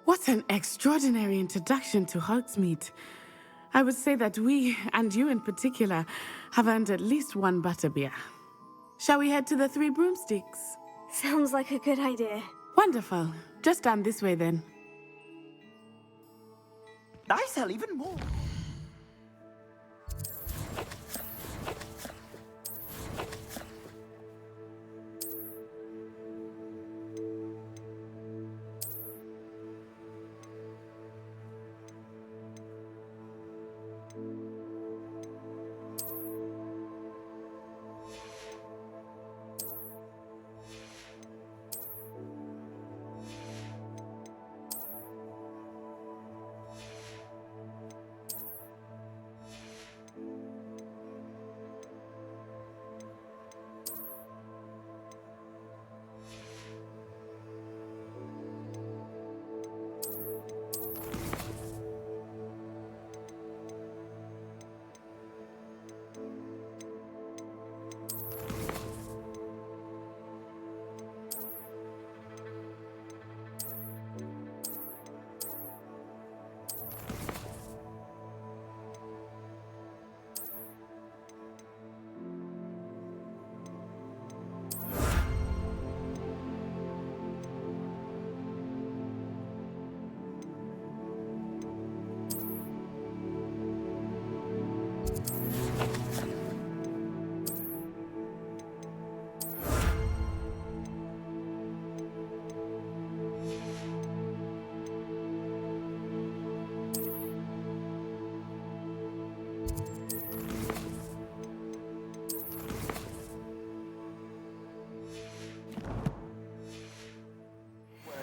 What an extraordinary introduction to Hogsmeade. I would say that we, and you in particular, have earned at least one butterbeer. Shall we head to the Three Broomsticks? Sounds like a good idea. Wonderful. Just down this way then. I sell even more.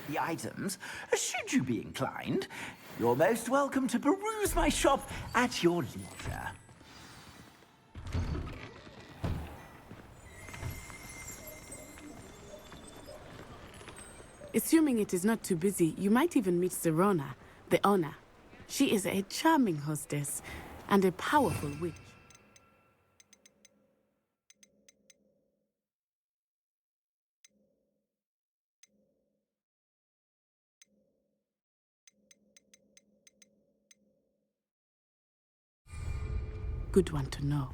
The items, should you be inclined, you're most welcome to peruse my shop at your leisure. Assuming it is not too busy, you might even meet Serona, the owner. She is a charming hostess and a powerful witch. Good one to know.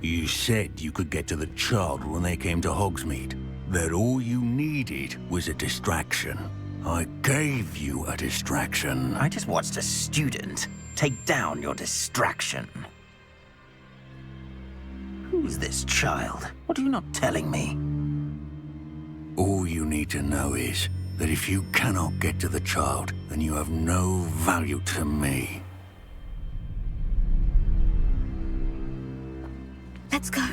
You said you could get to the child when they came to Hogsmeade. That all you needed was a distraction. I gave you a distraction. I just watched a student take down your distraction. Who's this child? What are you not telling me? All you need to know is that if you cannot get to the child, then you have no value to me. Let's go.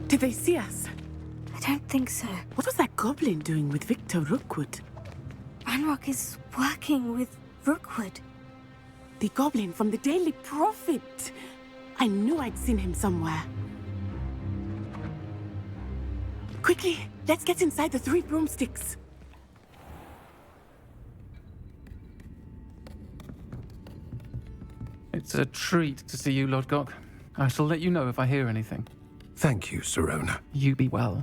Did they see us? I don't think so. What was that goblin doing with Victor Rookwood? Ranrock is working with Rookwood. The goblin from the Daily Prophet. I knew I'd seen him somewhere. Quickly, let's get inside the 3 broomsticks. It's a treat to see you, Lodgok. I shall let you know if I hear anything. Thank you, Sirona. You be well.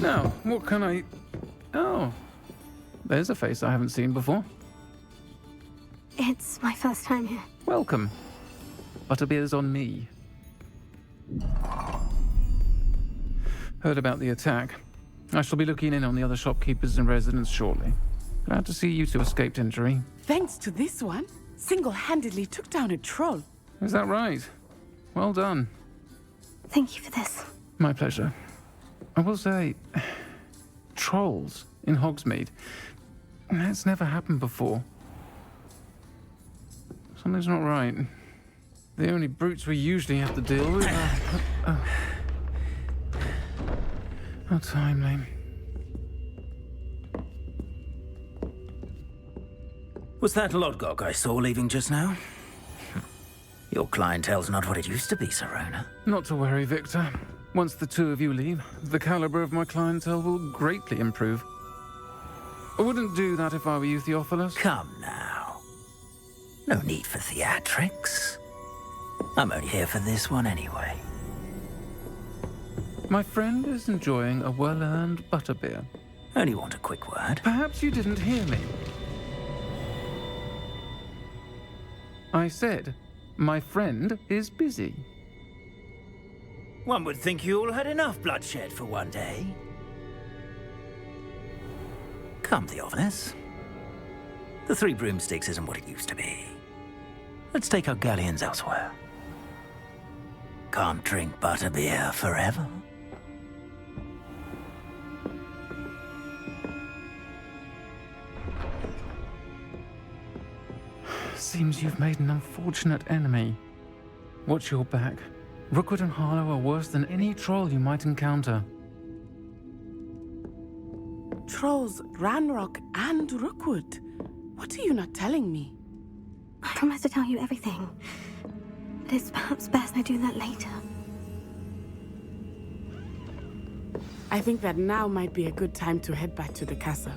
Now, what can I... Oh, there's a face I haven't seen before. It's my first time here. Welcome. Butterbeer's on me. Heard about the attack. I shall be looking in on the other shopkeepers and residents shortly. Glad to see you two escaped injury. Thanks to this one, single-handedly took down a troll. Is that right? Well done. Thank you for this. My pleasure. I will say, trolls in Hogsmeade. That's never happened before. Something's not right. The only brutes we usually have to deal with are... How timely. Was that Lodgok I saw leaving just now? Your clientele's not what it used to be, Sirona. Not to worry, Victor. Once the two of you leave, the caliber of my clientele will greatly improve. I wouldn't do that if I were you, Theophilus. Come now. No need for theatrics. I'm only here for this one anyway. My friend is enjoying a well-earned butterbeer. Only want a quick word. Perhaps you didn't hear me. I said, my friend is busy. One would think you all had enough bloodshed for one day. Come, Theophilus. The 3 broomsticks isn't what it used to be. Let's take our galleons elsewhere. Can't drink butterbeer forever. Seems you've made an unfortunate enemy. Watch your back. Rookwood and Harlow are worse than any troll you might encounter. Trolls, Ranrock, and Rookwood. What are you not telling me? I promise to tell you everything. But it's perhaps best I do that later. I think that now might be a good time to head back to the castle.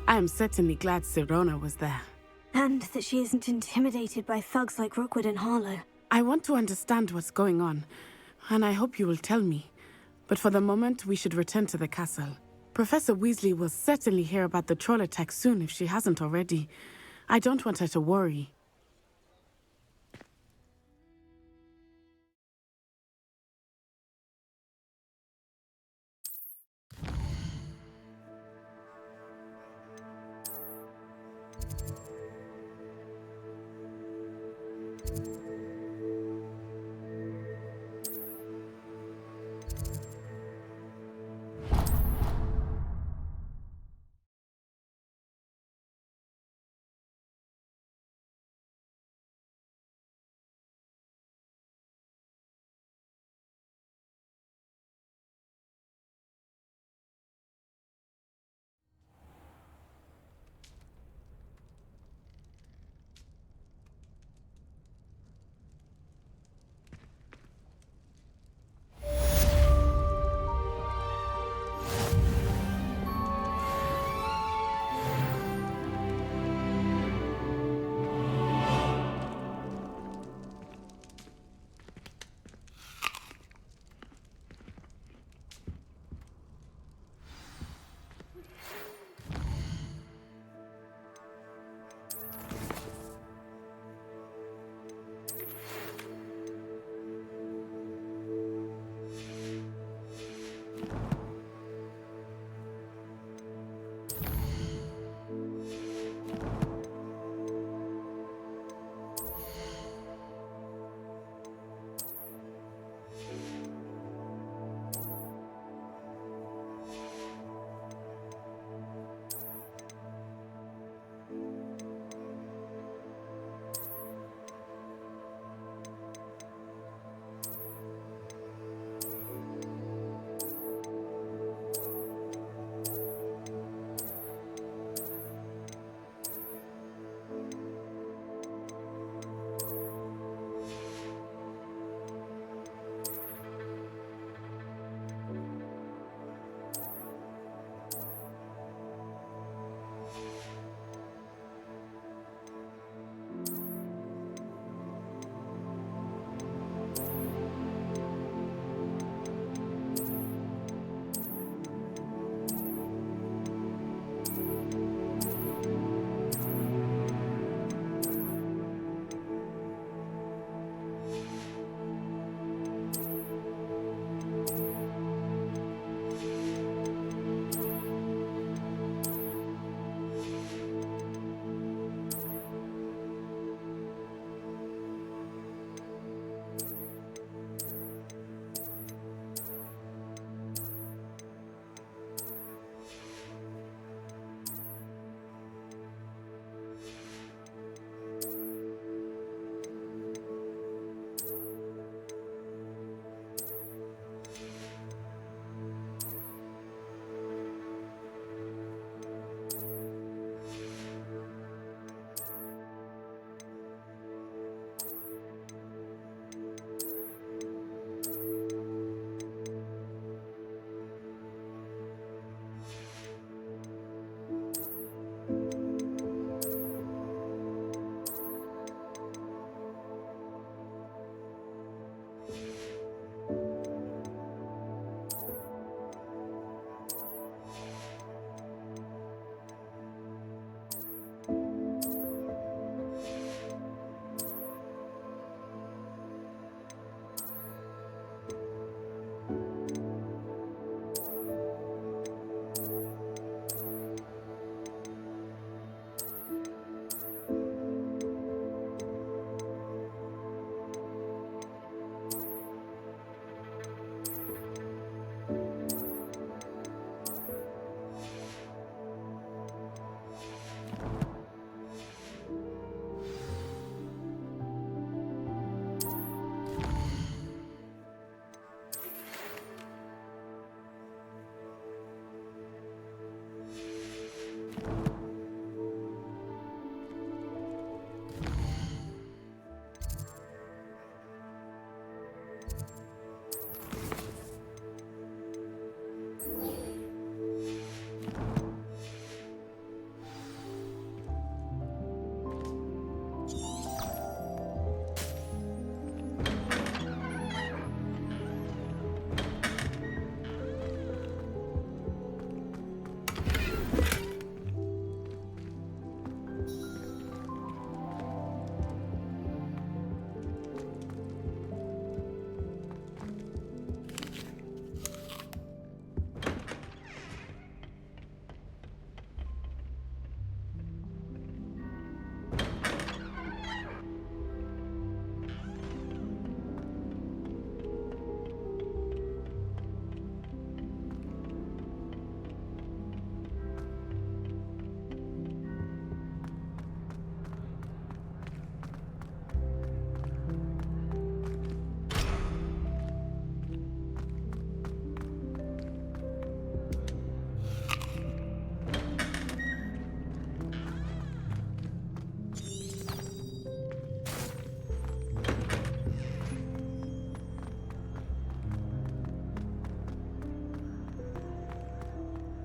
I am certainly glad Sirona was there. And that she isn't intimidated by thugs like Rookwood and Harlow. I want to understand what's going on, and I hope you will tell me. But for the moment, we should return to the castle. Professor Weasley will certainly hear about the troll attack soon if she hasn't already. I don't want her to worry.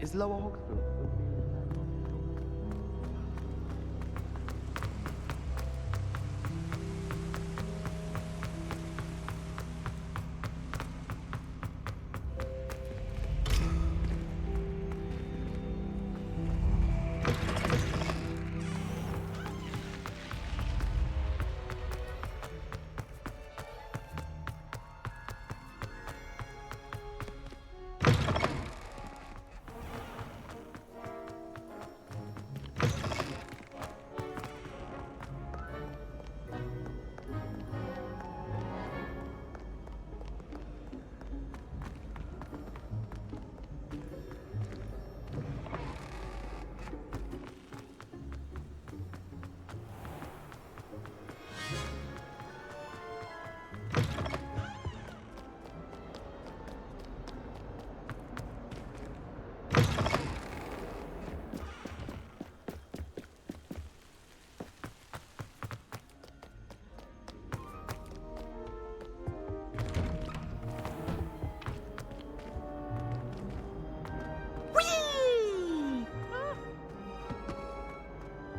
Is Lower Hogsfield?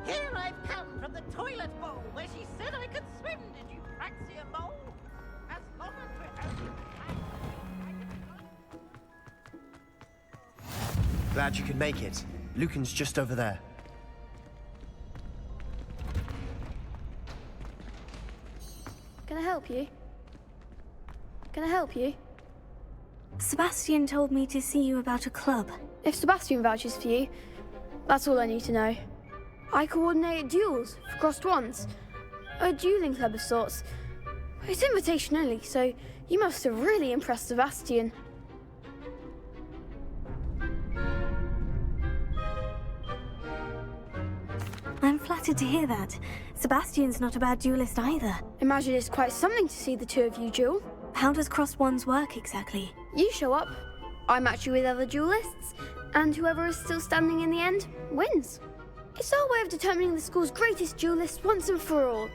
Here I've come from the toilet bowl where she said I could swim. Did you praxia mole? As long as we're only... Glad you could make it. Lucan's just over there. Can I help you? Can I help you? Sebastian told me to see you about a club. If Sebastian vouches for you, that's all I need to know. I coordinate duels for crossed wands. A dueling club of sorts. It's invitation only, so you must have really impressed Sebastian. I'm flattered to hear that. Sebastian's not a bad duelist either. Imagine it's quite something to see the two of you duel. How does crossed wands work exactly? You show up, I match you with other duelists, and whoever is still standing in the end wins. It's our way of determining the school's greatest duelist once and for all.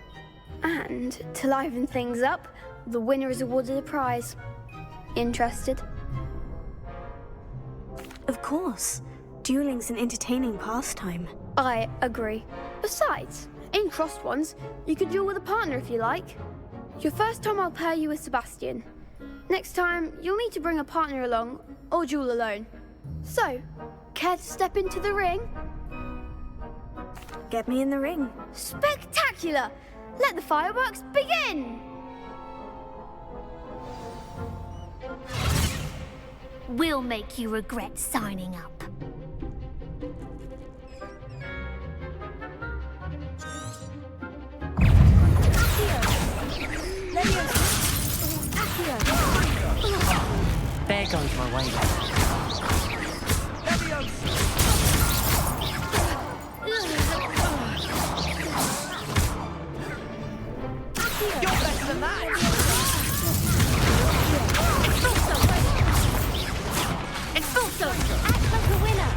And to liven things up, the winner is awarded a prize. Interested? Of course. Dueling's an entertaining pastime. I agree. Besides, in crossed ones, you could duel with a partner if you like. Your first time I'll pair you with Sebastian. Next time, you'll need to bring a partner along, or duel alone. So, care to step into the ring? Get me in the ring. Spectacular! Let the fireworks begin! We'll make you regret signing up. There goes my way. You're better than that! Expulso! Act like a winner!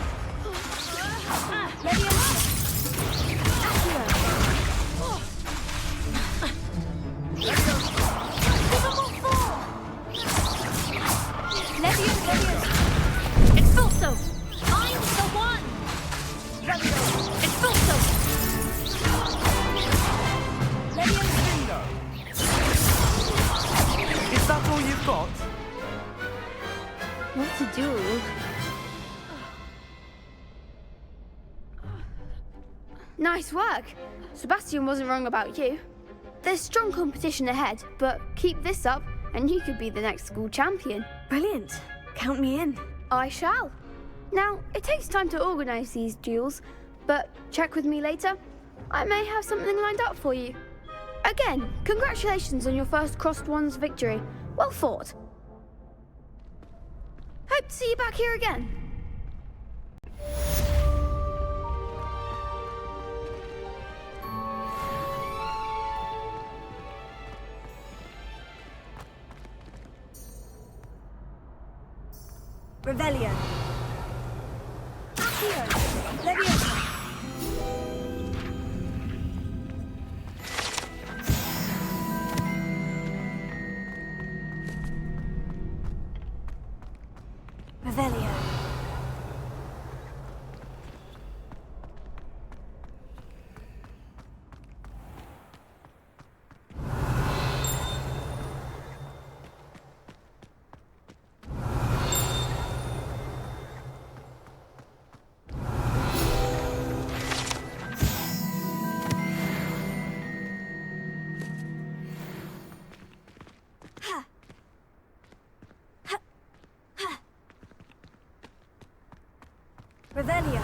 Expulso! I'm the one! Expulso! Is that all you've got? What to do? Nice work. Sebastian wasn't wrong about you. There's strong competition ahead, but keep this up and you could be the next school champion. Brilliant. Count me in. I shall. Now, it takes time to organise these duels, but check with me later. I may have something lined up for you. Again, congratulations on your first crossed wands victory. Well fought. Hope to see you back here again. Revelio. Accio. Leviosa. Revelio. Revelio.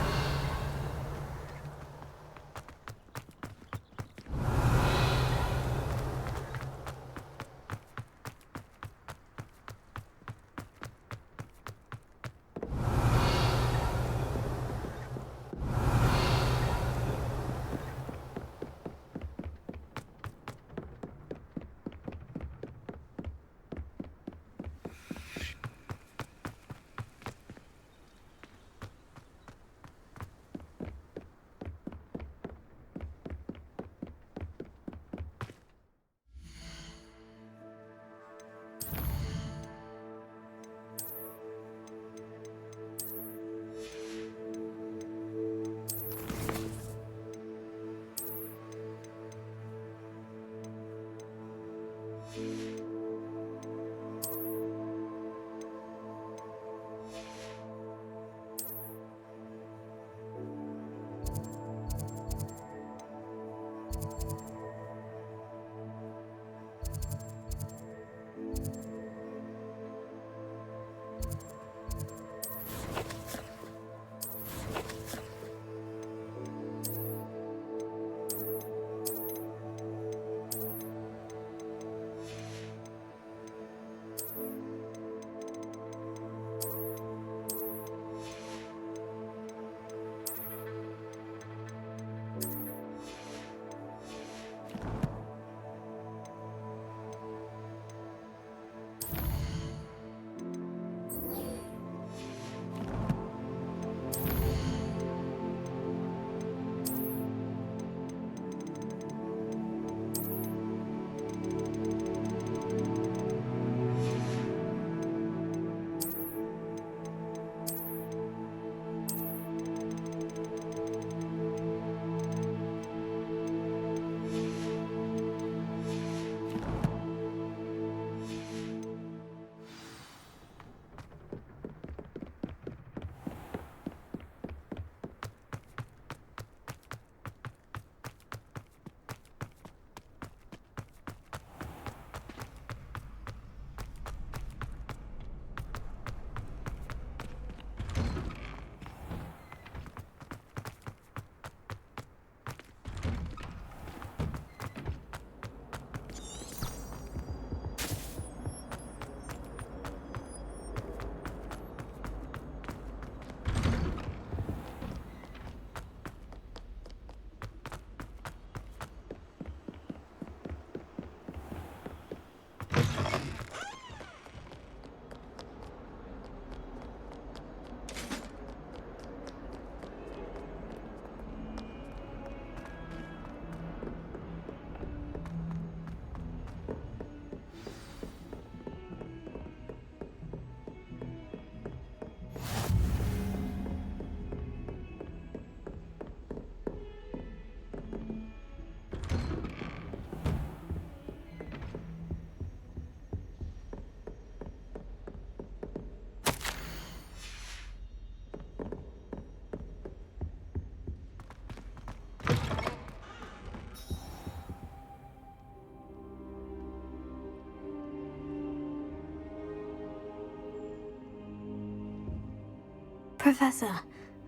Professor,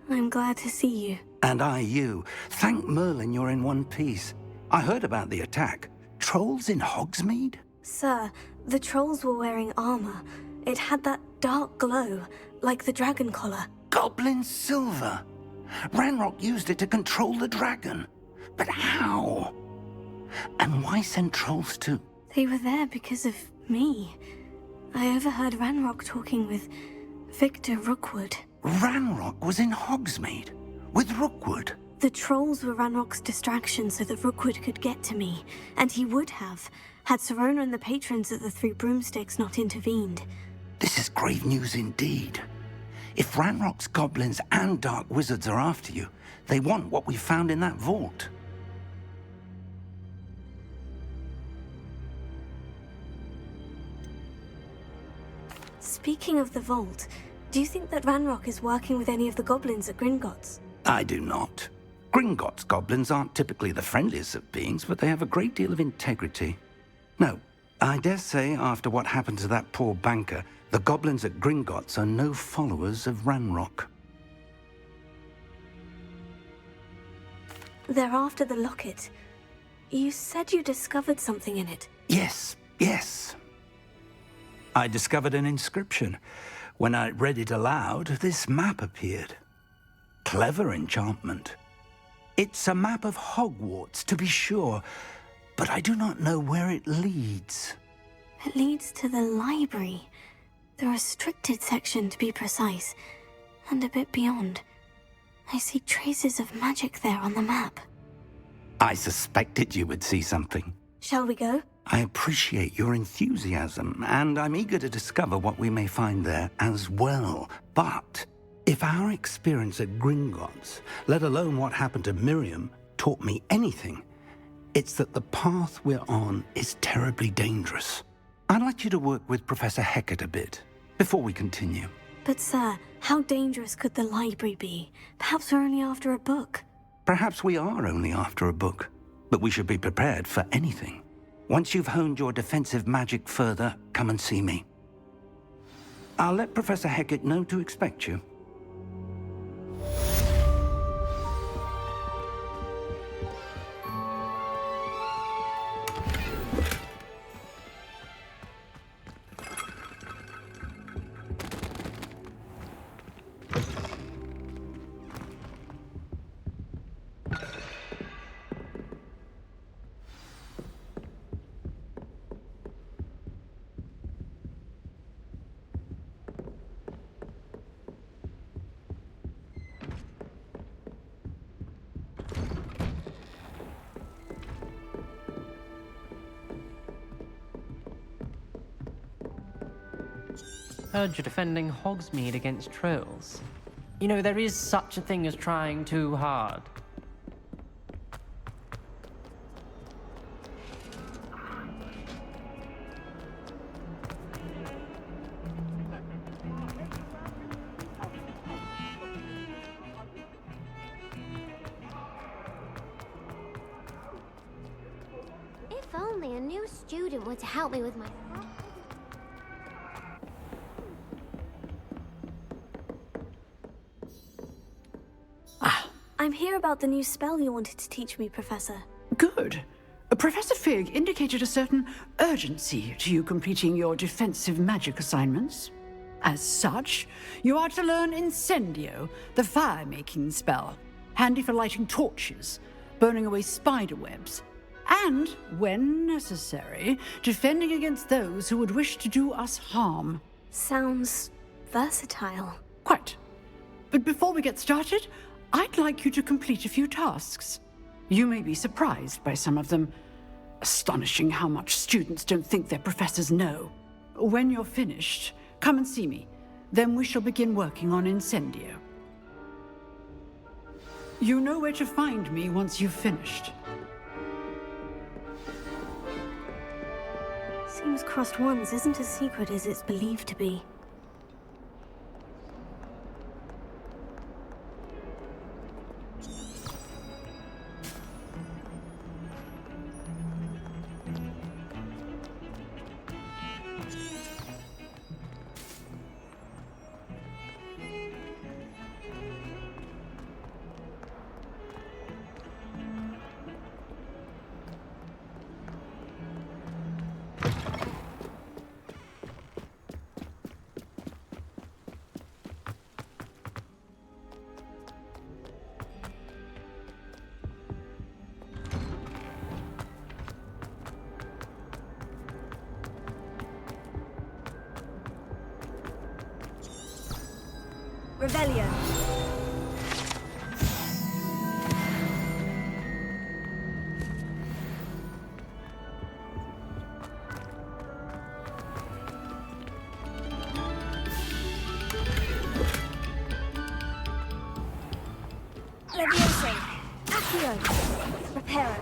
I'm glad to see you. And I you. Thank Merlin you're in one piece. I heard about the attack. Trolls in Hogsmeade? Sir, the trolls were wearing armor. It had that dark glow, like the dragon collar. Goblin silver. Ranrock used it to control the dragon. But how? And why send trolls to... They were there because of me. I overheard Ranrock talking with Victor Rookwood. Ranrock was in Hogsmeade with Rookwood. The trolls were Ranrock's distraction so that Rookwood could get to me, and he would have, had Serona and the patrons of the Three Broomsticks not intervened. This is grave news indeed. If Ranrock's goblins and dark wizards are after you, they want what we found in that vault. Speaking of the vault, do you think that Ranrock is working with any of the goblins at Gringotts? I do not. Gringotts goblins aren't typically the friendliest of beings, but they have a great deal of integrity. No, I dare say after what happened to that poor banker, the goblins at Gringotts are no followers of Ranrock. They're after the locket. You said you discovered something in it. Yes, yes. I discovered an inscription. When I read it aloud, this map appeared. Clever enchantment. It's a map of Hogwarts, to be sure, but I do not know where it leads. It leads to the library. The restricted section, to be precise, and a bit beyond. I see traces of magic there on the map. I suspected you would see something. Shall we go? I appreciate your enthusiasm, and I'm eager to discover what we may find there as well. But if our experience at Gringotts, let alone what happened to Miriam, taught me anything, it's that the path we're on is terribly dangerous. I'd like you to work with Professor Hecat a bit before we continue. But sir, how dangerous could the library be? Perhaps we're only after a book. Perhaps we are only after a book, but we should be prepared for anything. Once you've honed your defensive magic further, come and see me. I'll let Professor Hecat know to expect you. Heard you're defending Hogsmeade against trolls. You know, there is such a thing as trying too hard. If only a new student were to help me with my... I'm here about the new spell you wanted to teach me, Professor. Good. Professor Fig indicated a certain urgency to you completing your defensive magic assignments. As such, you are to learn Incendio, the fire-making spell, handy for lighting torches, burning away spider webs, and, when necessary, defending against those who would wish to do us harm. Sounds versatile. Quite. But before we get started, I'd like you to complete a few tasks. You may be surprised by some of them. Astonishing how much students don't think their professors know. When you're finished, come and see me. Then we shall begin working on Incendio. You know where to find me once you've finished. Seems crossed ones isn't as secret as it's believed to be. Revelio. Levioso. Accio. Reparo.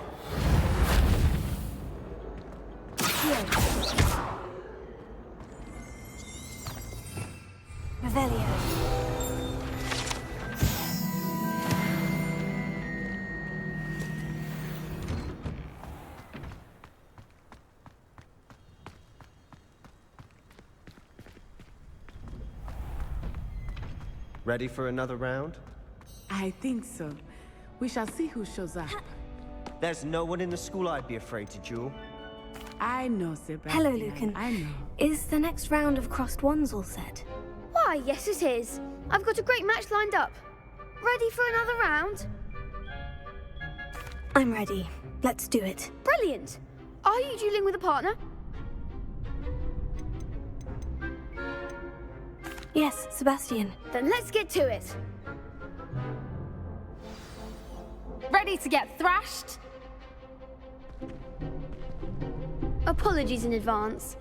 Accio. Revelio. Ready for another round? I think so. We shall see who shows up. There's no one in the school I'd be afraid to duel. I know, Sebastian. Hello, Lucan. I know. Is the next round of crossed wands all set? Why, yes it is. I've got a great match lined up. Ready for another round? I'm ready. Let's do it. Brilliant. Are you dueling with a partner? Yes, Sebastian. Then let's get to it. Ready to get thrashed? Apologies in advance.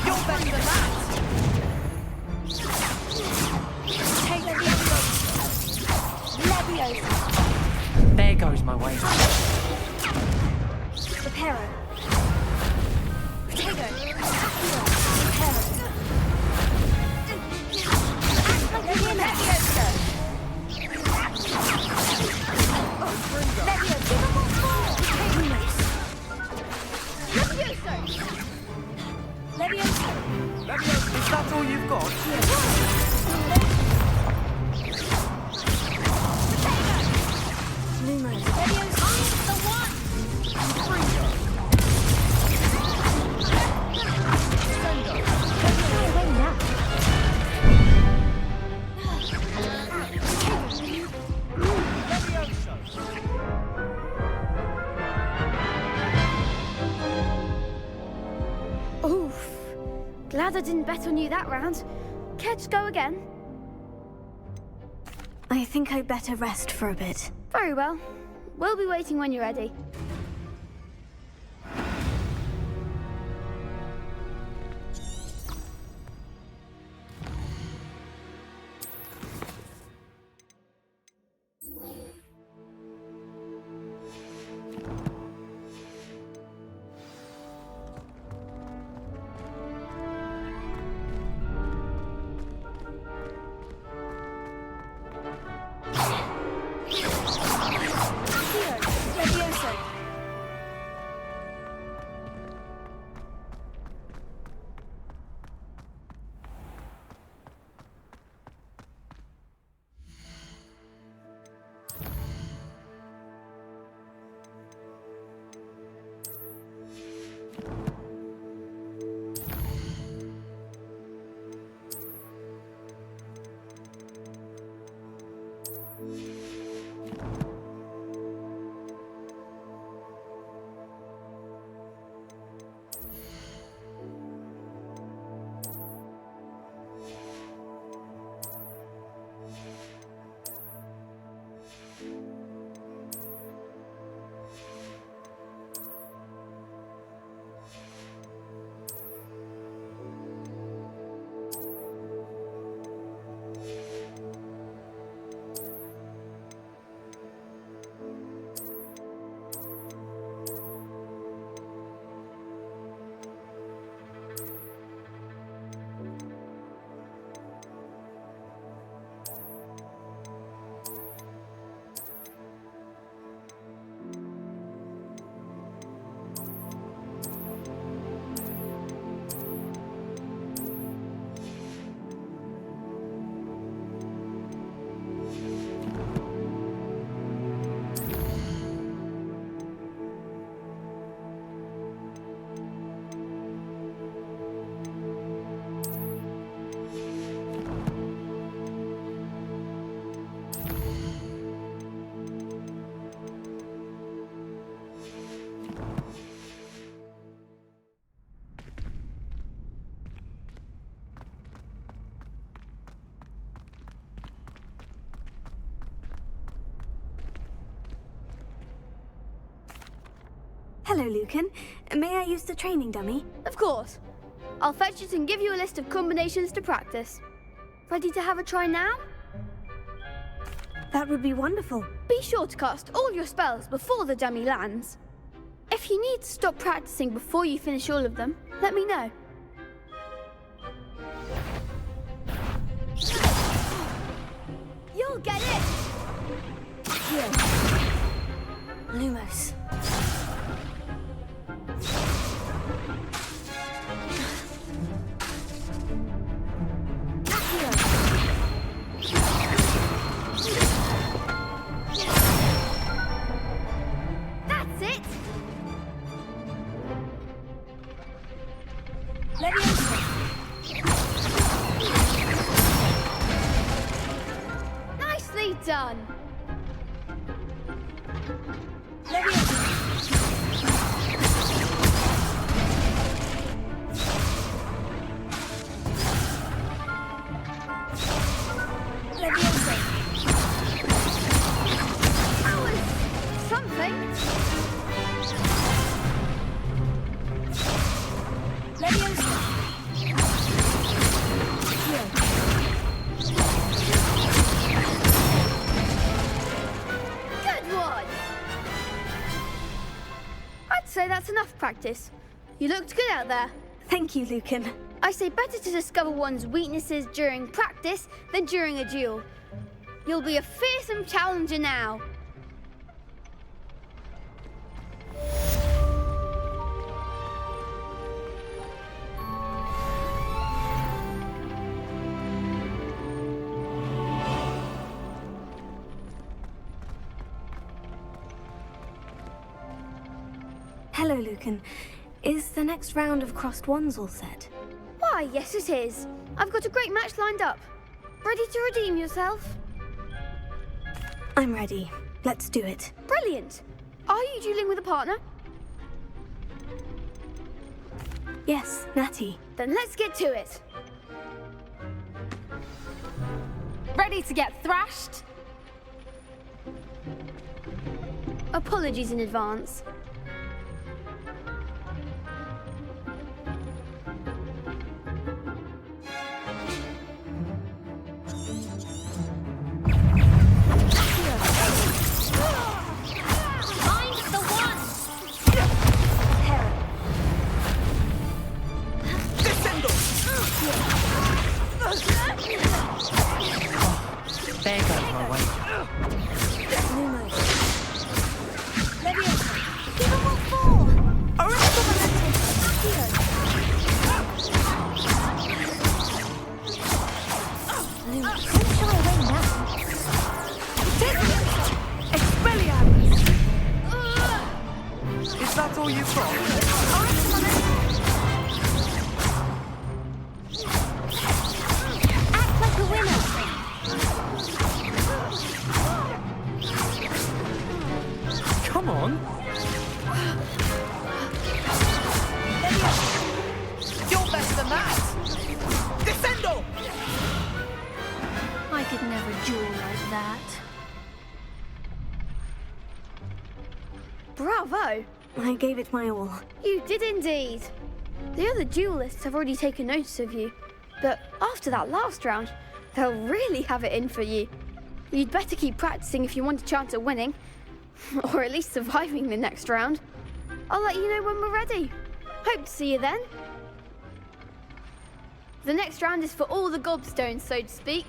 You're better than that! Take Leviosa! There goes my way. Reparo. Potato! Is that all you've got? Oof. Glad I didn't bet on you that round. Care to go again? I think I'd better rest for a bit. Very well. We'll be waiting when you're ready. Hello, Lucan. May I use the training dummy? Of course. I'll fetch it and give you a list of combinations to practice. Ready to have a try now? That would be wonderful. Be sure to cast all your spells before the dummy lands. If you need to stop practicing before you finish all of them, let me know. You'll get it! Here. Lumos. That's it! Nicely done! That was something. Good one! I'd say that's enough practice. You looked good out there. Thank you, Lucan. I say better to discover one's weaknesses during practice than during a duel. You'll be a fearsome challenger now. Hello, Lucan. Is the next round of crossed wands all set? Why, yes it is. I've got a great match lined up. Ready to redeem yourself? I'm ready. Let's do it. Brilliant. Are you dueling with a partner? Yes, Natty. Then let's get to it. Ready to get thrashed? Apologies in advance. There goes my weight. Is that all you've got? Act like a winner. Come on. You're better than that. Descendo! I could never duel like that. Bravo! I gave it my all. You did indeed. The other duelists have already taken notice of you, but after that last round, they'll really have it in for you. You'd better keep practicing if you want a chance at winning, or at least surviving the next round. I'll let you know when we're ready. Hope to see you then. The next round is for all the gobstones, so to speak.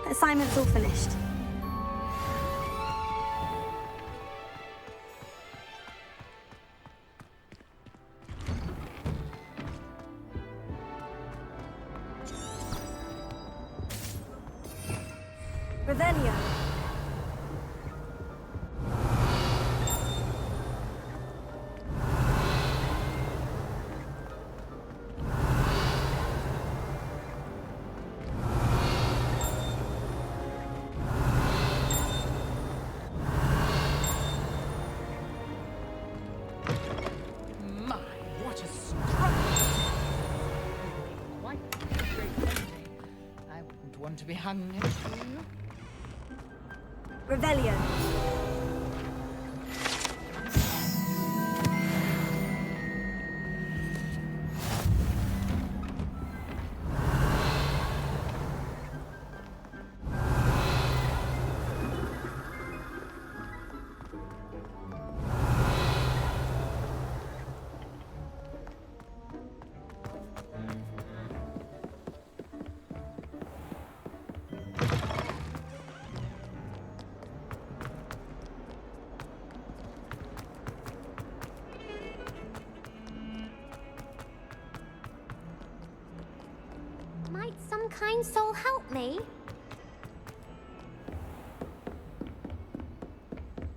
Assignment's all finished. Revelio. My, what a struggle! Quite a great remedy. I wouldn't want to be hung next to you. Revelio. some kind soul help me?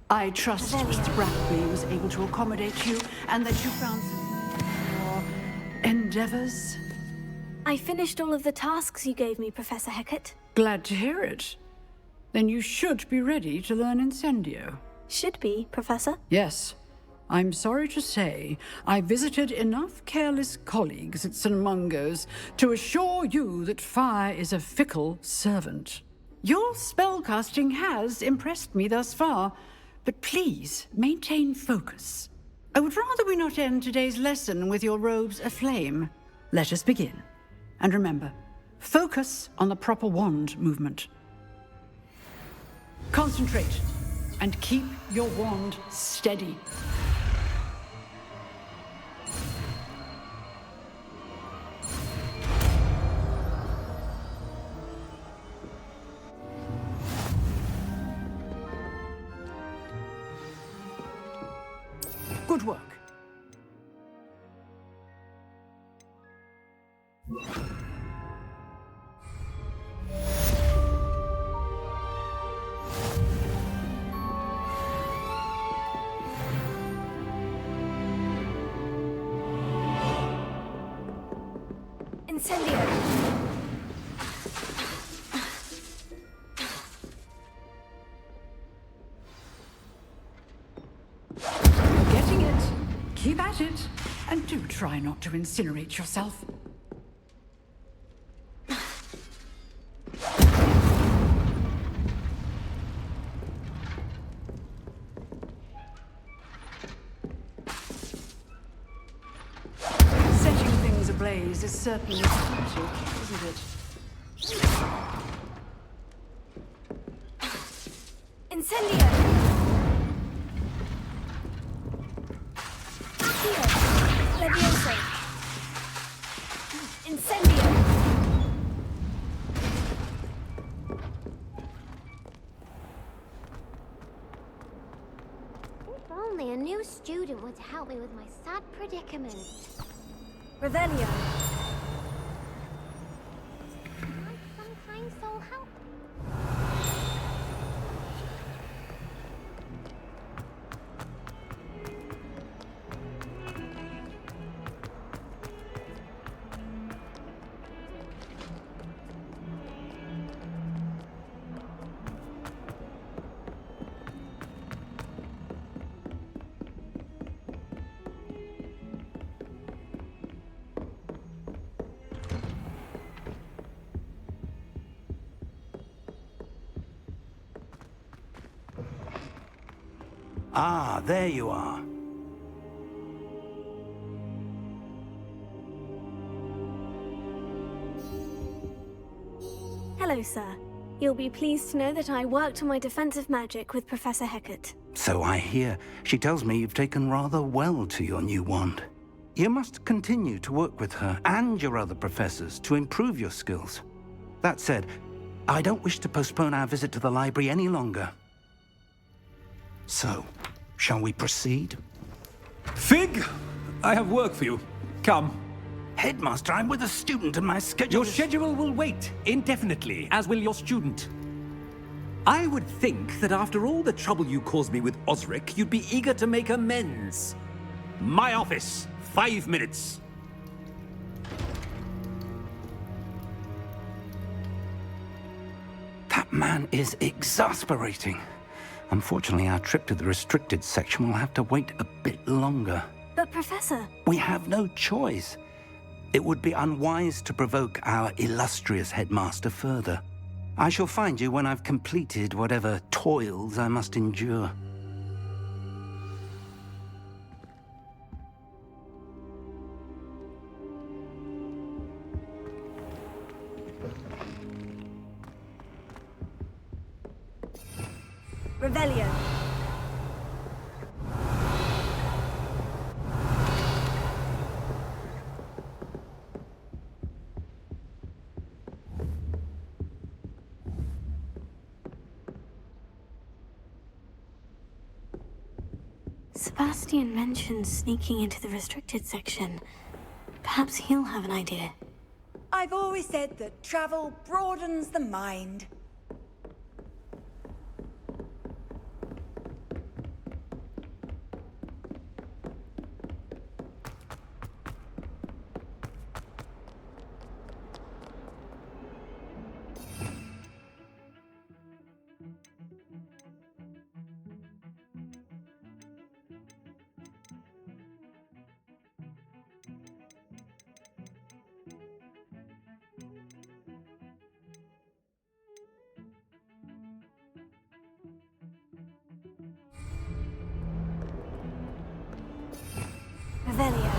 I trust Mr. Brackley was able to accommodate you and that you found your endeavors. I finished all of the tasks you gave me, Professor Hecat. Glad to hear it. Then you should be ready to learn Incendio. Should be, Professor. Yes. I'm sorry to say, I visited enough careless colleagues at St. Mungo's to assure you that fire is a fickle servant. Your spellcasting has impressed me thus far, but please maintain focus. I would rather we not end today's lesson with your robes aflame. Let us begin. And remember, focus on the proper wand movement. Concentrate and keep your wand steady. Good work. Incendio! Getting it. Keep at it. And do try not to incinerate yourself. Setting things ablaze is certainly expensive, isn't it? Incendio! Levioso! Incendio! If only a new student would help me with my sad predicament. Revelio! Might some kind soul help? Ah, there you are. Hello, sir. You'll be pleased to know that I worked on my defensive magic with Professor Hecat. So I hear. She tells me you've taken rather well to your new wand. You must continue to work with her and your other professors to improve your skills. That said, I don't wish to postpone our visit to the library any longer. So, shall we proceed? Fig! I have work for you. Come. Headmaster, I'm with a student and my schedule Your schedule will wait indefinitely, as will your student. I would think that after all the trouble you caused me with Osric, you'd be eager to make amends. My office, 5 minutes. That man is exasperating. Unfortunately, our trip to the restricted section will have to wait a bit longer. But, Professor... We have no choice. It would be unwise to provoke our illustrious headmaster further. I shall find you when I've completed whatever toils I must endure. Revelio. Sebastian mentioned sneaking into the restricted section. Perhaps he'll have an idea. I've always said that travel broadens the mind. Revelio.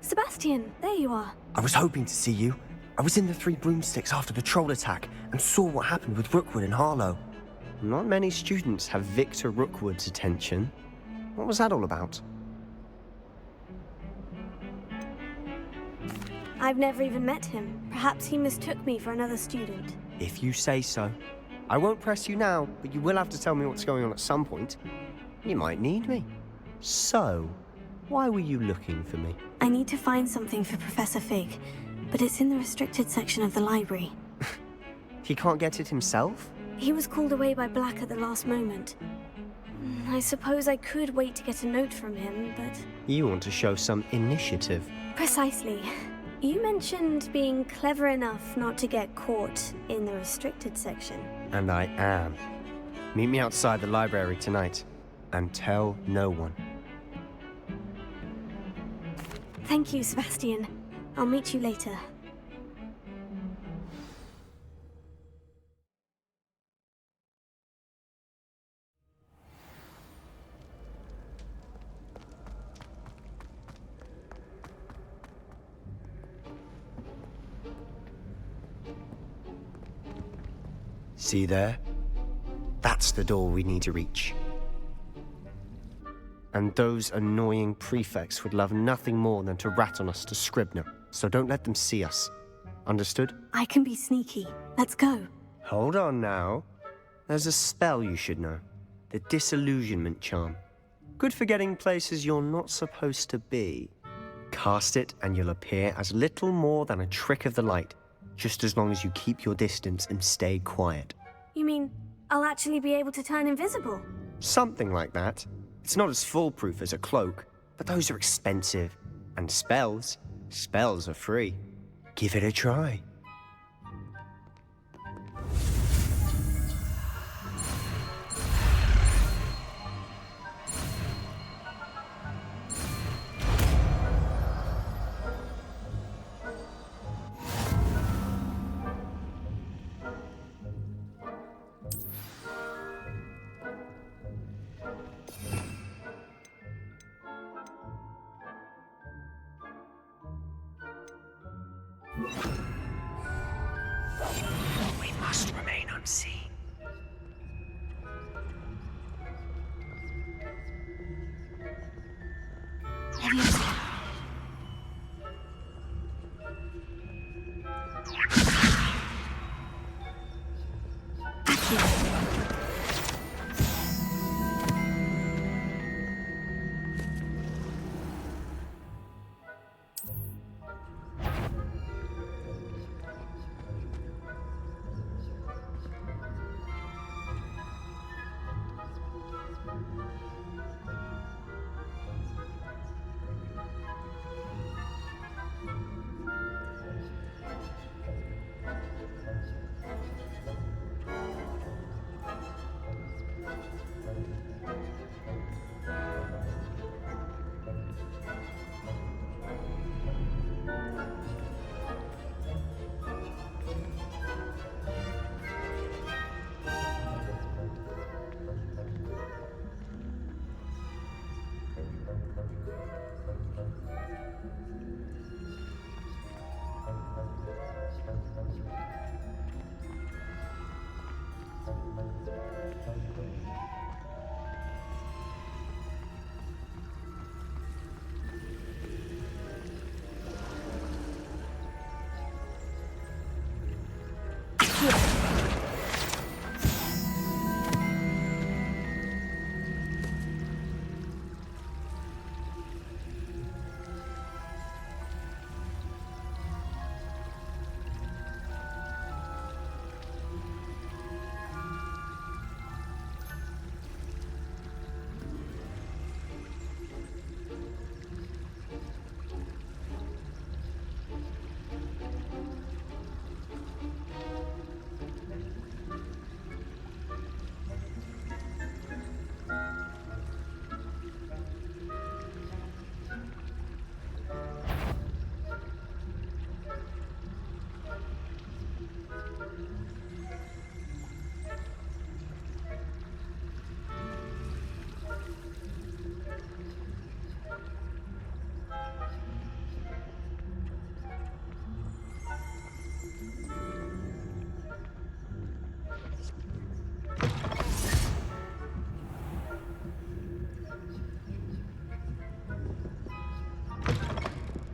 Sebastian, there you are. I was hoping to see you. I was in the Three Broomsticks after the troll attack and saw what happened with Rookwood and Harlow. Not many students have Victor Rookwood's attention. What was that all about? I've never even met him. Perhaps he mistook me for another student. If you say so. I won't press you now, but you will have to tell me what's going on at some point. You might need me. So, why were you looking for me? I need to find something for Professor Fig, but it's in the restricted section of the library. He can't get it himself? He was called away by Black at the last moment. I suppose I could wait to get a note from him, but... You want to show some initiative. Precisely. You mentioned being clever enough not to get caught in the restricted section. And I am. Meet me outside the library tonight, and tell no one. Thank you, Sebastian. I'll meet you later. See there? That's the door we need to reach. And those annoying prefects would love nothing more than to rat on us to Scribner, so don't let them see us. Understood? I can be sneaky. Let's go. Hold on now. There's a spell you should know. The Disillusionment Charm. Good for getting places you're not supposed to be. Cast it and you'll appear as little more than a trick of the light, just as long as you keep your distance and stay quiet. You mean I'll actually be able to turn invisible? Something like that. It's not as foolproof as a cloak, but those are expensive. And spells are free. Give it a try. We must remain unseen.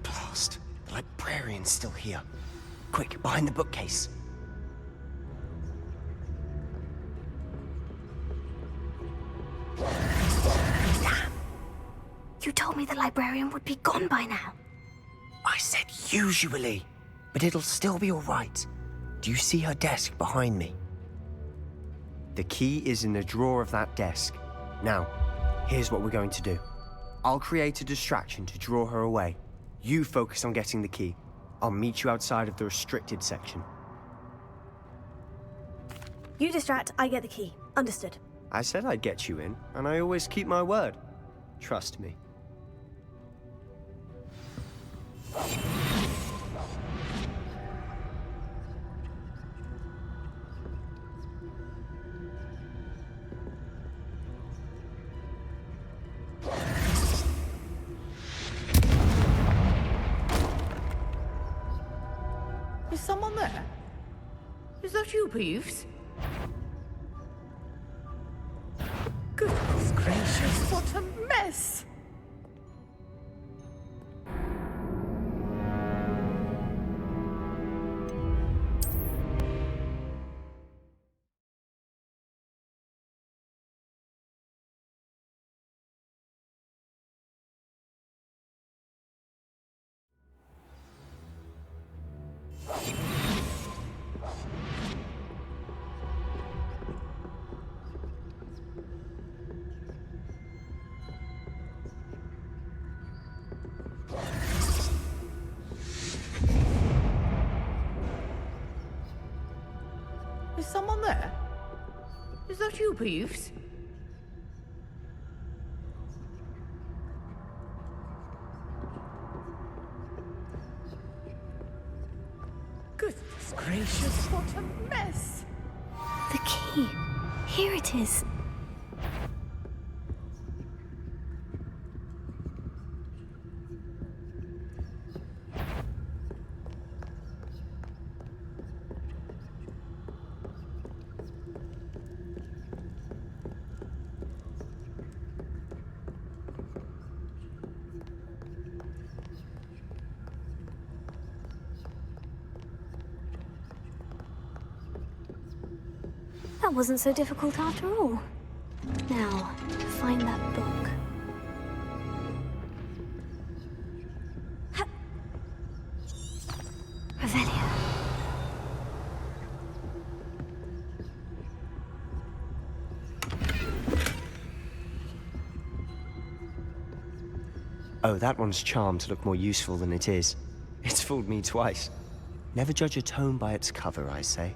Blast! The librarian's still here. Quick, behind the bookcase. You told me the librarian would be gone by now. I said usually, but it'll still be all right. Do you see her desk behind me? The key is in the drawer of that desk. Now, here's what we're going to do. I'll create a distraction to draw her away. You focus on getting the key. I'll meet you outside of the restricted section. You distract, I get the key. Understood. I said I'd get you in, and I always keep my word. Trust me. Is someone there? Is that you, Peeves? Goodness gracious, what a mess! Is someone there? Is that you, Peeves? Goodness gracious, what a mess! The key. Here it is. That wasn't so difficult after all. Now, find that book. Revelio. Oh, that one's charmed to look more useful than it is. It's fooled me twice. Never judge a tome by its cover, I say.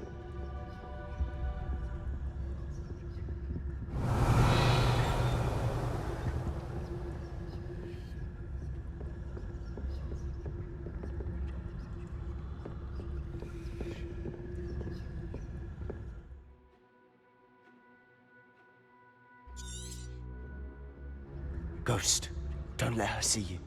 Ghost, don't let her see you.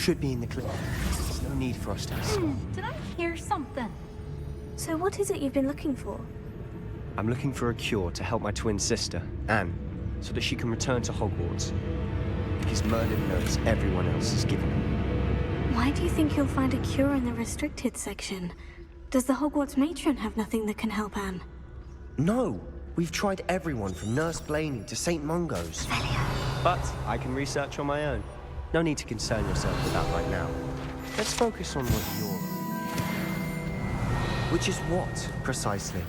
should be in the clear. There's no need for us to discuss. Did I hear something? So what is it you've been looking for? I'm looking for a cure to help my twin sister, Anne, so that she can return to Hogwarts. Because Merlin knows everyone else is given her. Why do you think you'll find a cure in the restricted section? Does the Hogwarts matron have nothing that can help Anne? No! We've tried everyone from Nurse Blaney to St. Mungo's. But I can research on my own. No need to concern yourself with that right now. Let's focus on what you're... Which is what, precisely?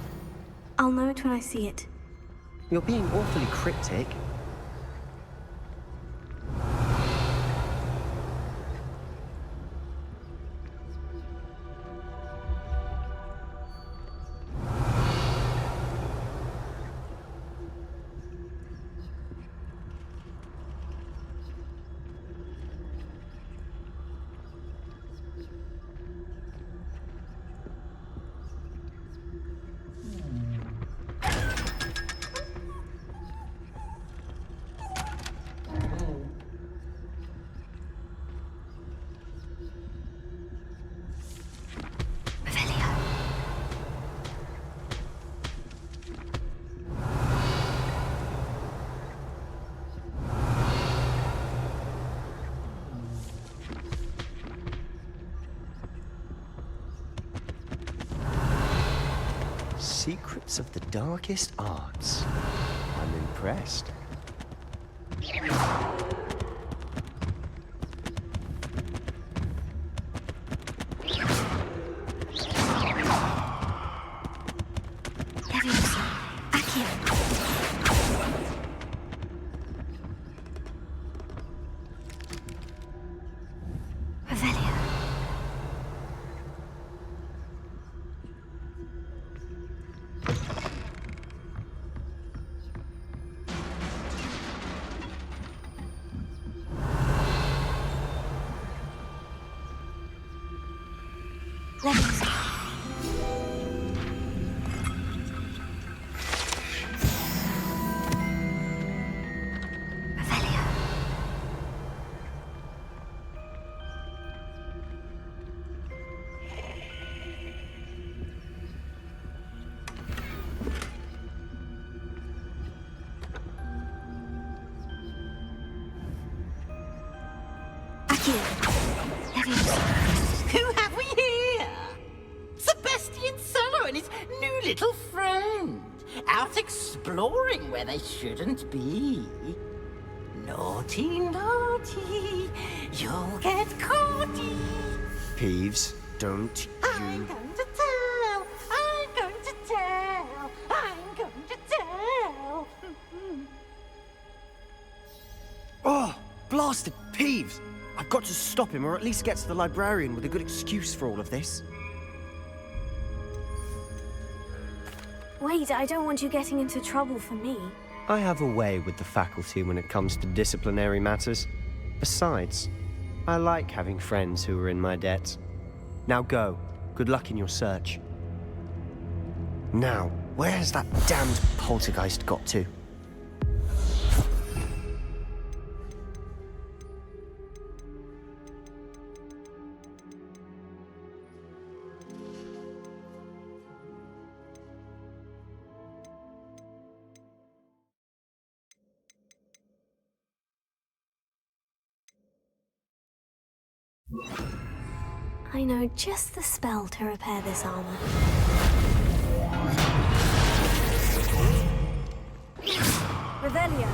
I'll know it when I see it. You're being awfully cryptic. Secrets of the darkest arts. I'm impressed. Who have we here? Sebastian Solo and his new little friend. Out exploring where they shouldn't be. Naughty, naughty. You'll get caughty. Peeves, don't I'm going to tell. I'm going to tell. I'm going to tell. Oh, blasted Peeves! I've got to stop him, or at least get to the librarian with a good excuse for all of this. Wait, I don't want you getting into trouble for me. I have a way with the faculty when it comes to disciplinary matters. Besides, I like having friends who are in my debt. Now go. Good luck in your search. Now, where has that damned poltergeist got to? I know just the spell to repair this armor. Revelio.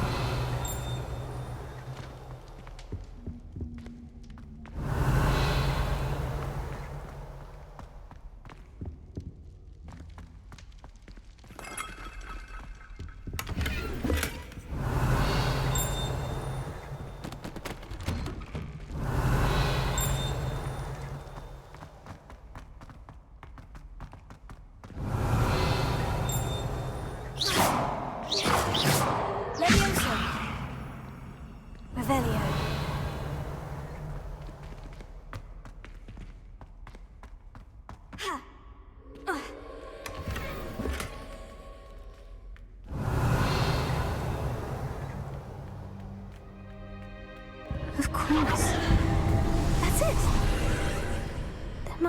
Revelio. Of course. That's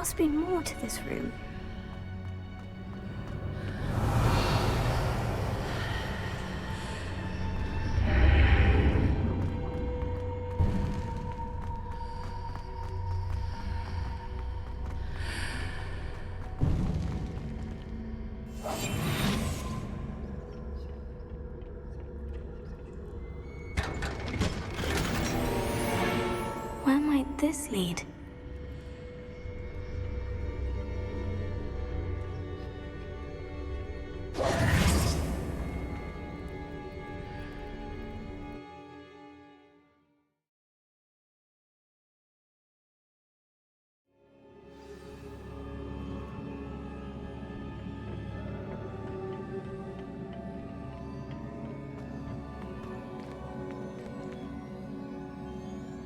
must be more to this room. Where might this lead?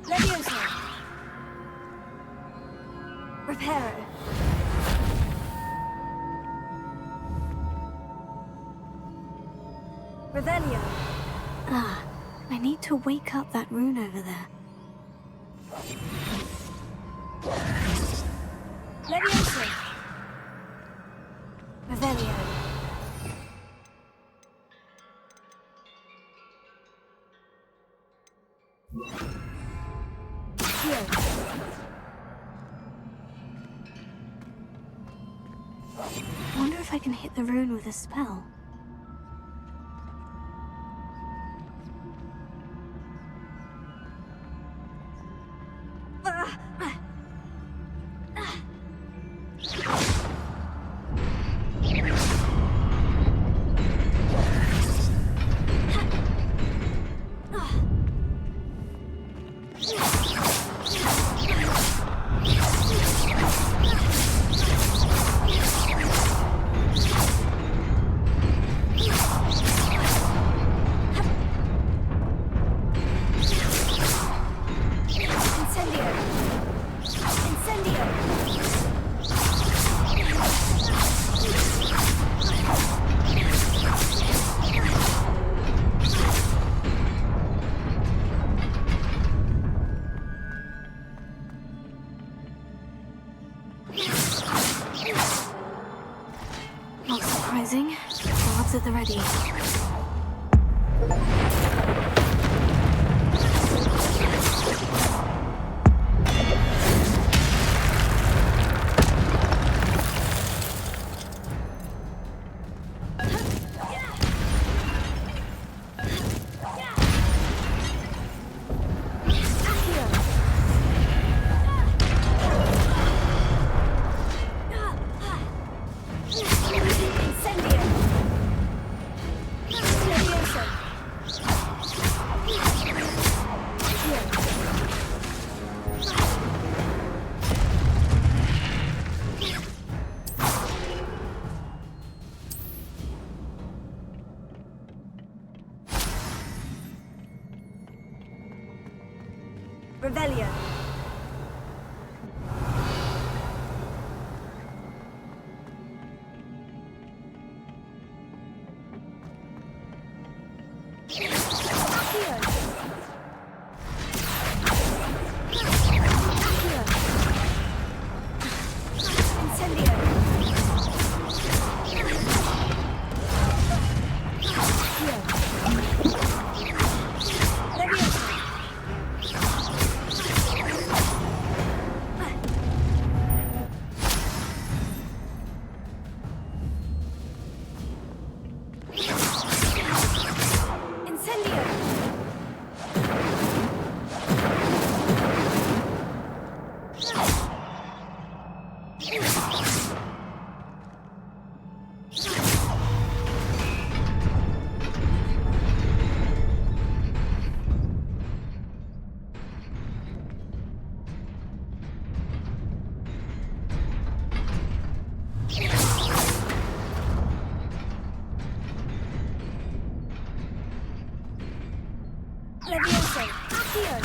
Leviosa! Reparo. Revelio. Ah, I need to wake up that rune over there. Leviosa. Revelio. Here. Wonder if I can hit the rune with a spell. Not surprising. Guards at the ready. Revelio. Leviosa. Accio.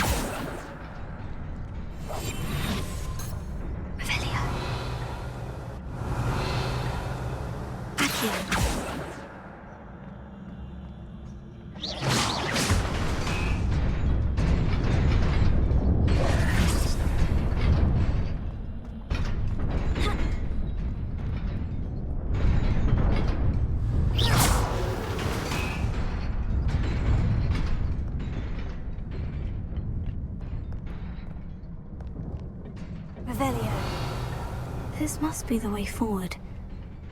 Revelio. Accio. This must be the way forward.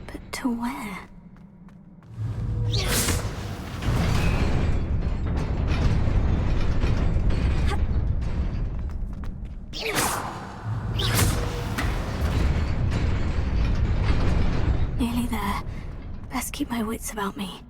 But to where? Nearly there. Best keep my wits about me.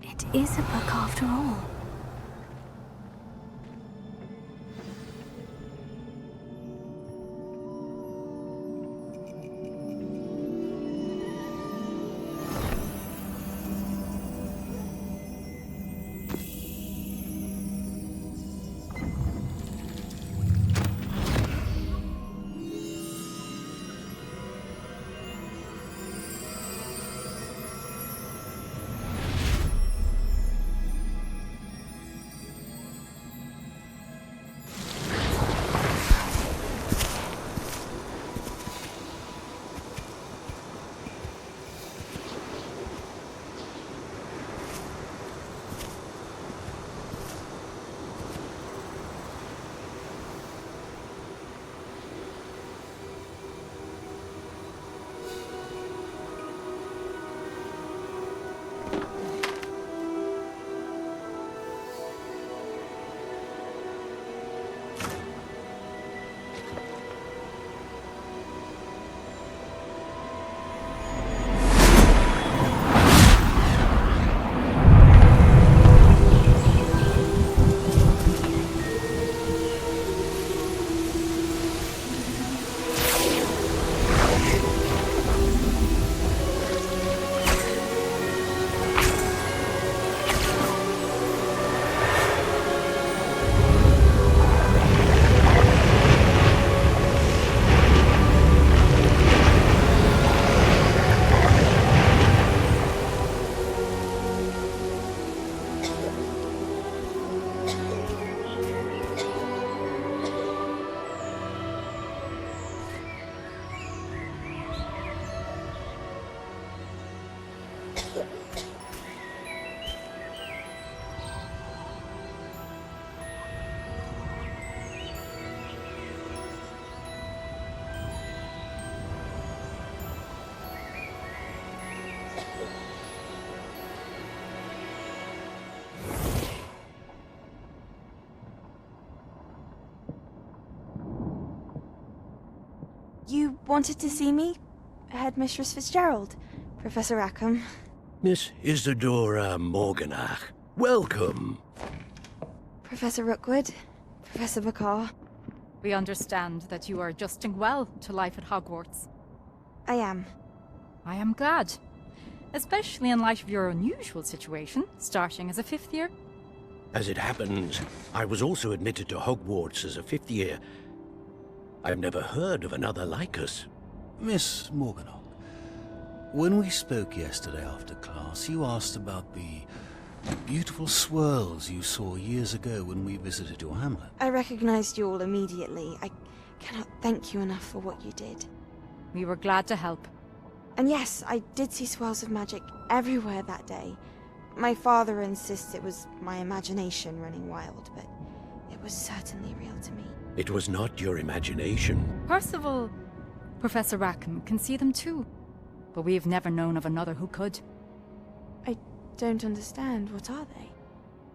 It is a book after all. You wanted to see me? Headmistress Fitzgerald, Professor Rackham. Miss Isadora Morganach, welcome. Professor Rookwood, Professor Bakar. We understand that you are adjusting well to life at Hogwarts. I am. I am glad. Especially in light of your unusual situation, starting as a 5th year. As it happens, I was also admitted to Hogwarts as a 5th year. I've never heard of another like us. Miss Morganock, when we spoke yesterday after class, you asked about the beautiful swirls you saw years ago when we visited your hamlet. I recognized you all immediately. I cannot thank you enough for what you did. We were glad to help. And yes, I did see swirls of magic everywhere that day. My father insists it was my imagination running wild, but it was certainly real to me. It was not your imagination. Percival, Professor Rackham can see them too. But we've never known of another who could. I don't understand. What are they?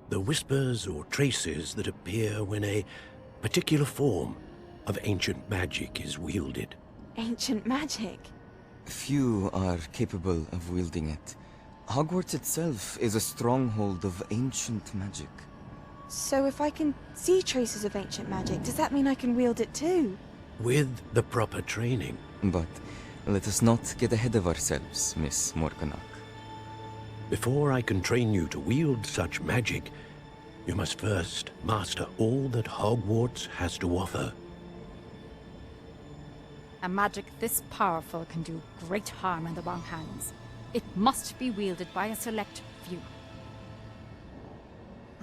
The whispers or traces that appear when a particular form of ancient magic is wielded. Ancient magic? Few are capable of wielding it. Hogwarts itself is a stronghold of ancient magic. So if I can see traces of ancient magic, does that mean I can wield it too? With the proper training. But let us not get ahead of ourselves, Miss Morganock. Before I can train you to wield such magic, you must first master all that Hogwarts has to offer. A magic this powerful can do great harm in the wrong hands. It must be wielded by a select few.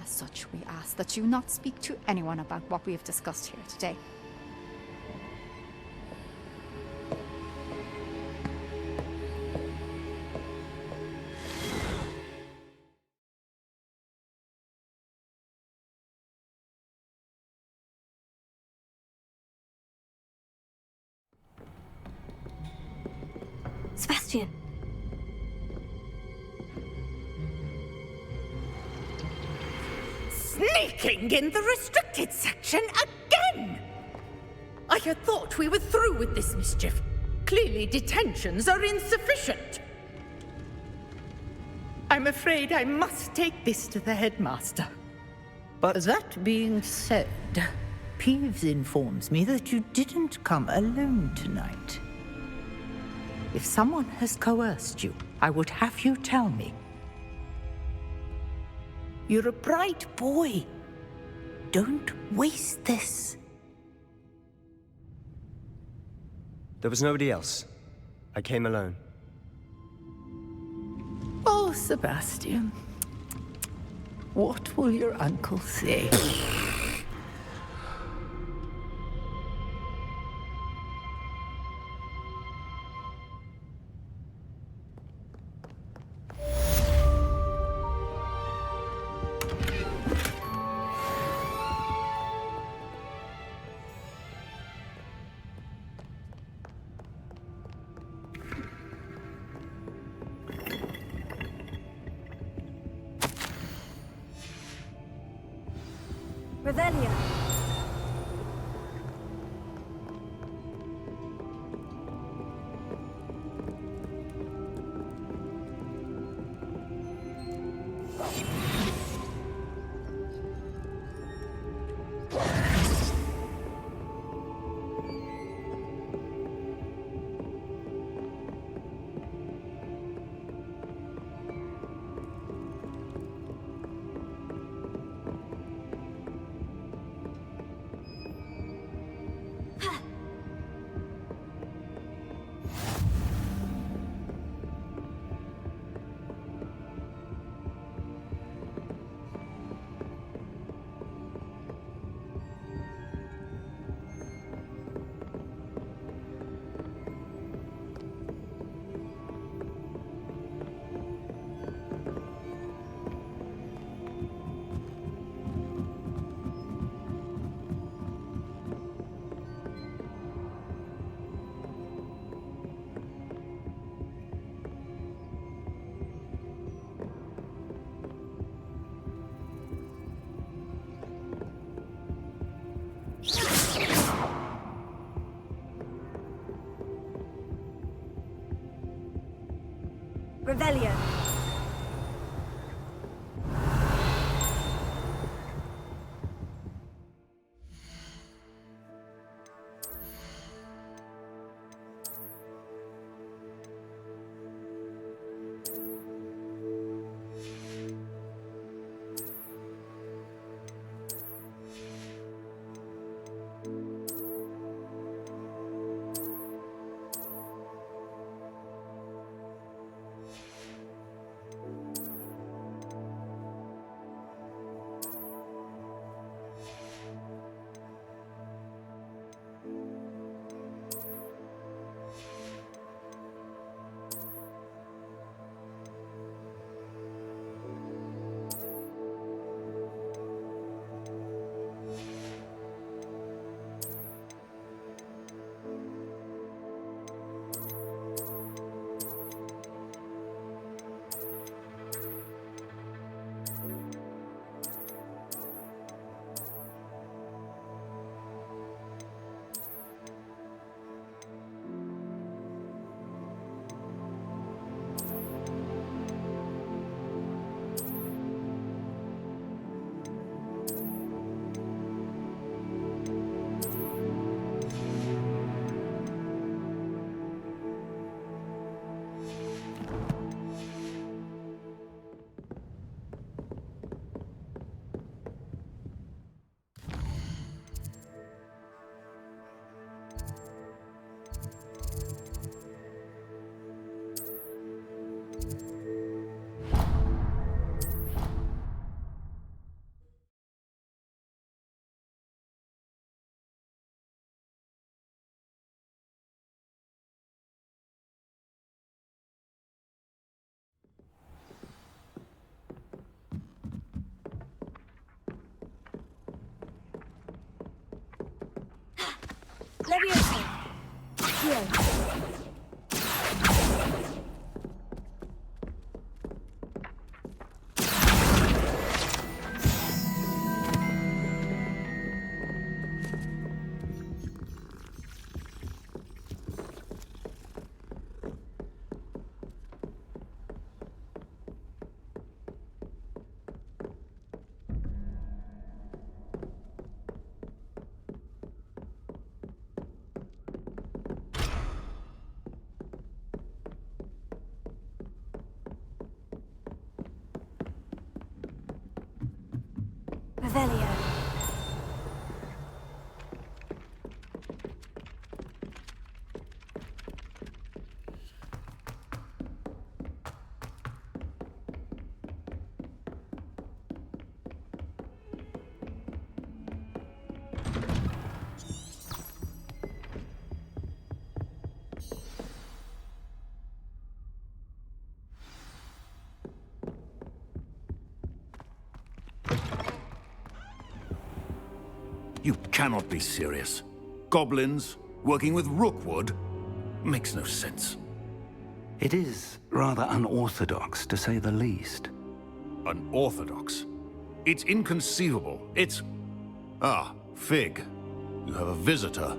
As such, we ask that you not speak to anyone about what we have discussed here today. Sebastian. Sneaking in the restricted section again! I had thought we were through with this mischief. Clearly detentions are insufficient. I'm afraid I must take this to the headmaster. But that being said, Peeves informs me that you didn't come alone tonight. If someone has coerced you, I would have you tell me. You're a bright boy. Don't waste this. there was nobody else. I came alone. Oh, Sebastian. What will your uncle say? Revelio. Revelio. Revelio. You cannot be serious. Goblins working with Rookwood? Makes no sense. It is rather unorthodox, to say the least. Unorthodox? It's inconceivable. It's... Ah, Fig. You have a visitor.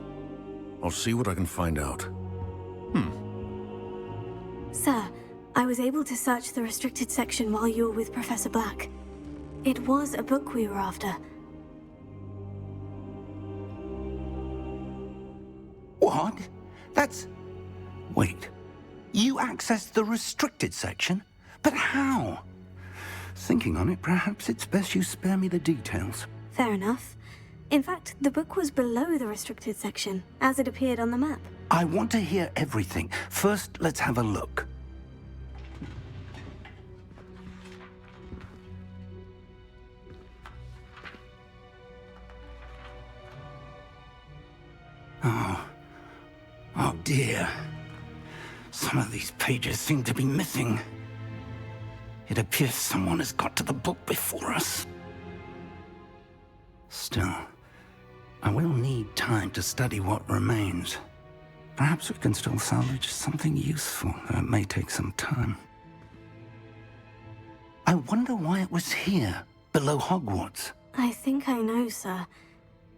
I'll see what I can find out. Sir, I was able to search the restricted section while you were with Professor Black. It was a book we were after. What? That's... Wait. You accessed the restricted section? But how? Thinking on it, perhaps it's best you spare me the details. Fair enough. In fact, the book was below the restricted section, as it appeared on the map. I want to hear everything. First, let's have a look. Oh dear. Some of these pages seem to be missing. It appears someone has got to the book before us. Still, I will need time to study what remains. Perhaps we can still salvage something useful, though it may take some time. I wonder why it was here, below Hogwarts. I think I know, sir.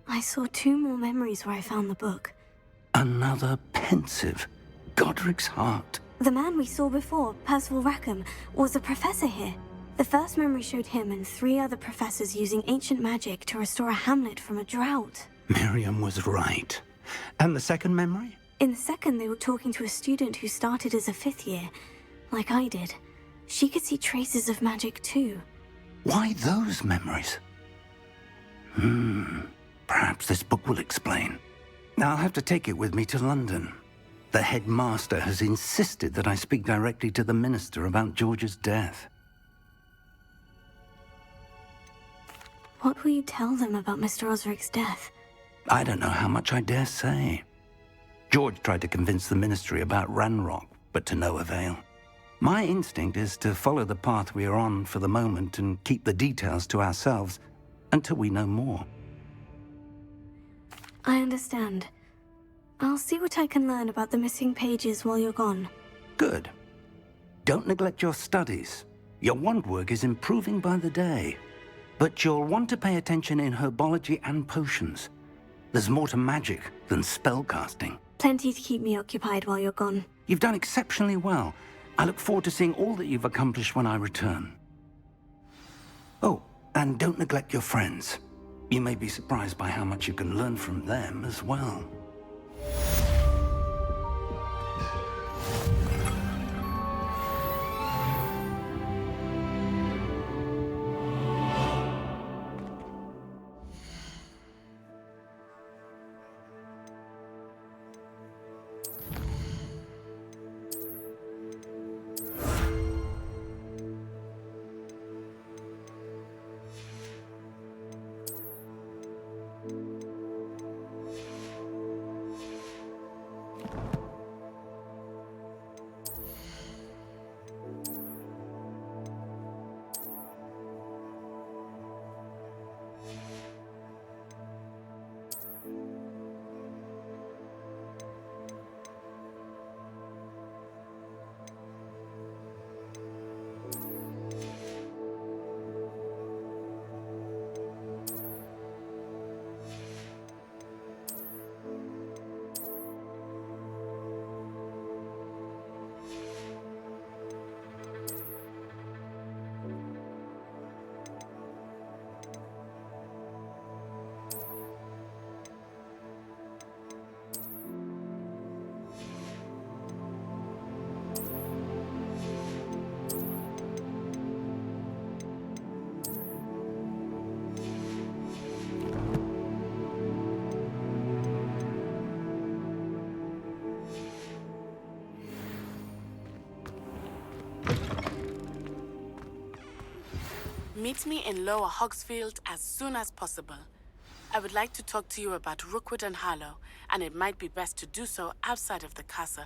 I saw 2 more memories where I found the book. Another pensive. Godric's heart. The man we saw before, Percival Rackham, was a professor here. The first memory showed him and 3 other professors using ancient magic to restore a hamlet from a drought. Miriam was right. And the second memory? In the second, they were talking to a student who started as a 5th year, like I did. She could see traces of magic too. Why those memories? Perhaps this book will explain. I'll have to take it with me to London. The headmaster has insisted that I speak directly to the minister about George's death. What will you tell them about Mr. Osric's death? I don't know how much I dare say. George tried to convince the ministry about Ranrock, but to no avail. My instinct is to follow the path we are on for the moment and keep the details to ourselves until we know more. I understand. I'll see what I can learn about the missing pages while you're gone. Good. Don't neglect your studies. Your wand work is improving by the day. But you'll want to pay attention in herbology and potions. There's more to magic than spellcasting. Plenty to keep me occupied while you're gone. You've done exceptionally well. I look forward to seeing all that you've accomplished when I return. Oh, and don't neglect your friends. You may be surprised by how much you can learn from them as well. Meet me in Lower Hogsfield as soon as possible. I would like to talk to you about Rookwood and Harlow, and it might be best to do so outside of the castle.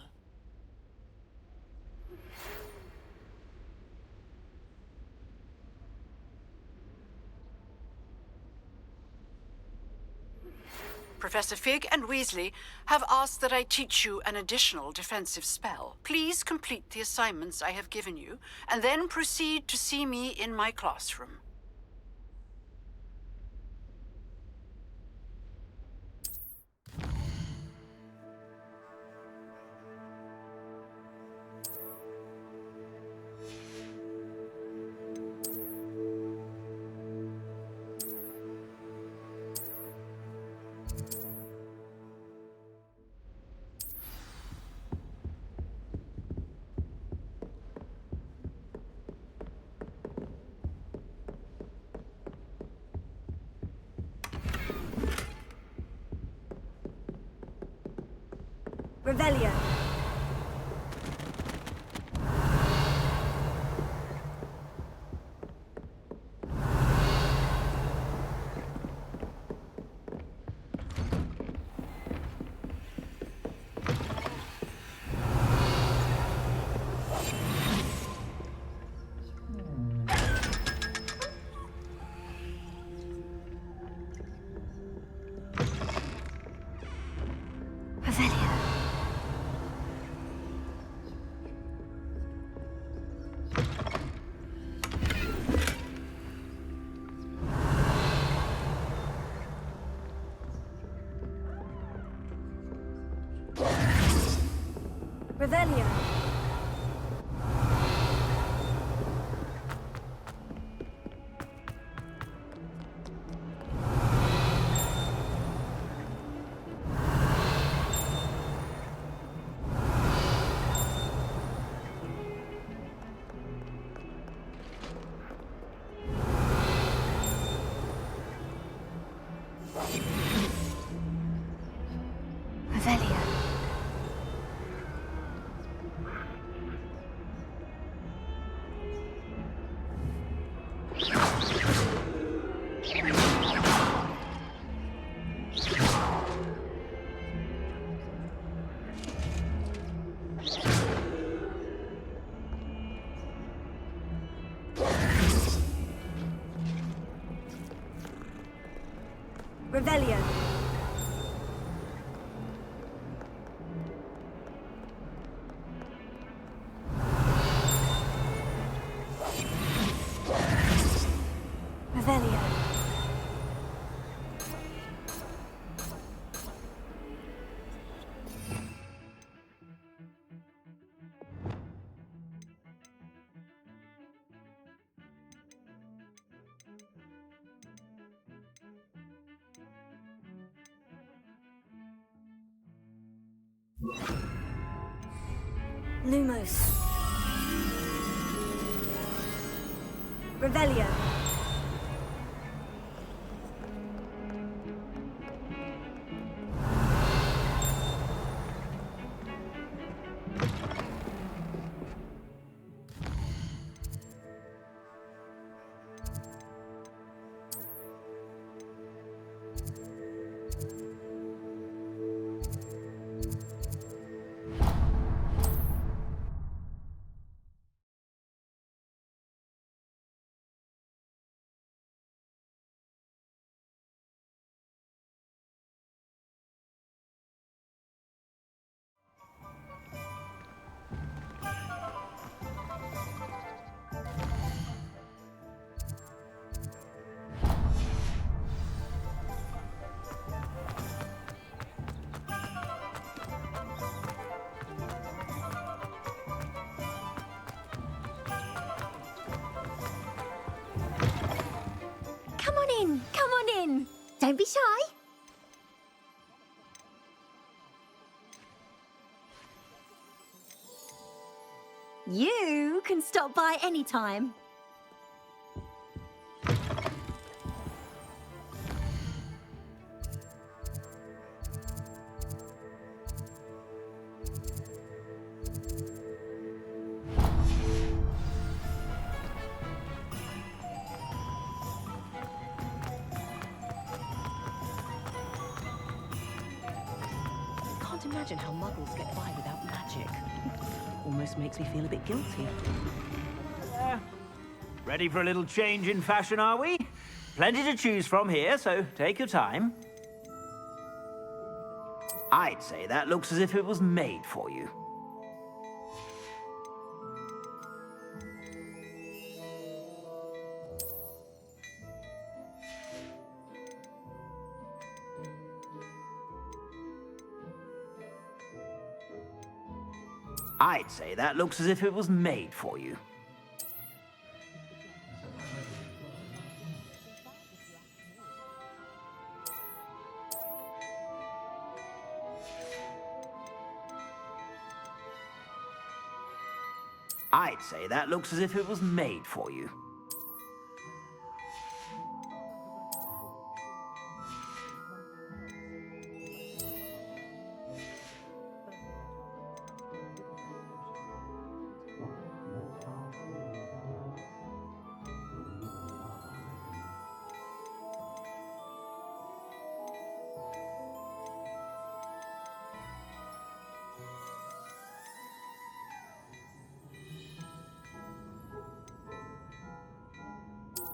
Professor Fig and Weasley have asked that I teach you an additional defensive spell. Please complete the assignments I have given you, and then proceed to see me in my classroom. Revelio. Revelio. Revelio. Revelio. Revelio. Lumos. Revelio. Come on in, come on in. Don't be shy. You can stop by any time. imagine how muggles get by without magic. Almost makes me feel a bit guilty. Ready for a little change in fashion, are we? Plenty to choose from here, so take your time. I'd say that looks as if it was made for you. I'd say that looks as if it was made for you. I'd say that looks as if it was made for you.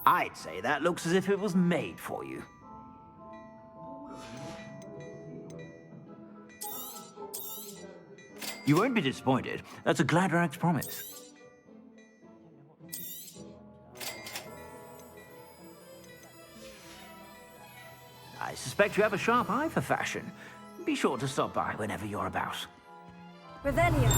I'd say that looks as if it was made for you. You won't be disappointed. That's a Gladrag's promise. I suspect you have a sharp eye for fashion. Be sure to stop by whenever you're about. Revelio.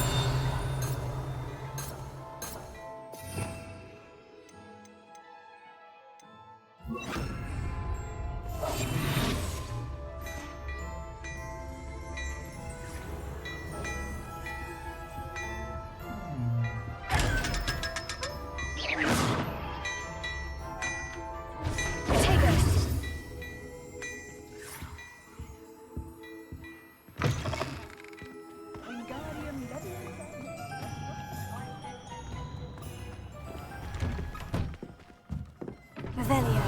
Revelio.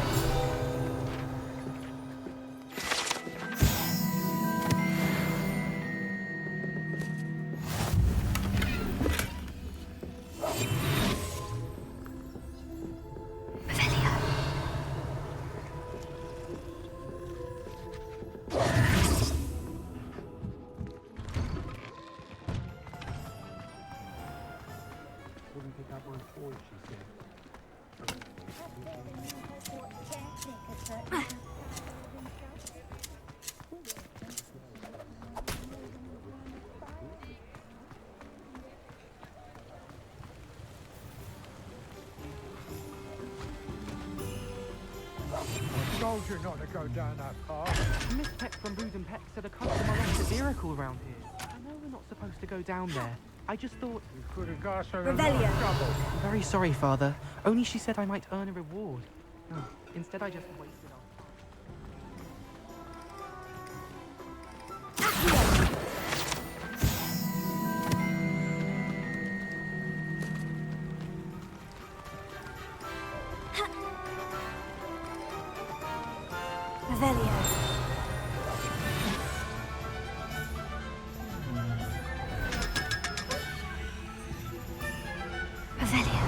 Wouldn't pick up my voice, she said. I told you not to go down that path. Miss Peck from Booze and Peck said a customer lost a vehicle around here. I know we're not supposed to go down there. I just thought... You could have got her in a lot of trouble. I'm very sorry, Father. Only she said I might earn a reward. No, instead I just wasted our... Revelio. Revelio.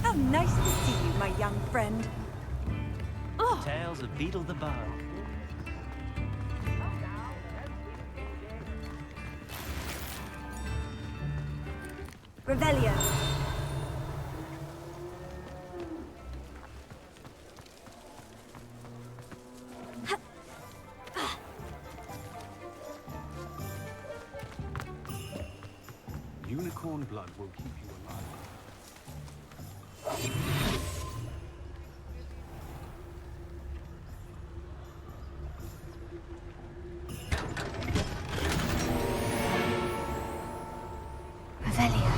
How nice to see you, my young friend. Tales of Beetle the Bug. Revelio. Unicorn blood will keep you alive. Revelio.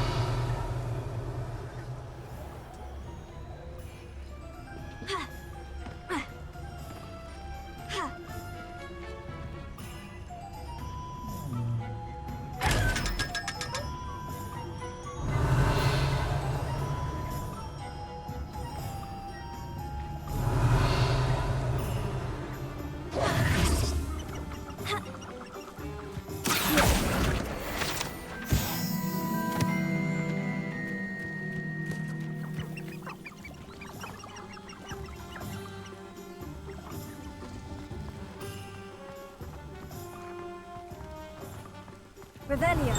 Revelio.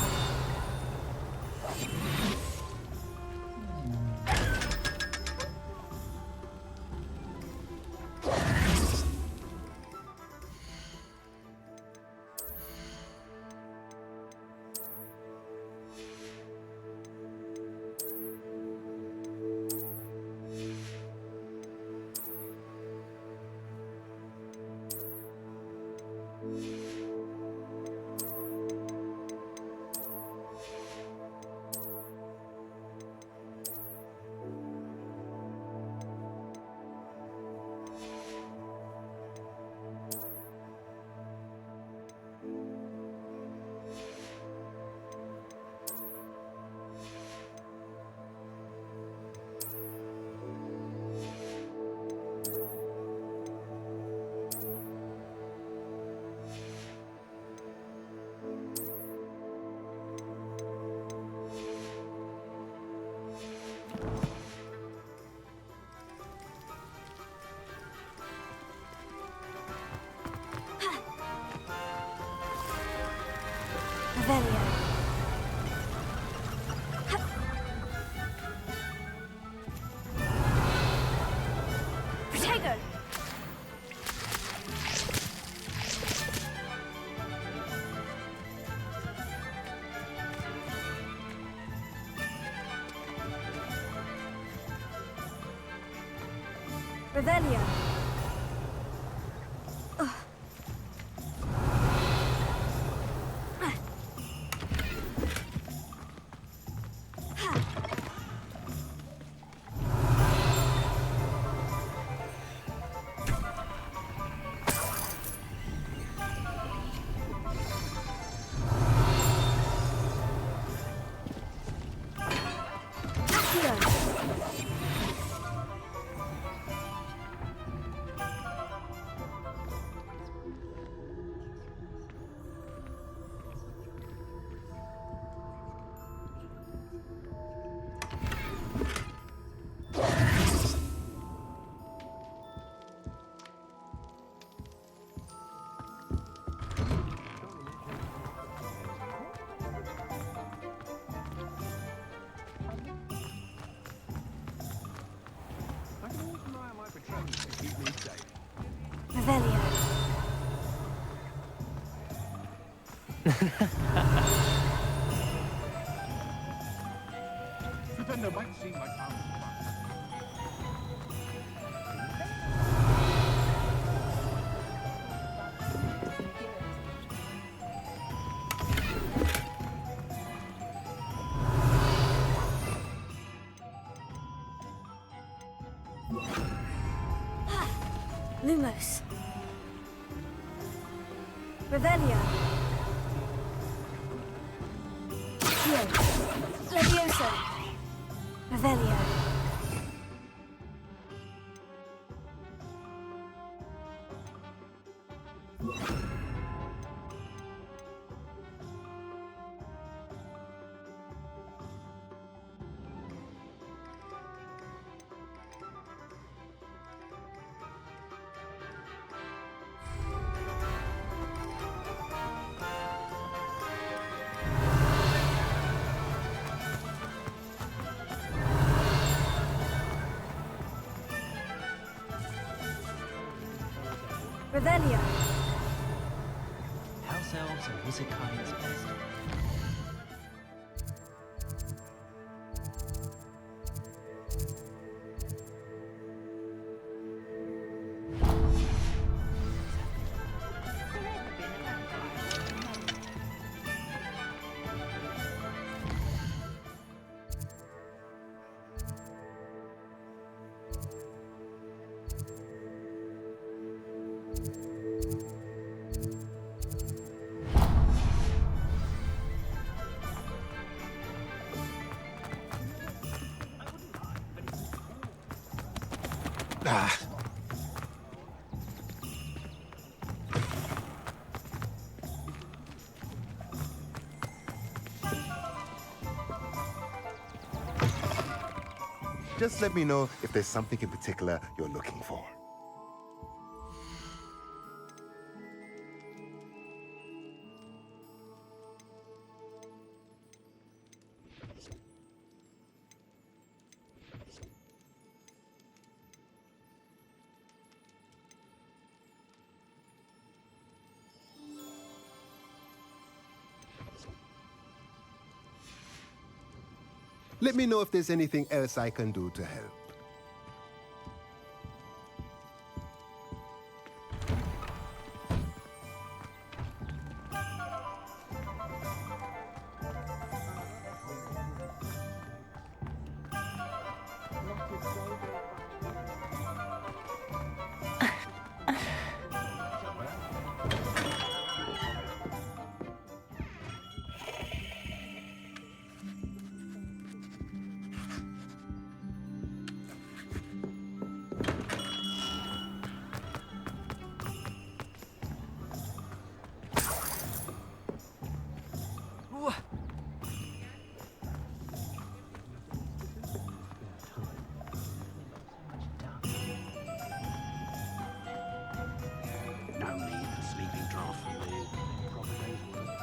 Revelio. Protego. Revelio. Revelio. Pretender might seem like harmless Lumos. Revelio. Levioso. Revelio. Revelio. House elves are wizard kind's best. Ah. Just let me know if there's something in particular you're looking for. Let me know if there's anything else I can do to help. No need for sleeping draught from the proper day's work.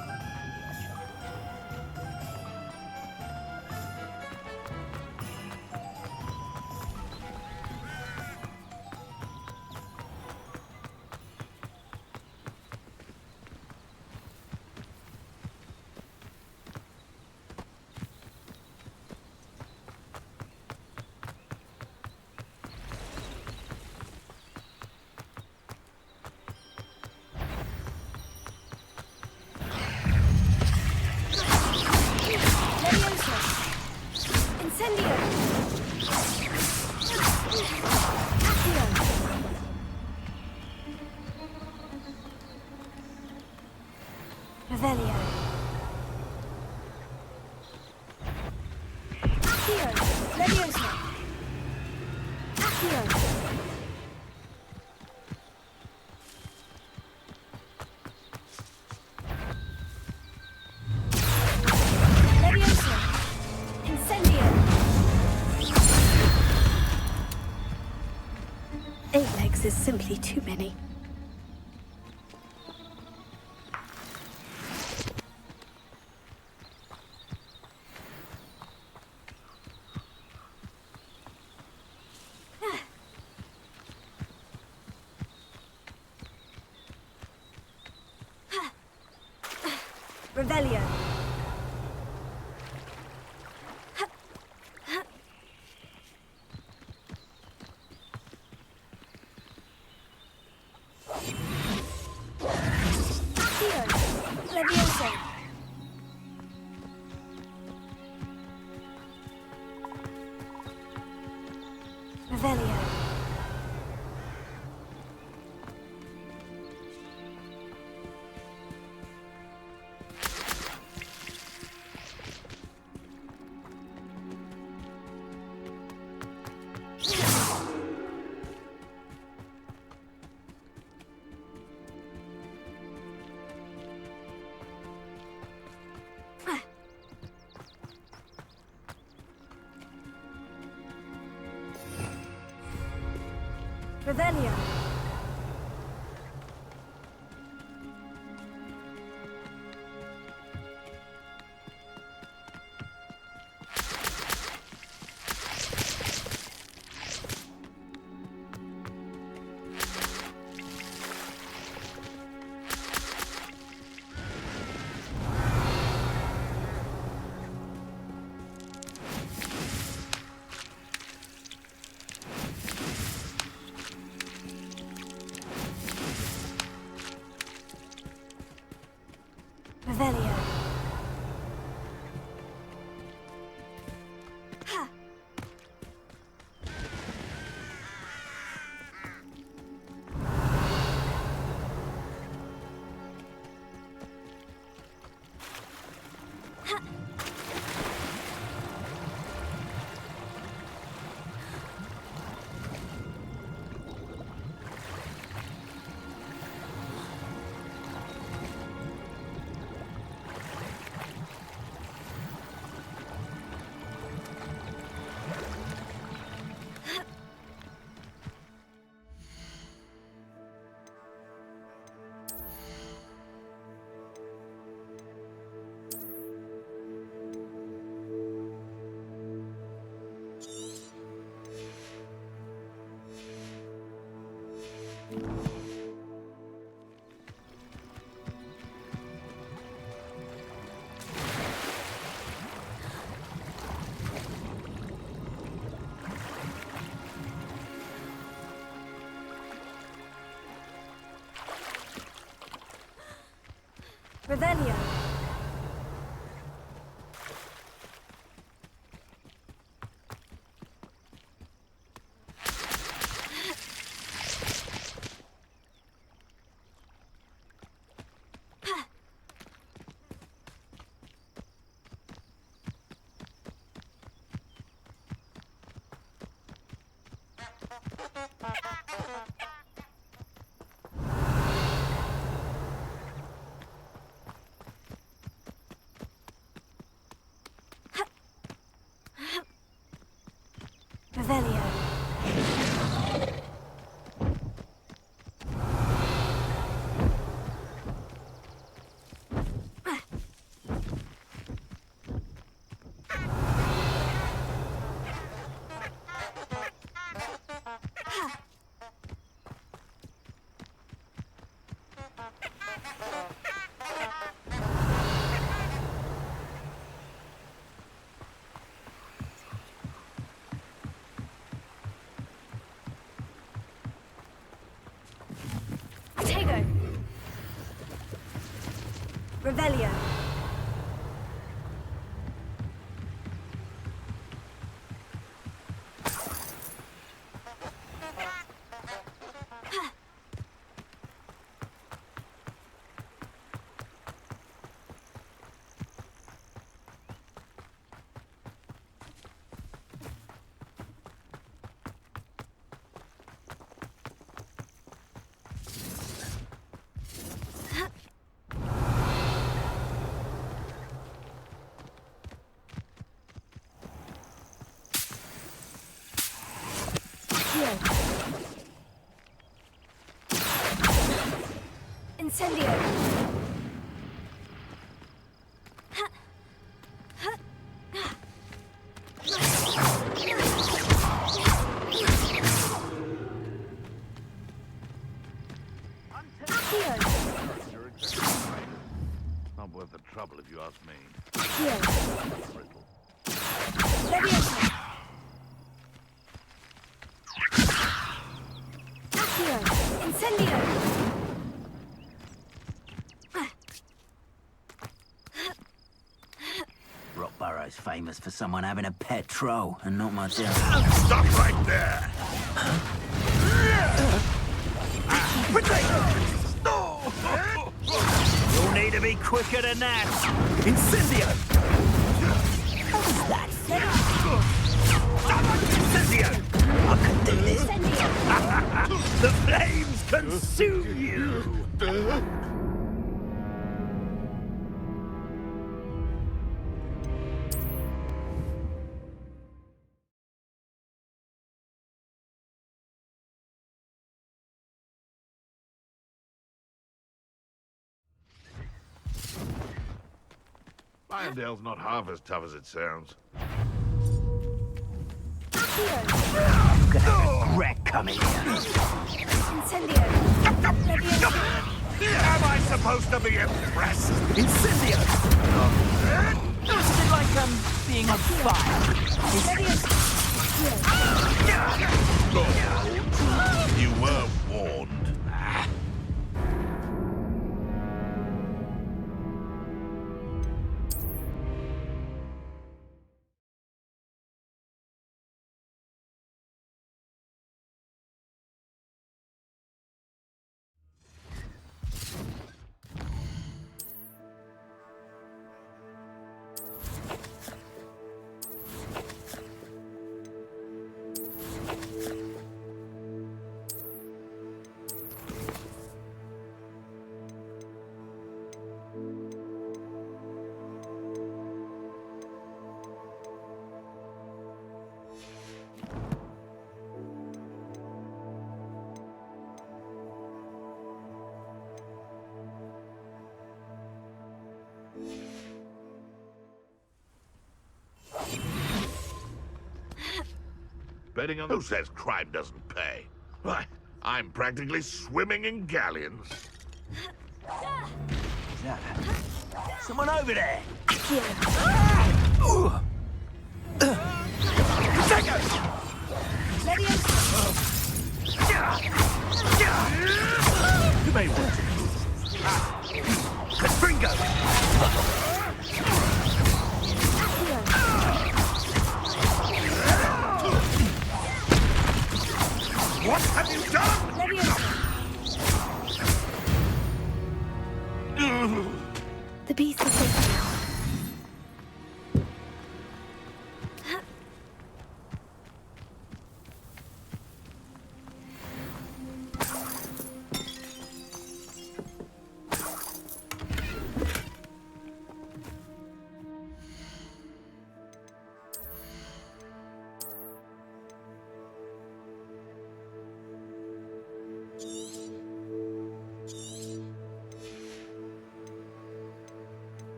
Incendio! Revelio. Accio! Leviosa! Accio! Leviosa! Incendio! 8 legs is simply too many. Revelio. Accio. Levioso. Revelio. Revelio. Revelio. Ha! Revelio. Revelio. Revelio. Incendio. Not worth the trouble if you ask me. Brittle. Incendio. Rockborough's famous for someone having a pet troll, and not much else. Stop right there! You'll need to be quicker than that. Incendio! How's that? Incendio! I can do this. The flames consume you! Irondale's not half as tough as it sounds. I'm gonna regret coming here. Incendio. Am I supposed to be impressed? Incendio! Is it like being on fire? Lord, you were warned. Betting on who says crime doesn't pay? Why, I'm practically swimming in galleons. Is that someone over there? You may want to. Could bring go! What have you done? The beast is safe now.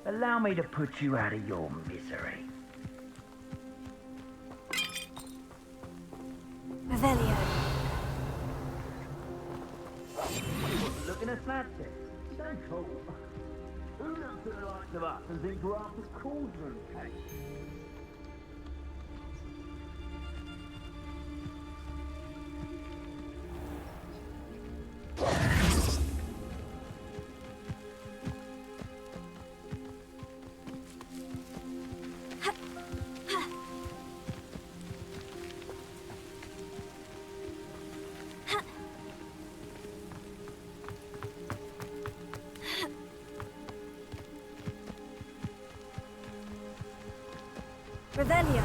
Allow me to put you out of your misery. Revelio. Looking at magic? Don't talk. Who looks at the likes of us and thinks we're after cauldron cake? Revelio.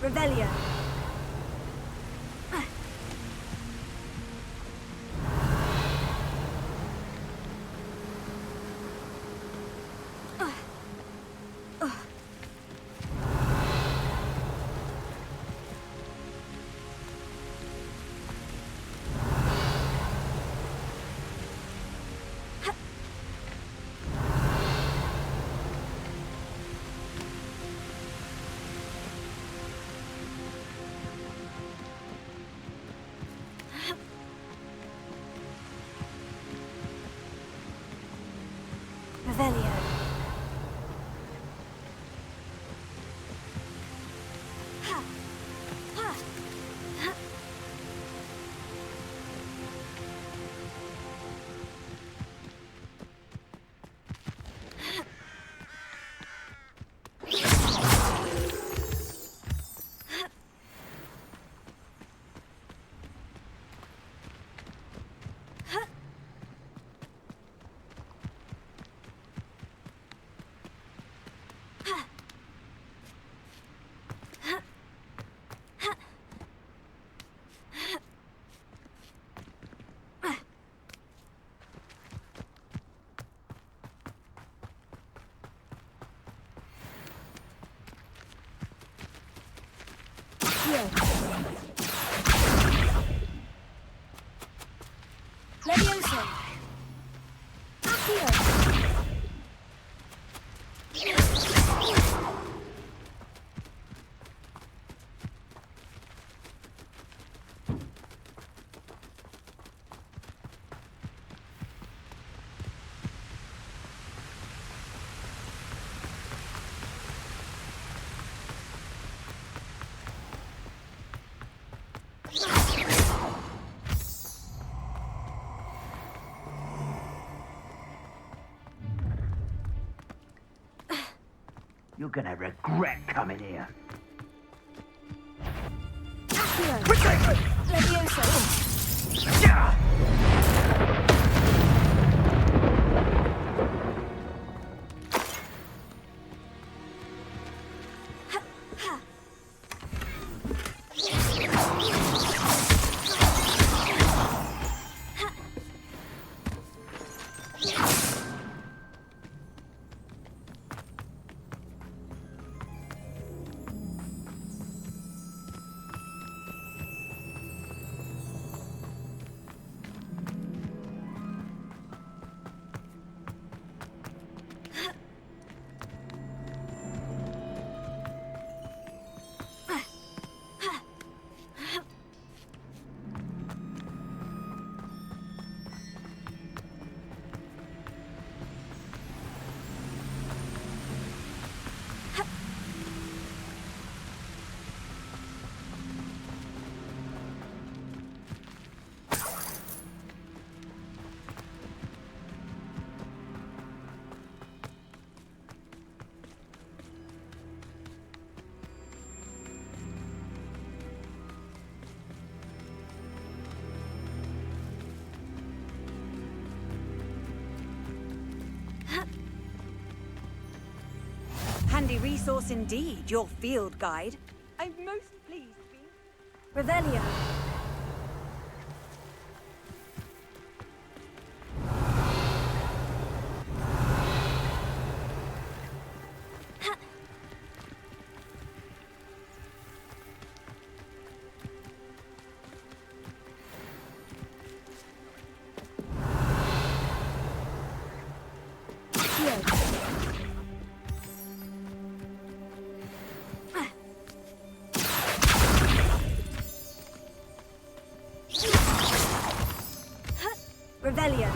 Revelio. Revelio. You're gonna regret coming here. Handy resource indeed, your field guide. I'm most pleased, Bee. Revelio. Revelio.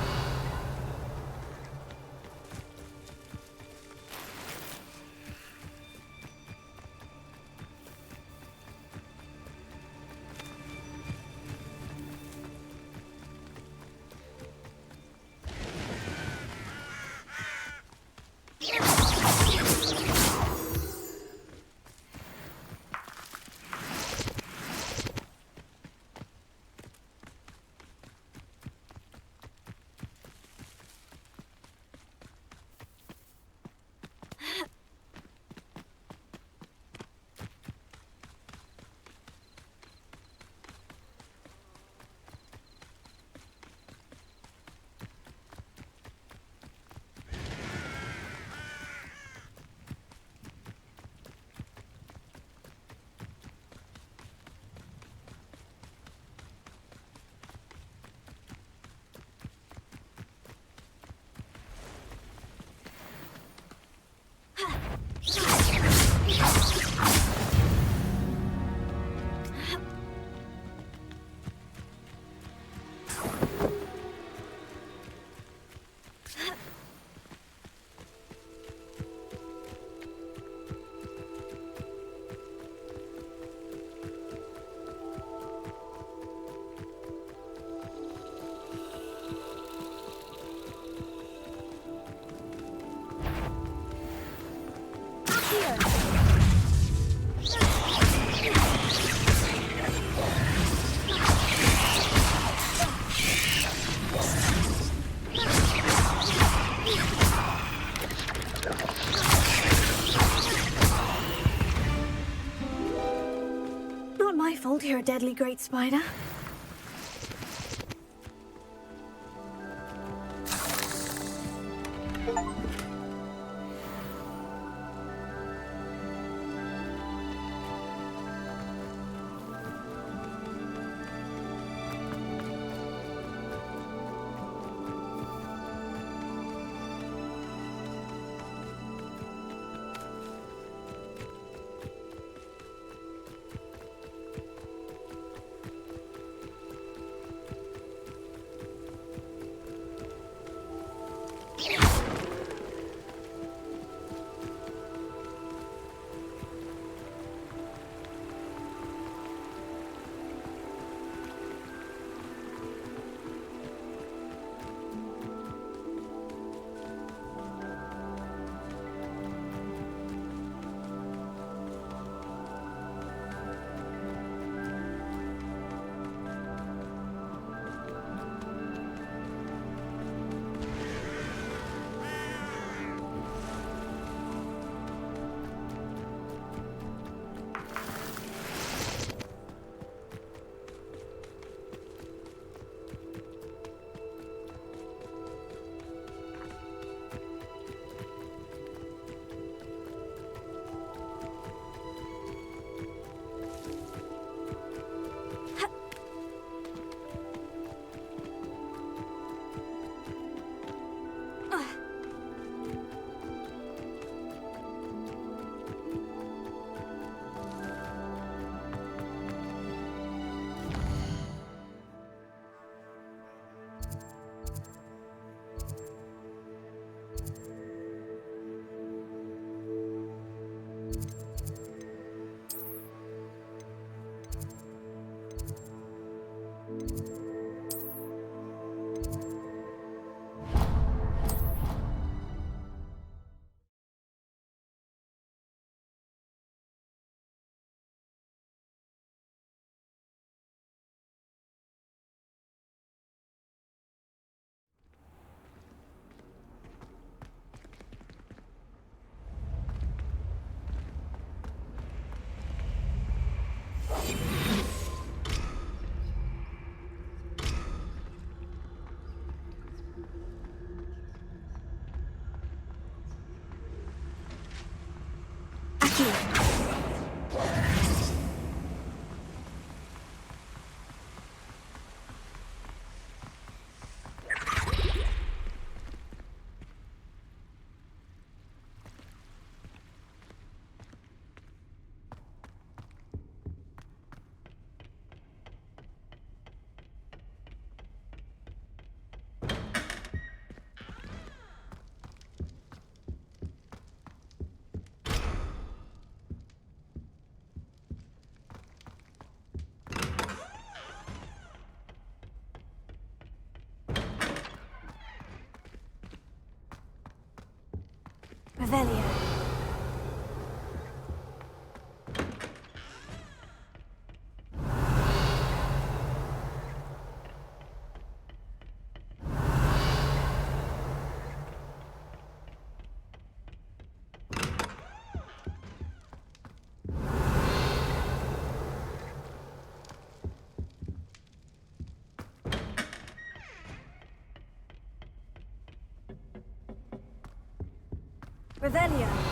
Not my fault you're a deadly great spider. Revelio. Revelio.